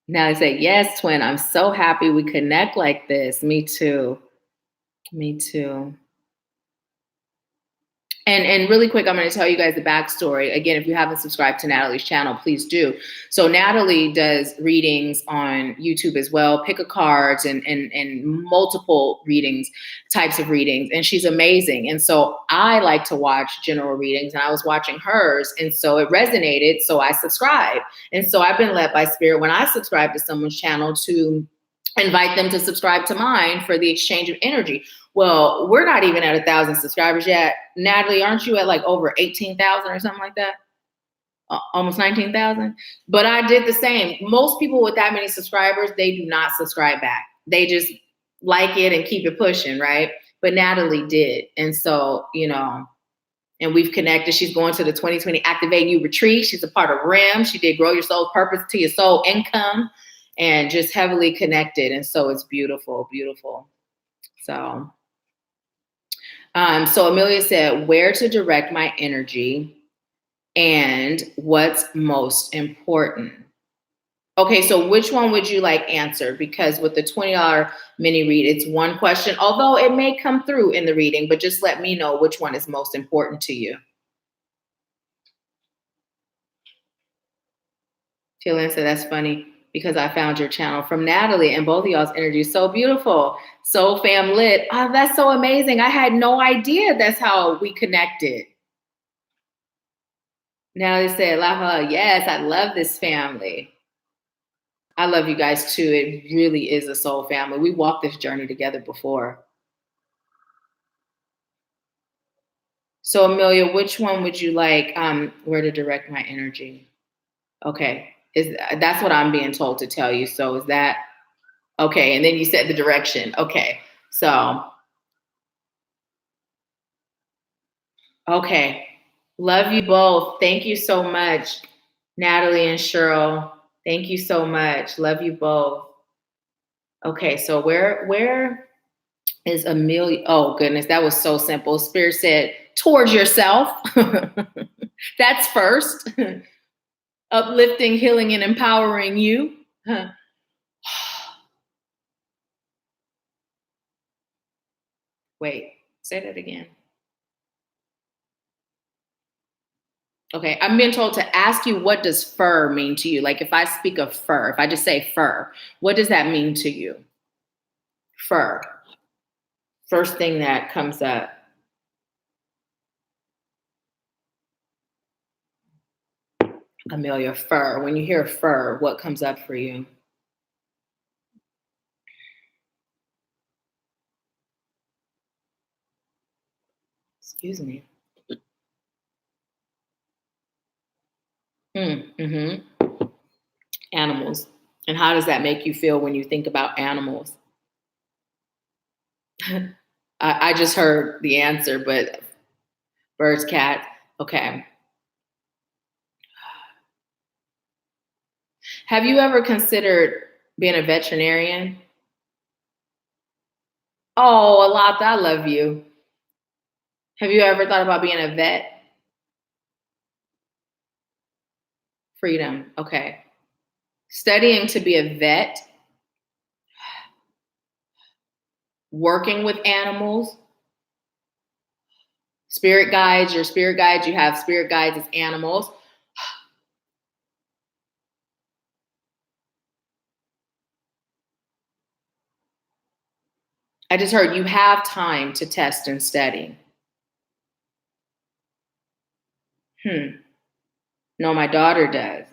Natalie said, yes, twin, I'm so happy we connect like this. Me too. Me too. And really quick, I'm going to tell you guys the backstory. Again, if you haven't subscribed to Natalie's channel, please do. So Natalie does readings on YouTube as well, pick a cards and multiple readings, types of readings. And she's amazing. And so I like to watch general readings, and I was watching hers. And so it resonated. So I subscribed. And so I've been led by spirit when I subscribe to someone's channel to invite them to subscribe to mine for the exchange of energy. Well, we're not even at 1,000 subscribers yet. Natalie, aren't you at like over 18,000 or something like that? Almost 19,000. But I did the same. Most people with that many subscribers, they do not subscribe back. They just like it and keep it pushing, right? But Natalie did. And so, and we've connected. She's going to the 2020 Activate You retreat. She's a part of RIM. She did Grow Your Soul's Purpose to Your Soul Income, and just heavily connected. And so it's beautiful, beautiful. So Amelia said, where to direct my energy and what's most important? Okay, so which one would you like answered? Because with the $20 mini read, it's one question, although it may come through in the reading, but just let me know which one is most important to you. Jillian said, that's funny because I found your channel from Natalie, and both of y'all's energy is so beautiful. So fam lit. Oh, that's so amazing. I had no idea that's how we connected. Natalie said, Laha, yes, I love this family. I love you guys too. It really is a soul family. We walked this journey together before. So Amelia, which one would you like where to direct my energy? Okay. That's what I'm being told to tell you. So is that okay? And then you said the direction. Okay. So okay. Love you both. Thank you so much, Natalie and Cheryl. Thank you so much. Love you both. Okay, so where is Amelia? Oh goodness, that was so simple. Spirit said, towards yourself. That's first. Uplifting, healing, and empowering you. Wait, say that again. Okay, I'm being told to ask you, what does fur mean to you? Like if I speak of fur, if I just say fur, what does that mean to you? Fur. First thing that comes up. Amelia, fur. When you hear fur, what comes up for you? Excuse me. Mm-hmm. Animals. And how does that make you feel when you think about animals? I just heard the answer, but birds, cats. Okay. Have you ever considered being a veterinarian? Oh, Alata, I love you. Have you ever thought about being a vet? Freedom. Okay. Studying to be a vet, working with animals, spirit guides, your spirit guides, you have spirit guides as animals. I just heard you have time to test and study. No, my daughter does.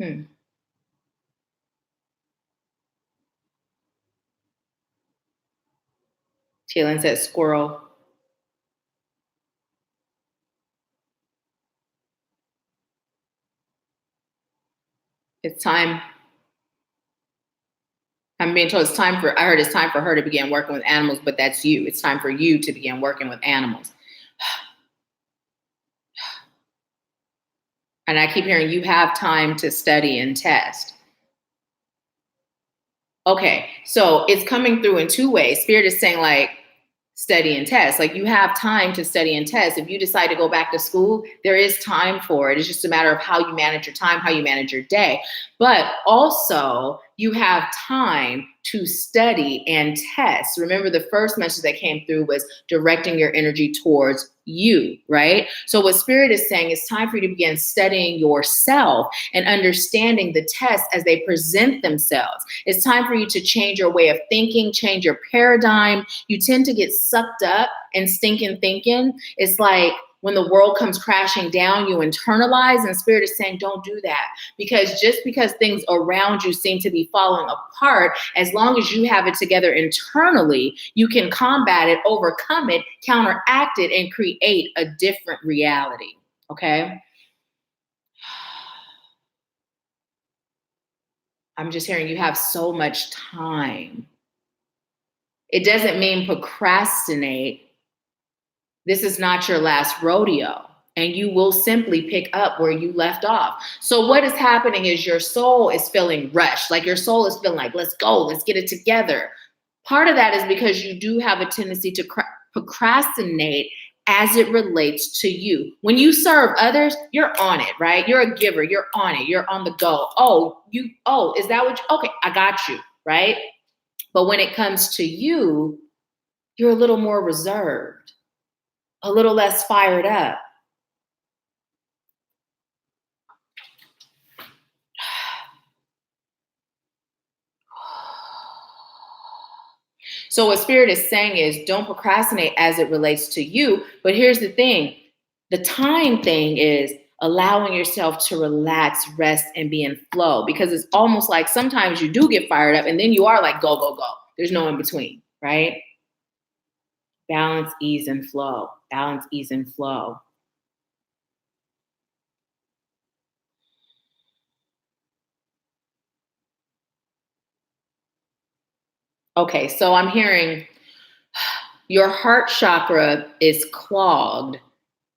Kaylin says squirrel. It's time. I'm being told I heard it's time for her to begin working with animals, but that's you. It's time for you to begin working with animals. And I keep hearing you have time to study and test. Okay, so it's coming through in two ways. Spirit is saying like, study and test. Like you have time to study and test. If you decide to go back to school, there is time for it. It's just a matter of how you manage your time, how you manage your day. But also you have time to study and test. Remember the first message that came through was directing your energy towards you, right? So what Spirit is saying, it's time for you to begin studying yourself and understanding the tests as they present themselves. It's time for you to change your way of thinking, change your paradigm. You tend to get sucked up in stinking thinking. It's like when the world comes crashing down, you internalize, and Spirit is saying, don't do that. Because just because things around you seem to be falling apart, as long as you have it together internally, you can combat it, overcome it, counteract it, and create a different reality. Okay? I'm just hearing you have so much time. It doesn't mean procrastinate. This is not your last rodeo, and you will simply pick up where you left off. So what is happening is your soul is feeling rushed. Like your soul is feeling like, let's go, let's get it together. Part of that is because you do have a tendency to procrastinate as it relates to you. When you serve others, you're on it, right? You're a giver, you're on it, you're on the go. Is that what okay, I got you, right? But when it comes to you, you're a little more reserved, a little less fired up. So what Spirit is saying is don't procrastinate as it relates to you. But here's the thing. The time thing is allowing yourself to relax, rest, and be in flow. Because it's almost like sometimes you do get fired up and then you are like, go, go, go. There's no in between, right? Balance, ease, and flow. Balance, ease, and flow. Okay, so I'm hearing your heart chakra is clogged,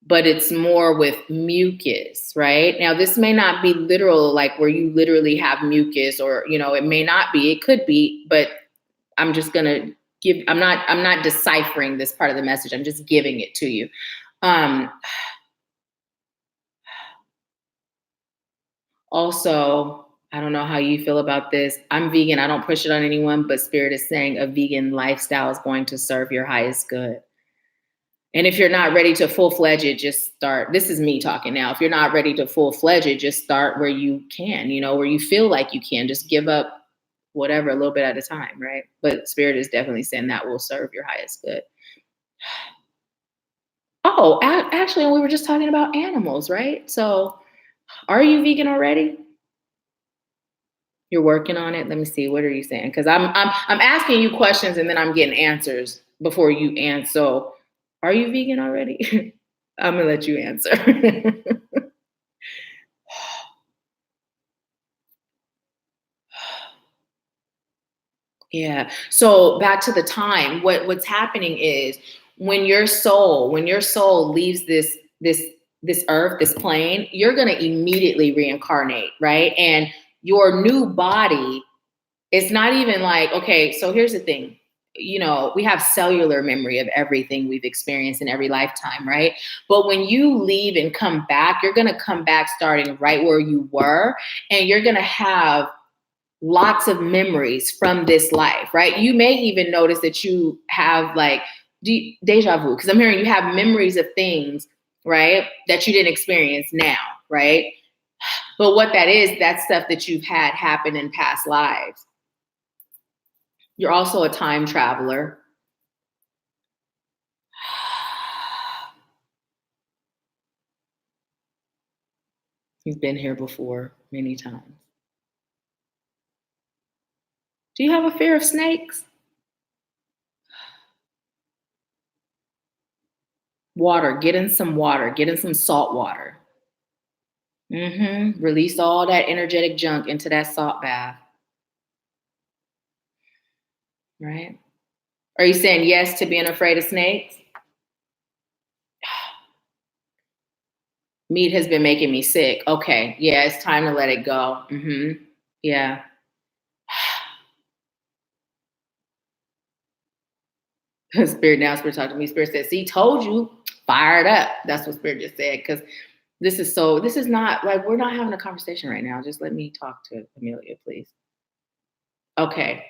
but it's more with mucus, right? Now, this may not be literal, like where you literally have mucus, or, it may not be, it could be, but I'm just going to I'm not deciphering this part of the message. I'm just giving it to you. Also, I don't know how you feel about this. I'm vegan. I don't push it on anyone, but Spirit is saying a vegan lifestyle is going to serve your highest good. And if you're not ready to full-fledged it, just start. This is me talking now. If you're not ready to full-fledged it, just start where you can, where you feel like you can. Just give up whatever a little bit at a time, right? But Spirit is definitely saying that will serve your highest good. Oh, actually, we were just talking about animals, right? So are you vegan already? You're working on it. Let me see. What are you saying? Because I'm asking you questions and then I'm getting answers before you answer. So, are you vegan already? I'm gonna let you answer. Yeah. So back to the time. What's happening is when your soul leaves this earth, this plane, you're gonna immediately reincarnate, right? And your new body, it's not even like, okay, so here's the thing. We have cellular memory of everything we've experienced in every lifetime, right? But when you leave and come back, you're going to come back starting right where you were, and you're going to have lots of memories from this life, right? You may even notice that you have like deja vu, because I'm hearing you have memories of things, right, that you didn't experience now, right? But what that is, that's stuff that you've had happen in past lives. You're also a time traveler. He's been here before many times. Do you have a fear of snakes? Water. Get in some water. Get in some salt water. Release all that energetic junk into that salt bath. Right? Are you saying yes to being afraid of snakes? Meat has been making me sick. Okay. Yeah, it's time to let it go. Yeah. Spirit talking to me. Spirit said, see, told you, fired up. That's what Spirit just said. Because this is not like, we're not having a conversation right now. Just let me talk to Amelia, please. Okay.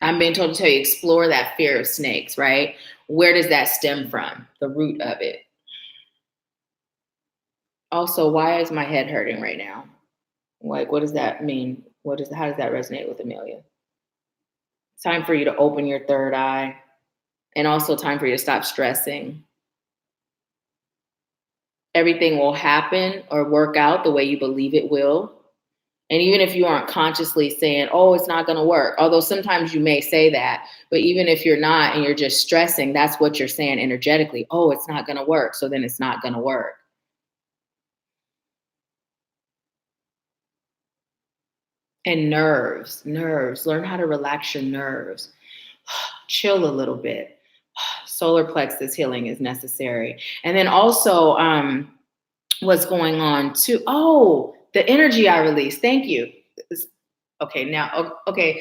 I'm being told to tell you, explore that fear of snakes, right? Where does that stem from? The root of it. Also, why is my head hurting right now? Like, what does that mean? How does that resonate with Amelia? It's time for you to open your third eye, and also time for you to stop stressing. Everything will happen or work out the way you believe it will. And even if you aren't consciously saying, oh, it's not going to work, although sometimes you may say that, but even if you're not and you're just stressing, that's what you're saying energetically. Oh, it's not going to work. So then it's not going to work. And nerves, learn how to relax your nerves. Chill a little bit. Solar plexus healing is necessary. And then also what's going on too. Oh, the energy I released. Thank you. Okay, now, okay.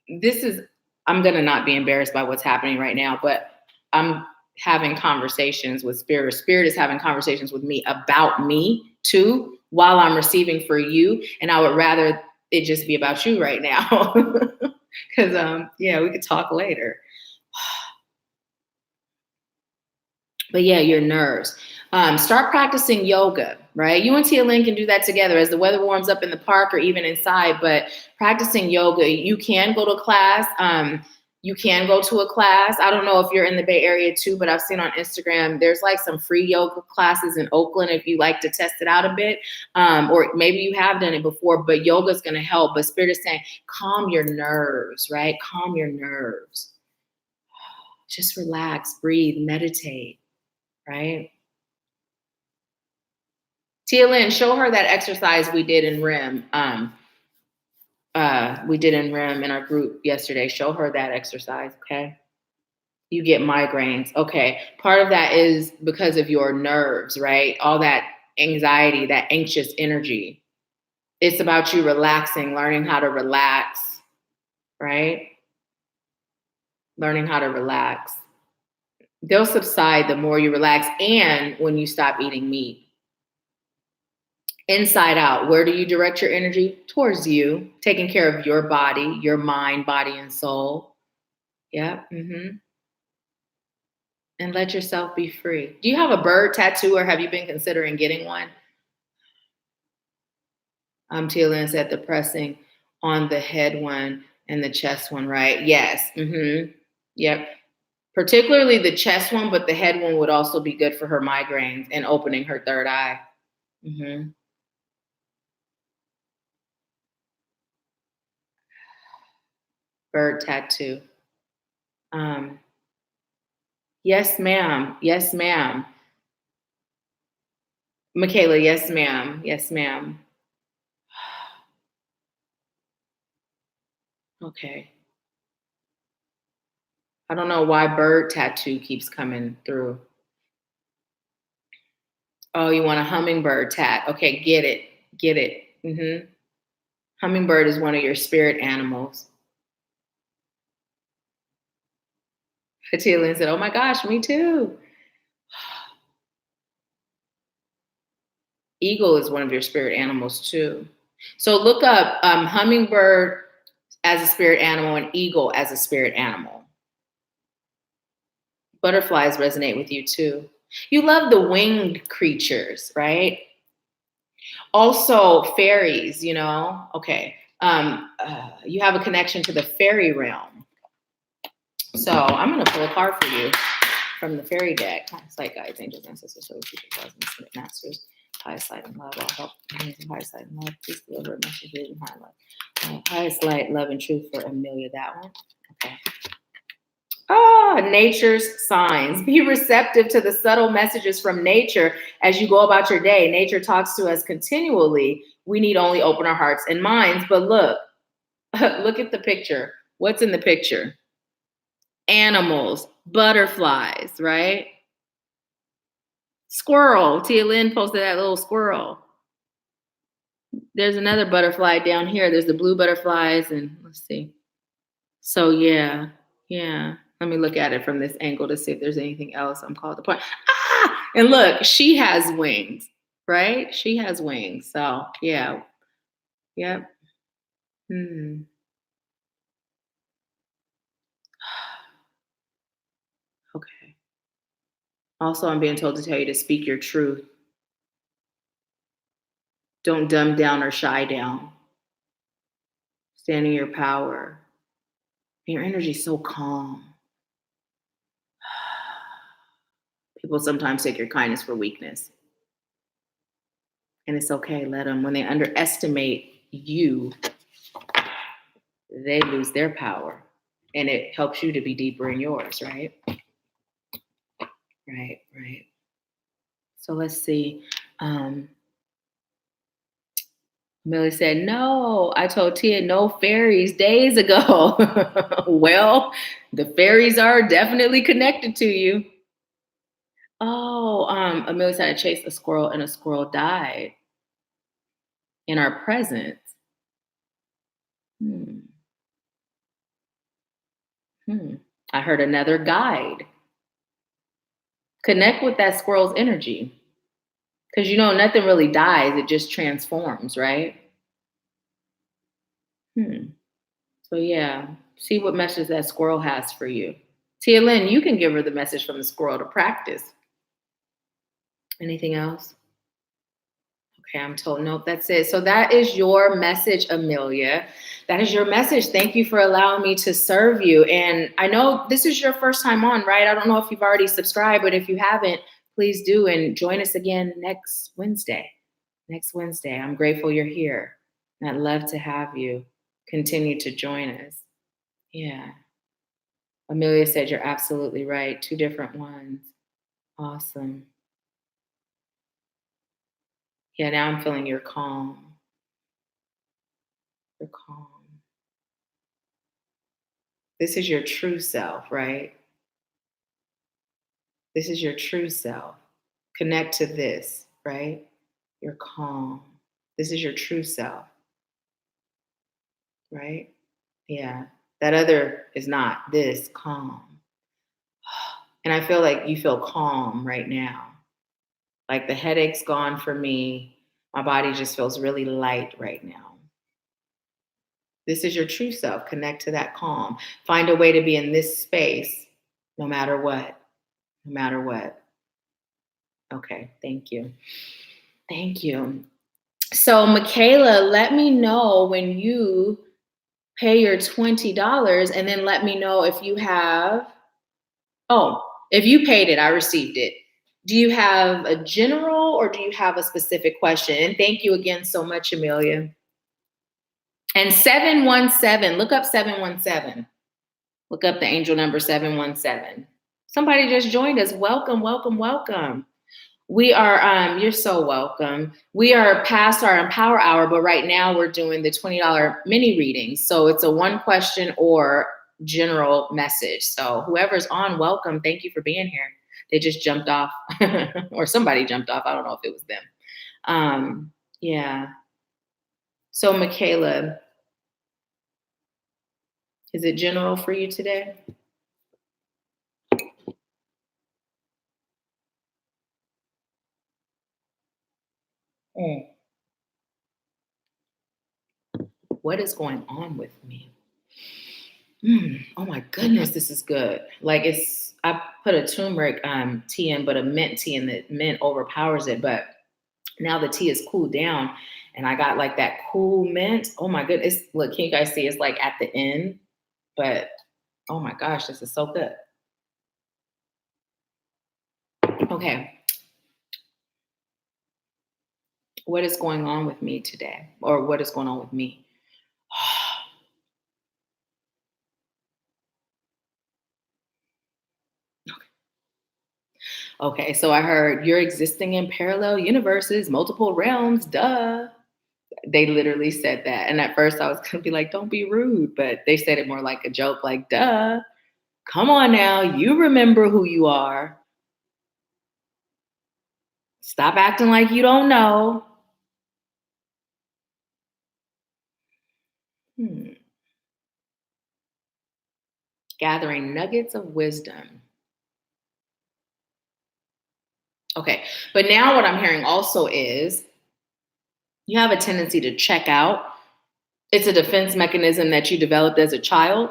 I'm going to not be embarrassed by what's happening right now, but I'm having conversations with Spirit. Spirit is having conversations with me about me too, while I'm receiving for you. And I would rather it just be about you right now. Because, we could talk later. But yeah, your nerves. Start practicing yoga, right? You and Tia Lynn can do that together as the weather warms up in the park or even inside, but practicing yoga, you can go to class. You can go to a class. I don't know if you're in the Bay Area too, but I've seen on Instagram, there's like some free yoga classes in Oakland if you like to test it out a bit. Or maybe you have done it before, but yoga is going to help. But Spirit is saying, calm your nerves, right? Calm your nerves. Just relax, breathe, meditate, right? Tia Lynn, show her that exercise we did in REM. We did in REM in our group yesterday. Show her that exercise, okay? You get migraines. Okay. Part of that is because of your nerves, right? All that anxiety, that anxious energy. It's about you relaxing, learning how to relax, right? Learning how to relax. They'll subside the more you relax and when you stop eating meat. Inside out, where do you direct your energy? Towards you, taking care of your body, your mind, body, and soul. Yeah. And let yourself be free. Do you have a bird tattoo or have you been considering getting one? Tia Lynn said the pressing on the head one and the chest one, right? Yes. Yep. Particularly the chest one, but the head one would also be good for her migraines and opening her third eye. Bird tattoo. Yes, ma'am. Yes, ma'am. Michaela, yes, ma'am. Yes, ma'am. Okay. I don't know why bird tattoo keeps coming through. Oh, you want a hummingbird tat. Okay, get it. Get it. Hummingbird is one of your spirit animals. Fatia said, oh my gosh, me too. Eagle is one of your spirit animals too. So look up hummingbird as a spirit animal and eagle as a spirit animal. Butterflies resonate with you too. You love the winged creatures, right? Also fairies, okay. You have a connection to the fairy realm. So I'm going to pull a card for you. from the fairy deck. Highest light guides, angels, ancestors, soul teachers, cosmic masters, highest light and love, all help, highest light and love, please deliver a message hidden highlight. Highest light, love, and truth for Amelia, that one. Okay. Nature's signs. Be receptive to the subtle messages from nature as you go about your day. Nature talks to us continually. We need only open our hearts and minds. But look, look at the picture. What's in the picture? Animals, butterflies, right? Squirrel. Tia Lynn posted that little squirrel. There's another butterfly down here. There's the blue butterflies, and let's see. So yeah. Let me look at it from this angle to see if there's anything else I'm called to point. And look, she has wings, right? She has wings. So yeah. Yep. Okay. Also, I'm being told to tell you to speak your truth. Don't dumb down or shy down. Stand in your power. Your energy is so calm. People sometimes take your kindness for weakness. And it's okay, let them. When they underestimate you, they lose their power. And it helps you to be deeper in yours, right? Right. So let's see. Millie said, no, I told Tia no fairies days ago. Well, the fairies are definitely connected to you. Oh, Amelia said I chased a squirrel and a squirrel died in our presence. I heard another guide. Connect with that squirrel's energy. Because nothing really dies, it just transforms, right? So yeah, see what message that squirrel has for you. Tia Lynn, you can give her the message from the squirrel to practice. Anything else? Okay, I'm told, nope, that's it. So that is your message, Amelia. That is your message. Thank you for allowing me to serve you. And I know this is your first time on, right? I don't know if you've already subscribed, but if you haven't, please do. And join us again next Wednesday. I'm grateful you're here. And I'd love to have you continue to join us. Yeah. Amelia said you're absolutely right. 2 different ones. Awesome. Yeah, now I'm feeling you're calm. You're calm. This is your true self, right? This is your true self. Connect to this, right? You're calm. This is your true self, right? Yeah. That other is not this calm. And I feel like you feel calm right now. Like the headache's gone for me. My body just feels really light right now. This is your true self. Connect to that calm. Find a way to be in this space no matter what. No matter what. Okay, thank you. Thank you. So, Michaela, let me know when you pay your $20 and then let me know if you have, if you paid it, I received it. Do you have a general or do you have a specific question? And thank you again so much, Amelia. And 717, look up 717. Look up the angel number 717. Somebody just joined us. Welcome. We are, you're so welcome. We are past our Empower Hour, but right now we're doing the $20 mini readings. So it's a 1 question or general message. So whoever's on, welcome. Thank you for being here. They just jumped off or somebody jumped off. I don't know if it was them. Yeah. So Michaela, is it general for you today? What is going on with me? Oh my goodness, this is good. Like I put a turmeric tea in, but a mint tea, and the mint overpowers it. But now the tea is cooled down, and I got like that cool mint. Oh my goodness! Look, can you guys see? It's like at the end, but oh my gosh, this is so good. Okay. What is going on with me today? Or what is going on with me? Okay, so I heard you're existing in parallel universes, multiple realms, duh. They literally said that. And at first I was going to be like, don't be rude. But they said it more like a joke, like, duh. Come on now. You remember who you are. Stop acting like you don't know. Gathering nuggets of wisdom. Okay. But now what I'm hearing also is you have a tendency to check out. It's a defense mechanism that you developed as a child.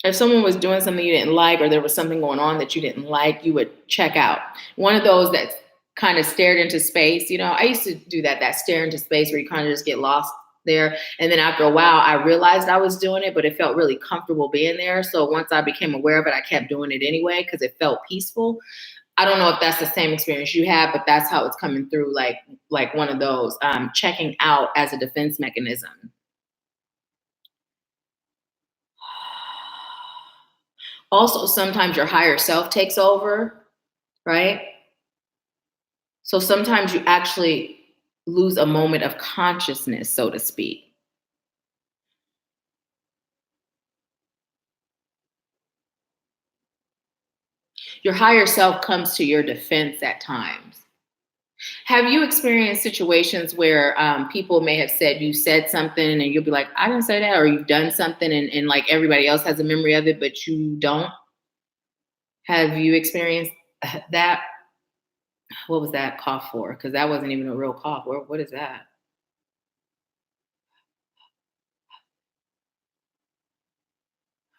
If someone was doing something you didn't like, or there was something going on that you didn't like, you would check out. One of those that kind of stared into space. You know, I used to do that stare into space where you kind of just get lost there. And then after a while, I realized I was doing it, but it felt really comfortable being there. So once I became aware of it, I kept doing it anyway because it felt peaceful. I don't know if that's the same experience you have, but that's how it's coming through, like one of those, checking out as a defense mechanism. Also, sometimes your higher self takes over, right? So sometimes you actually lose a moment of consciousness, so to speak. Your higher self comes to your defense at times. Have you experienced situations where people may have said you said something and you'll be like, I didn't say that, or you've done something and like everybody else has a memory of it, but you don't? Have you experienced that? What was that cough for? Because that wasn't even a real cough. What is that?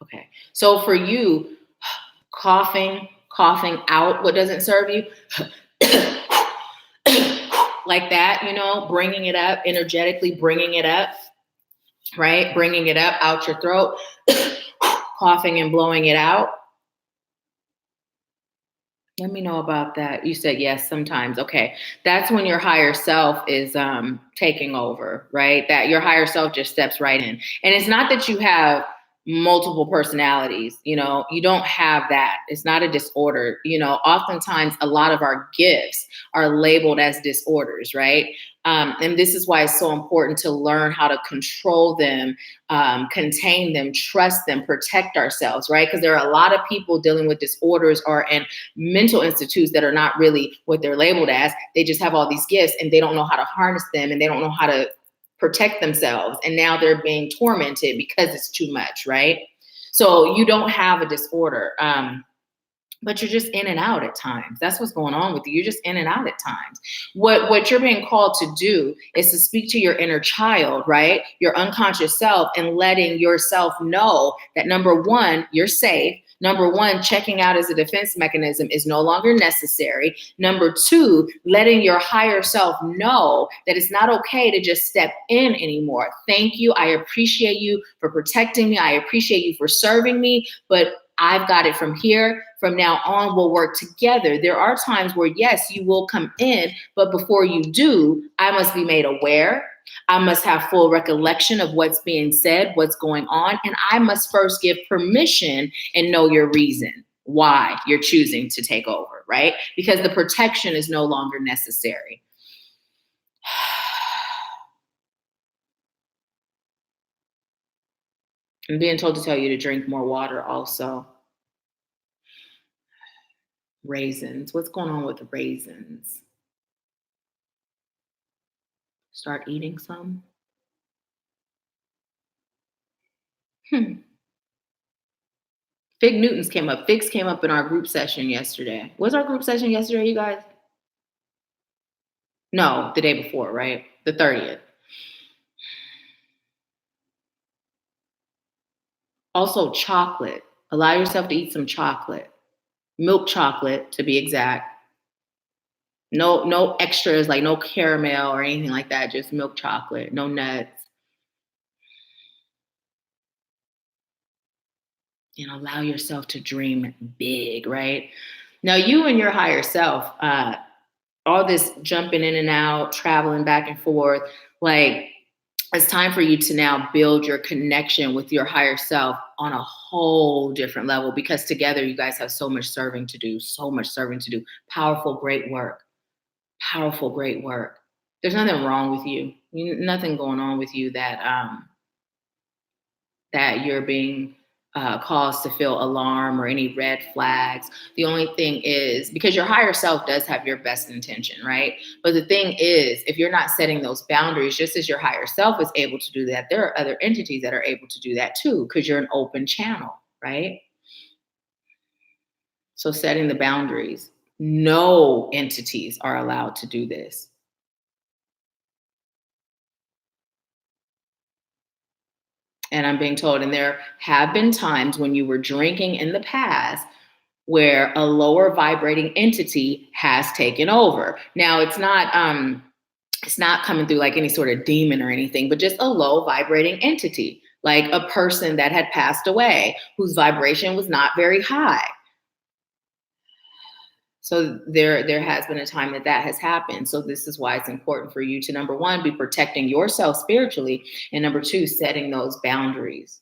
Okay. So for you, coughing out what doesn't serve you, like that, you know, bringing it up, energetically bringing it up, right? Bringing it up out your throat, coughing and blowing it out. Let me know about that. You said yes, sometimes. Okay. That's when your higher self is taking over, right? That your higher self just steps right in. And it's not that you have multiple personalities, you know, you don't have that. It's not a disorder. You know, oftentimes a lot of our gifts are labeled as disorders, right? And this is why it's so important to learn how to control them, contain them, trust them, protect ourselves, right? Because there are a lot of people dealing with disorders or in mental institutes that are not really what they're labeled as. They just have all these gifts and they don't know how to harness them and they don't know how to protect themselves. And now they're being tormented because it's too much, right? So you don't have a disorder. But you're just in and out at times. That's what's going on with you. You're just in and out at times. What you're being called to do is to speak to your inner child, right? Your unconscious self, and letting yourself know that number one, you're safe. Number one, checking out as a defense mechanism is no longer necessary. Number two, letting your higher self know that it's not okay to just step in anymore. Thank you. I appreciate you for protecting me. I appreciate you for serving me, but I've got it from here. From now on, we'll work together. There are times where, yes, you will come in, but before you do, I must be made aware. I must have full recollection of what's being said, what's going on. And I must first give permission and know your reason why you're choosing to take over, right? Because the protection is no longer necessary. I'm being told to tell you to drink more water also. Raisins. What's going on with the raisins? Start eating some. Fig Newtons came up. Figs came up in our group session yesterday. Was our group session yesterday, you guys? No, the day before, right? The 30th. Also, chocolate. Allow yourself to eat some chocolate. Milk chocolate, to be exact. No extras, like no caramel or anything like that. Just milk chocolate. No nuts. and allow yourself to dream big, right? Now, you and your higher self, all this jumping in and out, traveling back and forth, like it's time for you to now build your connection with your higher self on a whole different level, because together you guys have so much serving to do, so much serving to do. Powerful, great work. Powerful, great work. There's nothing wrong with you. Nothing going on with you that you're being caused to feel alarm or any red flags. The only thing is, because your higher self does have your best intention, right? But the thing is, if you're not setting those boundaries, just as your higher self is able to do that, there are other entities that are able to do that too, because you're an open channel, right? So setting the boundaries. No entities are allowed to do this. And I'm being told, and there have been times when you were drinking in the past where a lower vibrating entity has taken over. Now it's not coming through like any sort of demon or anything, but just a low vibrating entity, like a person that had passed away whose vibration was not very high. So there has been a time that has happened. So this is why it's important for you to, number one, be protecting yourself spiritually, and number two, setting those boundaries.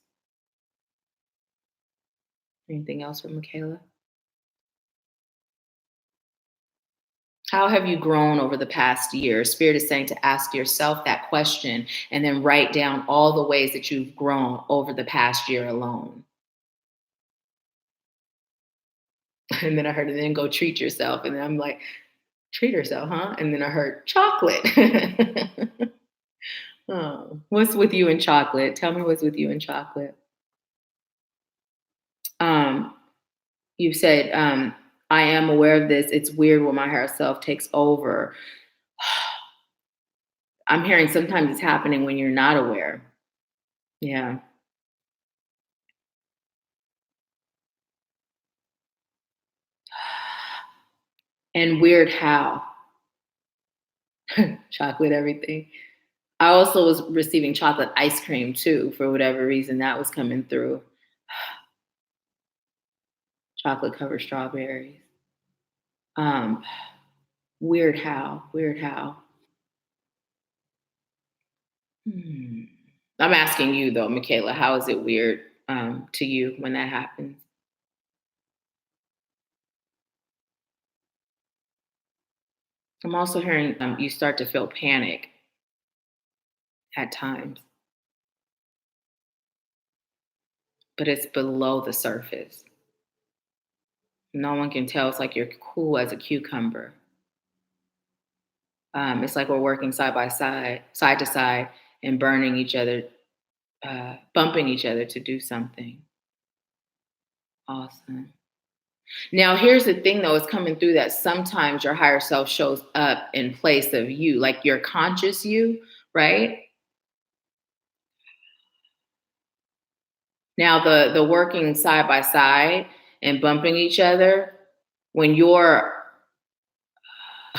Anything else from Michaela? How have you grown over the past year? Spirit is saying to ask yourself that question and then write down all the ways that you've grown over the past year alone. And then I heard, and then go treat yourself. And then I'm like, treat herself, huh? And then I heard chocolate. Oh, what's with you and chocolate? Tell me what's with you and chocolate. Um, you said, I am aware of this. It's weird when my higher self takes over. I'm hearing sometimes it's happening when you're not aware. Yeah. And weird how. Chocolate everything. I also was receiving chocolate ice cream too, for whatever reason that was coming through. Chocolate covered strawberries. Um, weird how. Weird how. Hmm. I'm asking you though, Michaela, how is it weird to you when that happens? I'm also hearing you start to feel panic at times, but it's below the surface. No one can tell. It's like you're cool as a cucumber. It's like we're working side by side, side to side, and burning each other, bumping each other to do something. Awesome. Now, here's the thing though, it's coming through that sometimes your higher self shows up in place of you, like your conscious you, right? Now, the working side by side and bumping each other, when you're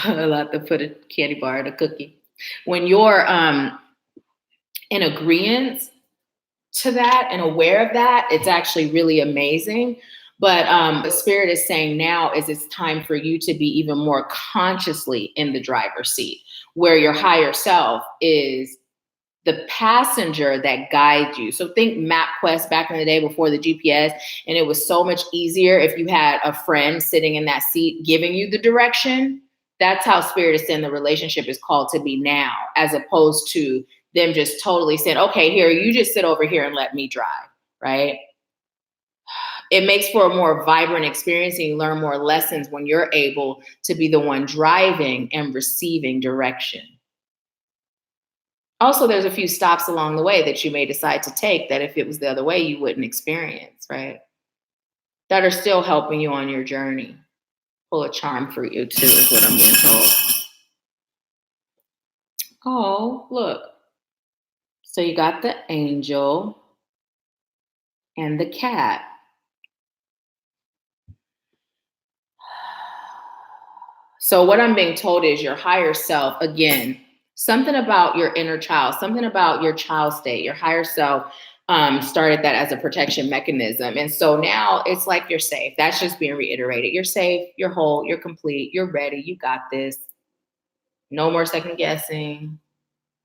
allowed to put a candy bar in a cookie, when you're in agreement to that and aware of that, it's actually really amazing. But what Spirit is saying now is it's time for you to be even more consciously in the driver's seat, where your higher self is the passenger that guides you. So think MapQuest back in the day before the GPS, and it was so much easier if you had a friend sitting in that seat giving you the direction. That's how Spirit is saying the relationship is called to be now, as opposed to them just totally saying, okay, here, you just sit over here and let me drive, right? It makes for a more vibrant experience, and you learn more lessons when you're able to be the one driving and receiving direction. Also, there's a few stops along the way that you may decide to take that if it was the other way, you wouldn't experience, right? That are still helping you on your journey. Pull a charm for you too, is what I'm being told. Oh, look. So you got the angel and the cat. So what I'm being told is your higher self, again, something about your inner child, something about your child state, your higher self started that as a protection mechanism. And so now it's like you're safe. That's just being reiterated. You're safe, you're whole, you're complete, you're ready, you got this. No more second guessing,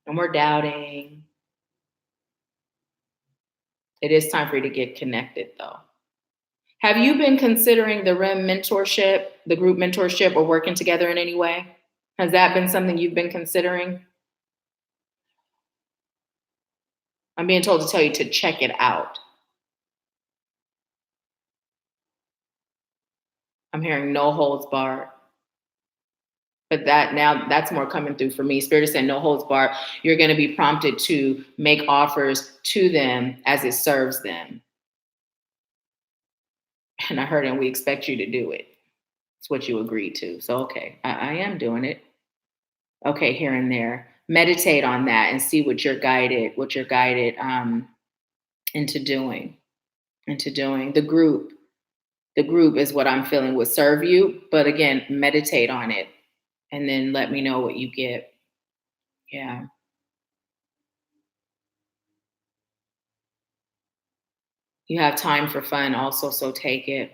no more doubting. It is time for you to get connected though. Have you been considering the REM mentorship, the group mentorship, or working together in any way? Has that been something you've been considering? I'm being told to tell you to check it out. I'm hearing no holds barred. But that's more coming through for me. Spirit is saying no holds barred. You're going to be prompted to make offers to them as it serves them. And I heard, and we expect you to do it. It's what you agreed to. So, okay, I am doing it. Okay, here and there. Meditate on that and see what you're guided into doing. The group is what I'm feeling would serve you. But again, meditate on it and then let me know what you get. Yeah. You have time for fun also, so take it.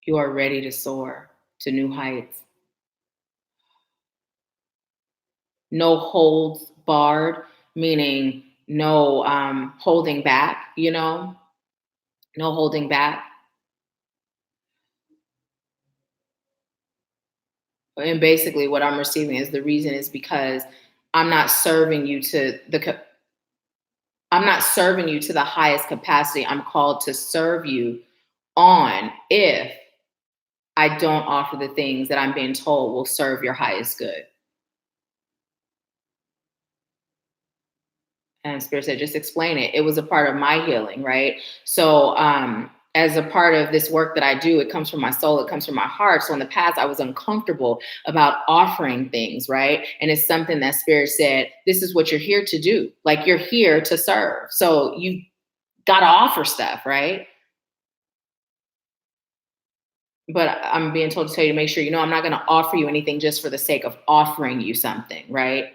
You are ready to soar to new heights. No holds barred, meaning no holding back, no holding back. And basically what I'm receiving is the reason is because I'm not serving you to the highest capacity I'm called to serve you on if I don't offer the things that I'm being told will serve your highest good. And Spirit said, just explain it. It was a part of my healing, right? So as a part of this work that I do, it comes from my soul, it comes from my heart. So in the past, I was uncomfortable about offering things, right? And it's something that Spirit said, this is what you're here to do. Like you're here to serve. So you got to offer stuff, right? But I'm being told to tell you to make sure, I'm not going to offer you anything just for the sake of offering you something, right?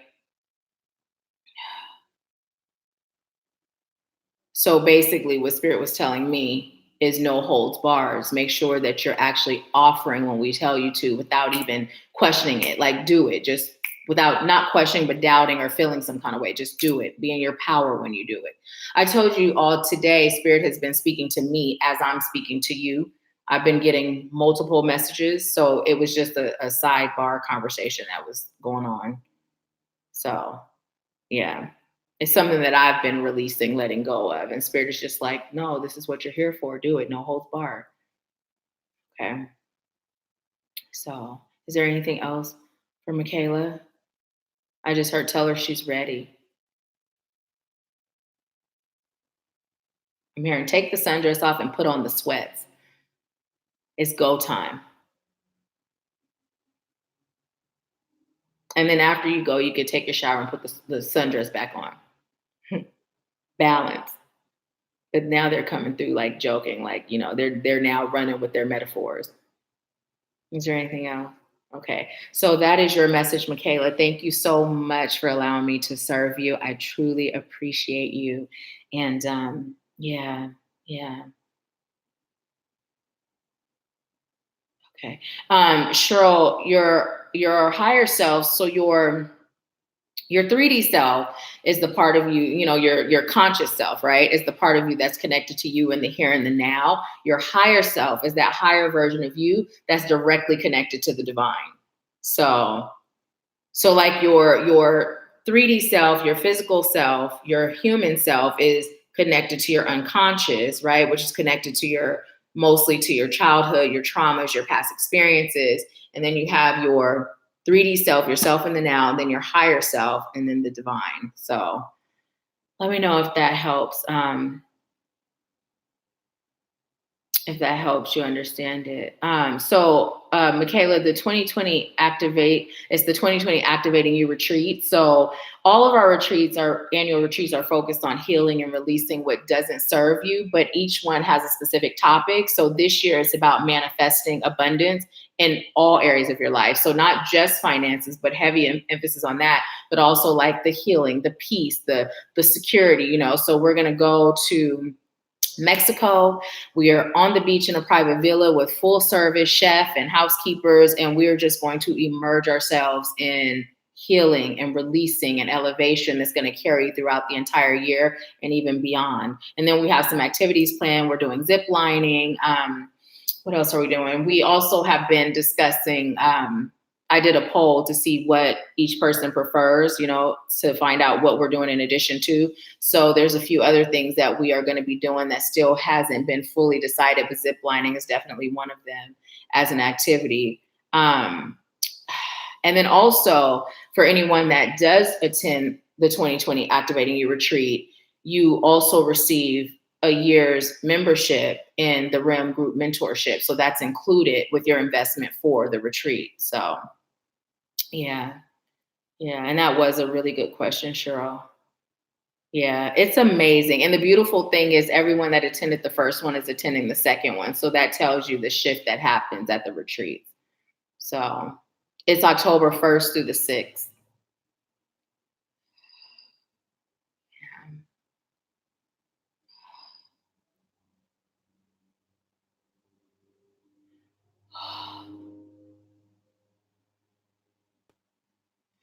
So basically what Spirit was telling me is no holds bars. Make sure that you're actually offering when we tell you to without even questioning it. Like do it just without not questioning, but doubting or feeling some kind of way. Just do it. Be in your power when you do it. I told you all today, Spirit has been speaking to me as I'm speaking to you. I've been getting multiple messages. So it was just a sidebar conversation that was going on. So yeah. It's something that I've been releasing, letting go of. And Spirit is just like, no, this is what you're here for. Do it. No holds barred. Okay. So is there anything else for Michaela? I just heard tell her she's ready. I'm hearing take the sundress off and put on the sweats. It's go time. And then after you go, you could take your shower and put the sundress back on. Balance. But now they're coming through like joking, like, they're now running with their metaphors. Is there anything else? Okay. So that is your message, Michaela. Thank you so much for allowing me to serve you. I truly appreciate you. And yeah. Okay. Cheryl, your higher self, so your 3D self is the part of you, your conscious self, right? Is the part of you that's connected to you in the here and the now. Your higher self is that higher version of you that's directly connected to the divine. So like your 3D self, your physical self, your human self is connected to your unconscious, right? Which is connected to mostly to your childhood, your traumas, your past experiences. And then you have your 3D self, yourself in the now, and then your higher self, and then the divine. So let me know if that helps. If that helps you understand it. Michaela, the 2020 Activate is the 2020 Activating You retreat. So all of our retreats, our annual retreats, are focused on healing and releasing what doesn't serve you, but each one has a specific topic. So this year it's about manifesting abundance in all areas of your life. So not just finances, but heavy emphasis on that, but also like the healing, the peace, the security, you know. So we're going to go to Mexico. We are on the beach in a private villa with full service chef and housekeepers, and we're just going to immerse ourselves in healing and releasing and elevation that's going to carry throughout the entire year and even beyond. And then we have some activities planned. We're doing zip lining. What else are we doing? We also have been discussing, I did a poll to see what each person prefers, you know, to find out what we're doing in addition to. So there's a few other things that we are going to be doing that still hasn't been fully decided, but zip lining is definitely one of them as an activity. And then also for anyone that does attend the 2020 Activating You Retreat, you also receive a year's membership in the REM group mentorship. So that's included with your investment for the retreat. So yeah. And that was a really good question, Cheryl. Yeah, it's amazing. And the beautiful thing is everyone that attended the first one is attending the second one. So that tells you the shift that happens at the retreat. So it's October 1st through the 6th.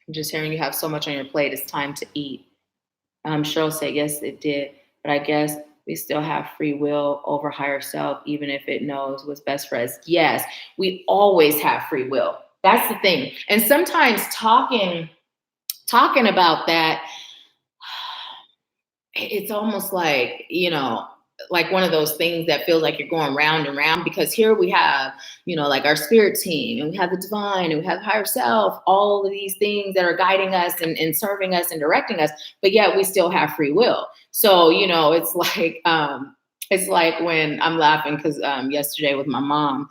I'm just hearing you have so much on your plate. It's time to eat. Cheryl said, yes, it did. But I guess we still have free will over higher self, even if it knows what's best for us. Yes, we always have free will. That's the thing. And sometimes talking about that, it's almost like, you know, like one of those things that feels like you're going round and round, because here we have, you know, like our spirit team, and we have the divine, and we have higher self, all of these things that are guiding us and serving us and directing us, but yet we still have free will. So, you know, it's like when I'm laughing because yesterday with my mom,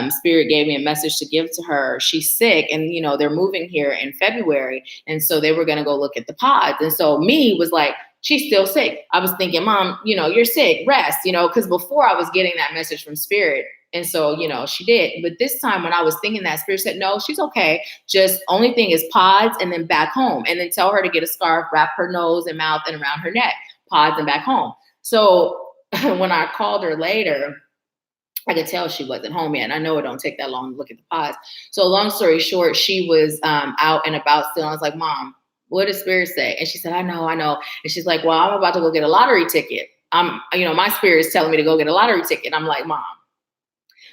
Spirit gave me a message to give to her. She's sick, and, you know, they're moving here in February. And so they were going to go look at the pods. And so me was like, she's still sick. I was thinking, Mom, you know, you're sick, rest, you know, because before I was getting that message from Spirit. And so, you know, she did. But this time when I was thinking that, Spirit said, no, she's okay. Just only thing is pods and then back home. And then tell her to get a scarf, wrap her nose and mouth and around her neck, pods and back home. So when I called her later, I could tell she wasn't home yet. And I know it don't take that long to look at the pods. So long story short, she was out and about still. I was like, Mom, what does Spirit say? And she said, I know. And she's like, well, I'm about to go get a lottery ticket. My Spirit is telling me to go get a lottery ticket. I'm like, Mom,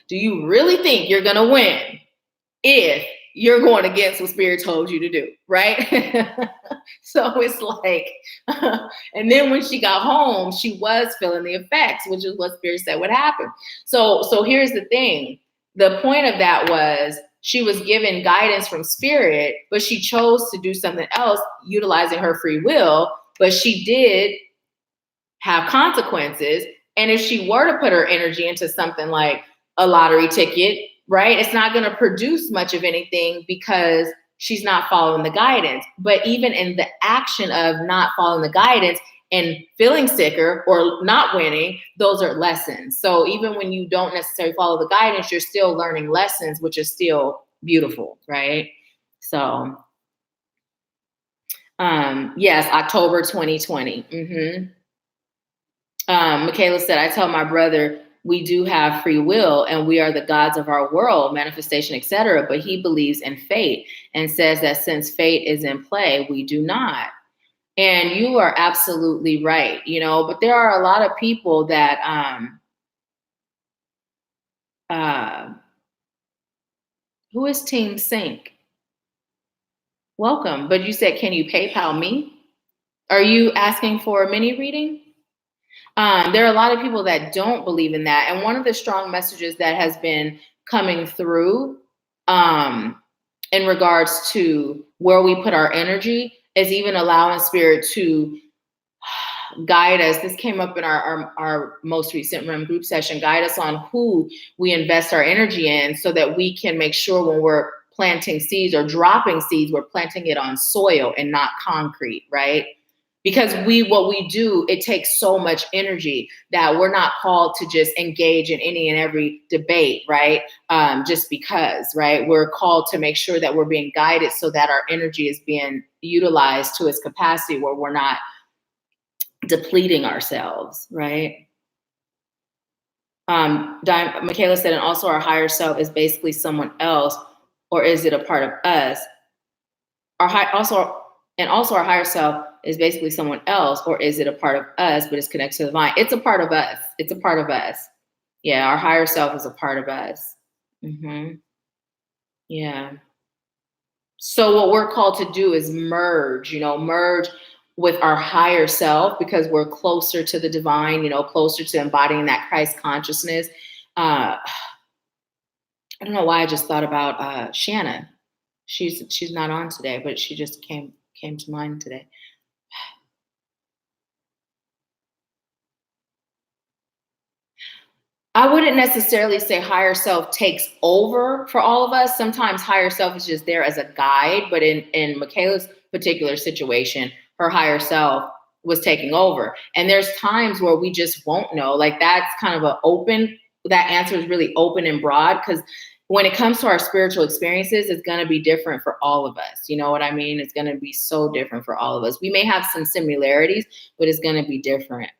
do you really think you're going to win if you're going against what Spirit told you to do? Right? So it's like, and then when she got home, she was feeling the effects, which is what Spirit said would happen. So here's the thing. The point of that was, she was given guidance from Spirit, but she chose to do something else utilizing her free will, but she did have consequences. And if she were to put her energy into something like a lottery ticket, right, it's not going to produce much of anything because she's not following the guidance. But even in the action of not following the guidance and feeling sicker or not winning, those are lessons. So even when you don't necessarily follow the guidance, you're still learning lessons, which is still beautiful, right? So, yes, October 2020. Michaela said, I tell my brother, we do have free will and we are the gods of our world, manifestation, etc. But he believes in fate and says that since fate is in play, we do not. And you are absolutely right, you know, but there are a lot of people that, who is Team Sync? Welcome. But you said, can you PayPal me? Are you asking for a mini reading? There are a lot of people that don't believe in that. And one of the strong messages that has been coming through in regards to where we put our energy is even allowing Spirit to guide us. This came up in our most recent REM group session, guide us on who we invest our energy in so that we can make sure when we're planting seeds or dropping seeds, we're planting it on soil and not concrete, right? Because what we do, it takes so much energy that we're not called to just engage in any and every debate, right? Just because, right? We're called to make sure that we're being guided so that our energy is being utilized to its capacity, where we're not depleting ourselves, right? Michaela said, and also our higher self is basically someone else, or is it a part of us? Also our higher self is basically someone else, or is it a part of us, but it's connected to the divine? It's a part of us. It's a part of us. Yeah, our higher self is a part of us. Mm-hmm. Yeah. So what we're called to do is merge with our higher self, because we're closer to the divine, closer to embodying that Christ consciousness. I don't know why I just thought about Shanna. She's not on today, but she just came to mind today. I wouldn't necessarily say higher self takes over for all of us. Sometimes higher self is just there as a guide, but in Michaela's particular situation, her higher self was taking over. And there's times where we just won't know. Like, that's kind of that answer is really open and broad, because when it comes to our spiritual experiences, it's going to be different for all of us. You know what I mean? It's going to be so different for all of us. We may have some similarities, but it's going to be different.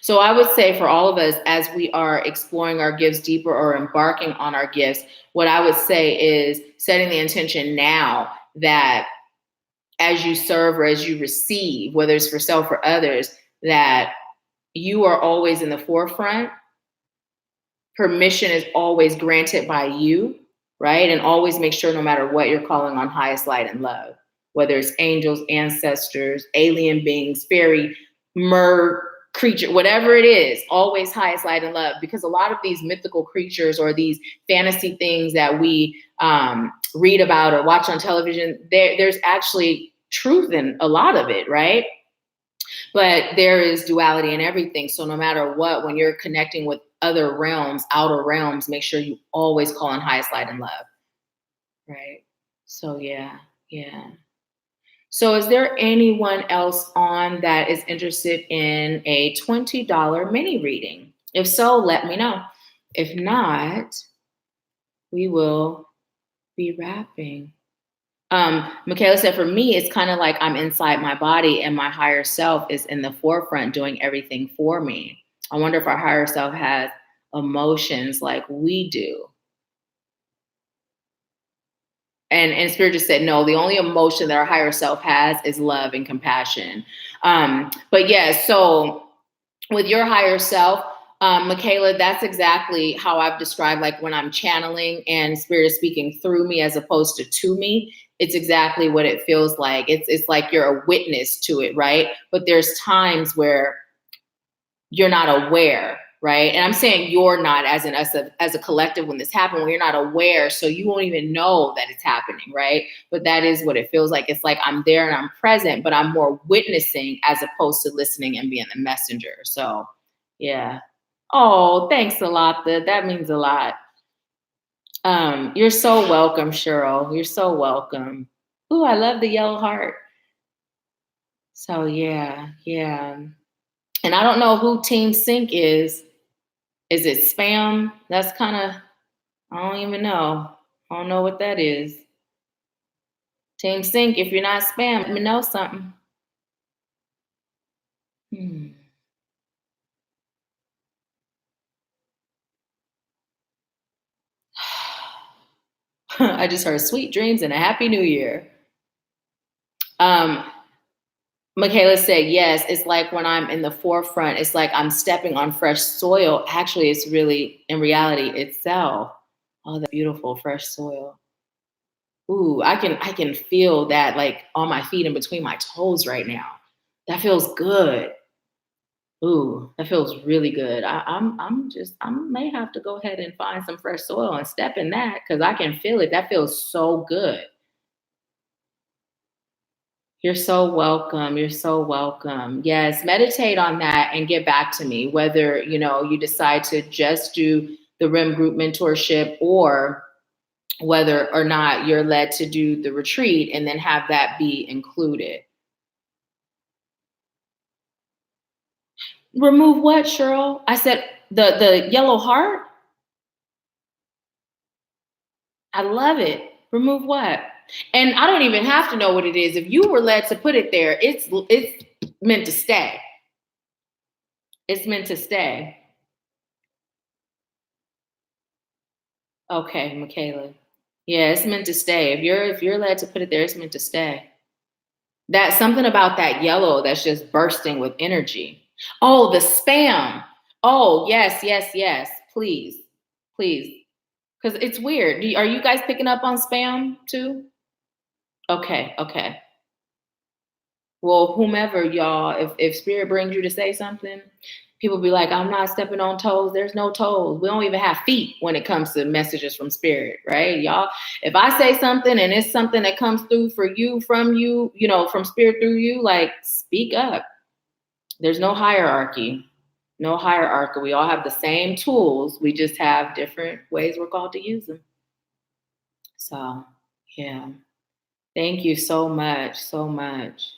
So I would say for all of us, as we are exploring our gifts deeper or embarking on our gifts, what I would say is setting the intention now that as you serve or as you receive, whether it's for self or others, that you are always in the forefront. Permission is always granted by you, right? And always make sure, no matter what, you're calling on highest light and love, whether it's angels, ancestors, alien beings, fairy, mer, creature, whatever it is, always highest light and love. Because a lot of these mythical creatures or these fantasy things that we read about or watch on television, there's actually truth in a lot of it, right? But there is duality in everything. So no matter what, when you're connecting with other realms, outer realms, make sure you always call on highest light and love, right? So yeah. So is there anyone else on that is interested in a $20 mini reading? If so, let me know. If not, we will be wrapping. Michaela said, for me, it's kind of like I'm inside my body and my higher self is in the forefront doing everything for me. I wonder if our higher self has emotions like we do. And Spirit just said, no, the only emotion that our higher self has is love and compassion. But yeah, so with your higher self, Michaela, that's exactly how I've described, like when I'm channeling and Spirit is speaking through me as opposed to me. It's exactly what it feels like. It's like you're a witness to it, right? But there's times where you're not aware, right? And I'm saying you're not as in us as a collective when this happened, when you're not aware, so you won't even know that it's happening, right? But that is what it feels like. It's like I'm there and I'm present, but I'm more witnessing as opposed to listening and being the messenger. So yeah. Oh, thanks a lot. That means a lot. You're so welcome, Cheryl. You're so welcome. Ooh, I love the yellow heart. So yeah. And I don't know who Team Sync is. Is it spam? That's kind of, I don't even know. I don't know what that is. Team Sync, if you're not spam, let me know something. I just heard sweet dreams and a happy new year. Michaela said, yes, it's like when I'm in the forefront, it's like I'm stepping on fresh soil. Actually, it's really, in reality, itself. Oh, that beautiful fresh soil. Ooh, I can feel that like on my feet and between my toes right now. That feels good. Ooh, that feels really good. I may have to go ahead and find some fresh soil and step in that because I can feel it. That feels so good. You're so welcome. You're so welcome. Yes, meditate on that and get back to me, whether, you decide to just do the RIM group mentorship or whether or not you're led to do the retreat and then have that be included. Remove what, Cheryl? I said the yellow heart. I love it. Remove what? And I don't even have to know what it is. If you were led to put it there, it's meant to stay. It's meant to stay. Okay, Michaela. Yeah, it's meant to stay. If you're led to put it there, it's meant to stay. That's something about that yellow that's just bursting with energy. Oh, the spam. Oh, yes, yes, yes. Please, please. Because it's weird. Are you guys picking up on spam too? Okay, okay. Well, whomever y'all, if spirit brings you to say something, people be like, I'm not stepping on toes. There's no toes. We don't even have feet when it comes to messages from spirit, right? Y'all, if I say something and it's something that comes through for you, from you, you know, from spirit through you, like speak up. There's no hierarchy. No hierarchy. We all have the same tools. We just have different ways we're called to use them. So, yeah. Thank you so much. So much.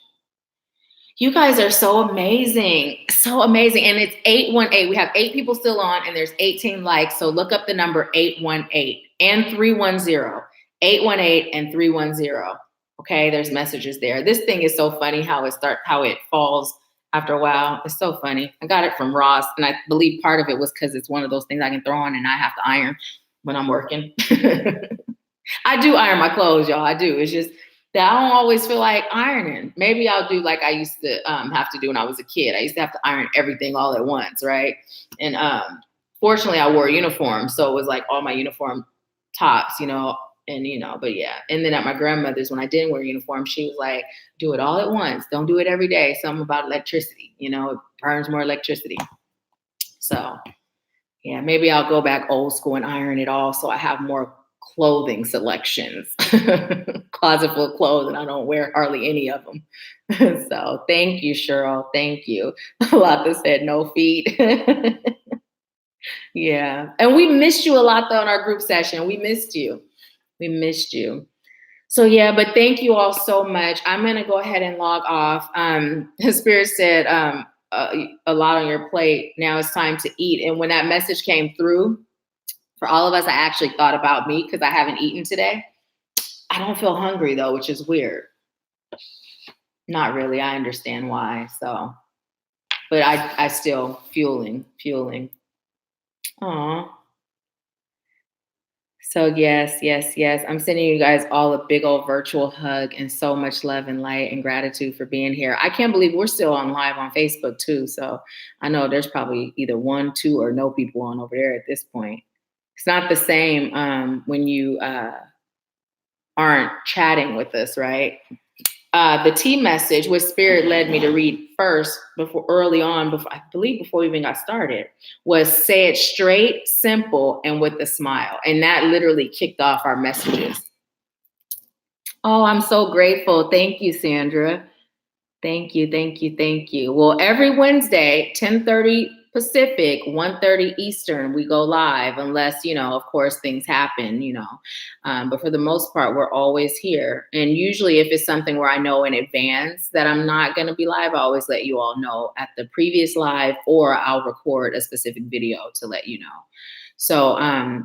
You guys are so amazing. So amazing. And it's 818. We have 8 people still on and there's 18 likes. So look up the number 818 and 310. 818 and 310. Okay, there's messages there. This thing is so funny how it falls after a while. It's so funny. I got it from Ross, and I believe part of it was because it's one of those things I can throw on and I have to iron when I'm working. I do iron my clothes, y'all. I do. It's just that I don't always feel like ironing. Maybe I'll do like I used to have to do when I was a kid. I used to have to iron everything all at once, right? And fortunately, I wore a uniform, so it was like all my uniform tops, you know, and you know. But yeah, and then at my grandmother's, when I didn't wear a uniform, she was like, "Do it all at once. Don't do it every day." Something about electricity, you know, it burns more electricity. So yeah, maybe I'll go back old school and iron it all, so I have more clothing selections, closet full of clothes, and I don't wear hardly any of them. So thank you, Cheryl. Thank you. Lata said no feet. Yeah. And we missed you a lot though in our group session. We missed you. We missed you. So yeah, but thank you all so much. I'm gonna go ahead and log off. Spirit said a lot on your plate. Now it's time to eat. And when that message came through, for all of us, I actually thought about me because I haven't eaten today. I don't feel hungry though, which is weird. Not really. I understand why. So, but I still fueling. Aw. So yes. I'm sending you guys all a big old virtual hug and so much love and light and gratitude for being here. I can't believe we're still on live on Facebook too. So I know there's probably either 1, 2, or no people on over there at this point. It's not the same when you aren't chatting with us, right? The T message, which Spirit led me to read first, before we even got started, was say it straight, simple, and with a smile. And that literally kicked off our messages. Oh, I'm so grateful. Thank you, Sandra. Thank you. Well, every Wednesday, 10:30 Pacific, 1:30 Eastern, we go live, unless, you know, of course, things happen, you know. But for the most part, we're always here. And usually if it's something where I know in advance that I'm not going to be live, I always let you all know at the previous live, or I'll record a specific video to let you know. So,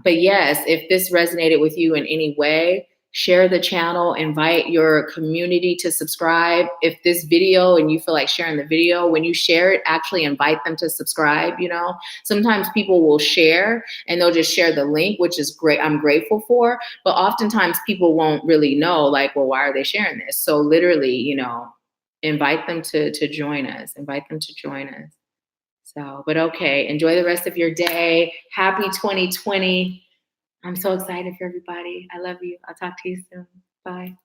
but yes, if this resonated with you in any way, share the channel, invite your community to subscribe. If this video and you feel like sharing the video, when you share it, actually invite them to subscribe. You know, sometimes people will share and they'll just share the link, which is great. I'm grateful for, but oftentimes people won't really know, like, well, why are they sharing this? So literally, you know, invite them to join us, So, but okay, enjoy the rest of your day. Happy 2020. I'm so excited for everybody. I love you. I'll talk to you soon. Bye.